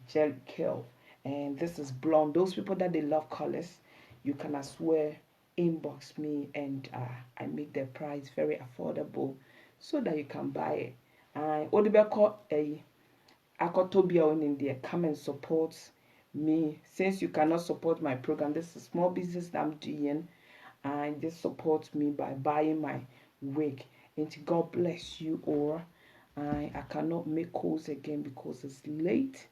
gel curl. And this is blonde. Those people that they love colors, you can as well inbox me, and I make the price very affordable so that you can buy it. Odibeko Akotobia in India, come and support me. Since you cannot support my program, this is a small business that I'm doing, and just support me by buying my wig. And God bless you all. I cannot make calls again because it's late.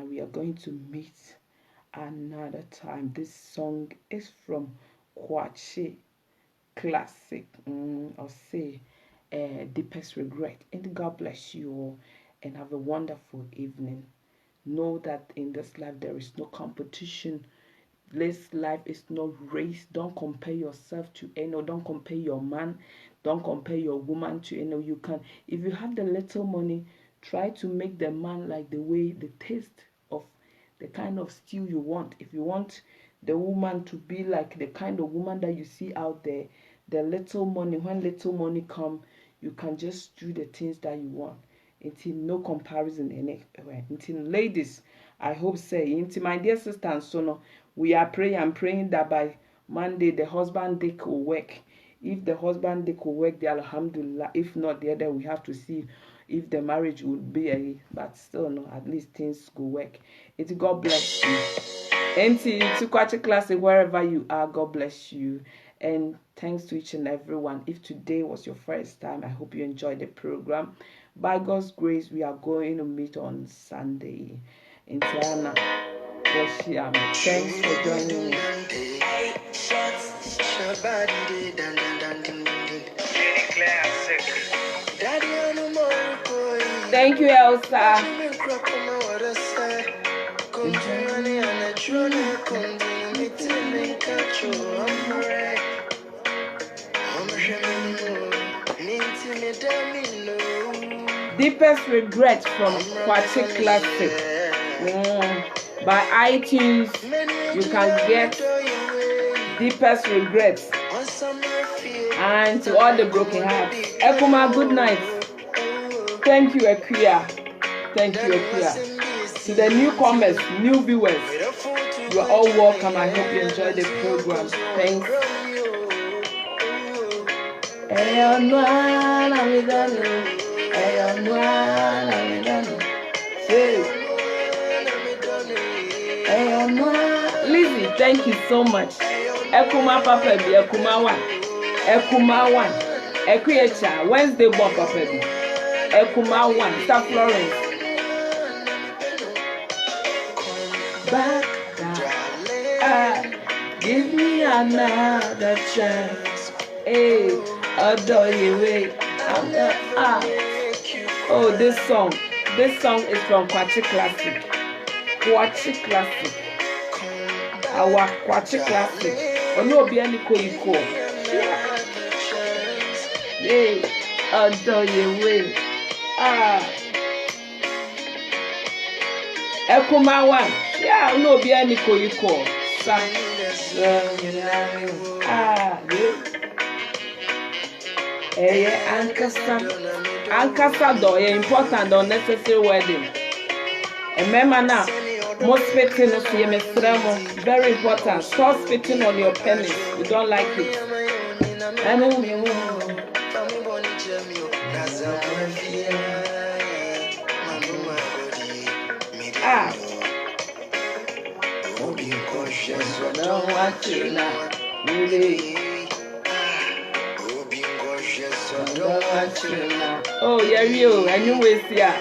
We are going to meet another time. This song is from Kwache Classic, or say Deepest Regret. And God bless you all, and have a wonderful evening. know that in this life there is no competition. This life is no race. Don't compare yourself to any. Don't compare your man. Don't compare your woman to any. You can, if you have the little money, try to make the man like the way, the taste of the kind of stew you want. If you want the woman to be like the kind of woman that you see out there, the little money, when little money come, you can just do the things that you want. Until no comparison anywhere. Until ladies, I hope say, into my dear sister and son, we are praying and praying that by Monday the husband dick will work. If the husband dick will work, the alhamdulillah. If not, the other we have to see if the marriage would be a, but still no, at least things go work. It's God bless you. Enti to Kwache Classic, wherever you are, God bless you. And thanks to each and everyone. If today was your first time, I hope you enjoyed the program. By God's grace, we are going to meet on Sunday in Tiana. Thanks for joining me. Thank you, Elsa. Deepest Regrets from Kwache Classic. By iTunes, you can get Deepest Regrets. And to all the broken hearts, Ekuma, good night. Thank you, Akuya. Thank you, Akuya. To the newcomers, new viewers, you are all welcome. I hope you enjoy the program. Thanks. Lizzie, thank you so much. Ekuma Papa bi Ekuma 1. Ekuma 1. Ekuyecha Wednesday Bob Papa bi. Ekuma 1. Star Florence. Back down. Give me another chance. Hey, adore you way. Oh, this song is from Kwache Classic. Kwache Classic. Our Kwache Classic. Ono obi ani ko iko. Hey, adore you way. Ekuma 1. Yeah, ono obi ani ko iko. Ankasa important or necessary wedding. Remember now, most spitting of the very important. Stop spitting on your penis. You don't like it. Oh, yeah, you. I knew it's here.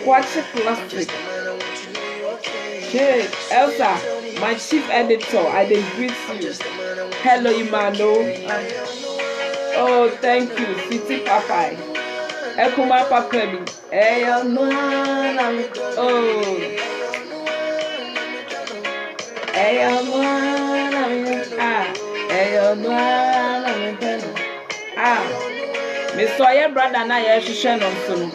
Kwache Classic. Hey, Elsa, my chief editor, I did greet you. Hello, Imano. Oh, thank you, City Papa. Ekuma Papa. Me saw your brother na ye hwehwe no so no.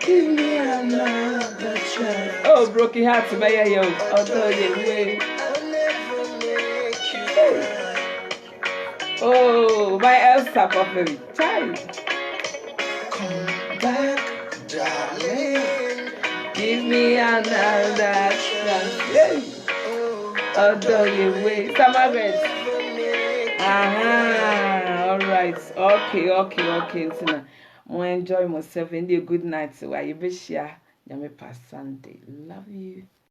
Give me another chance. Oh, broken heart to my yo. Although you way. Oh, my Elsa Papa. Child. Come back, darling. Give me another chance. Although you wait, summer bed. Alright. Okay. Tina, mo enjoy myself. And a good night. So I be share. Yami pass Sunday. Love you.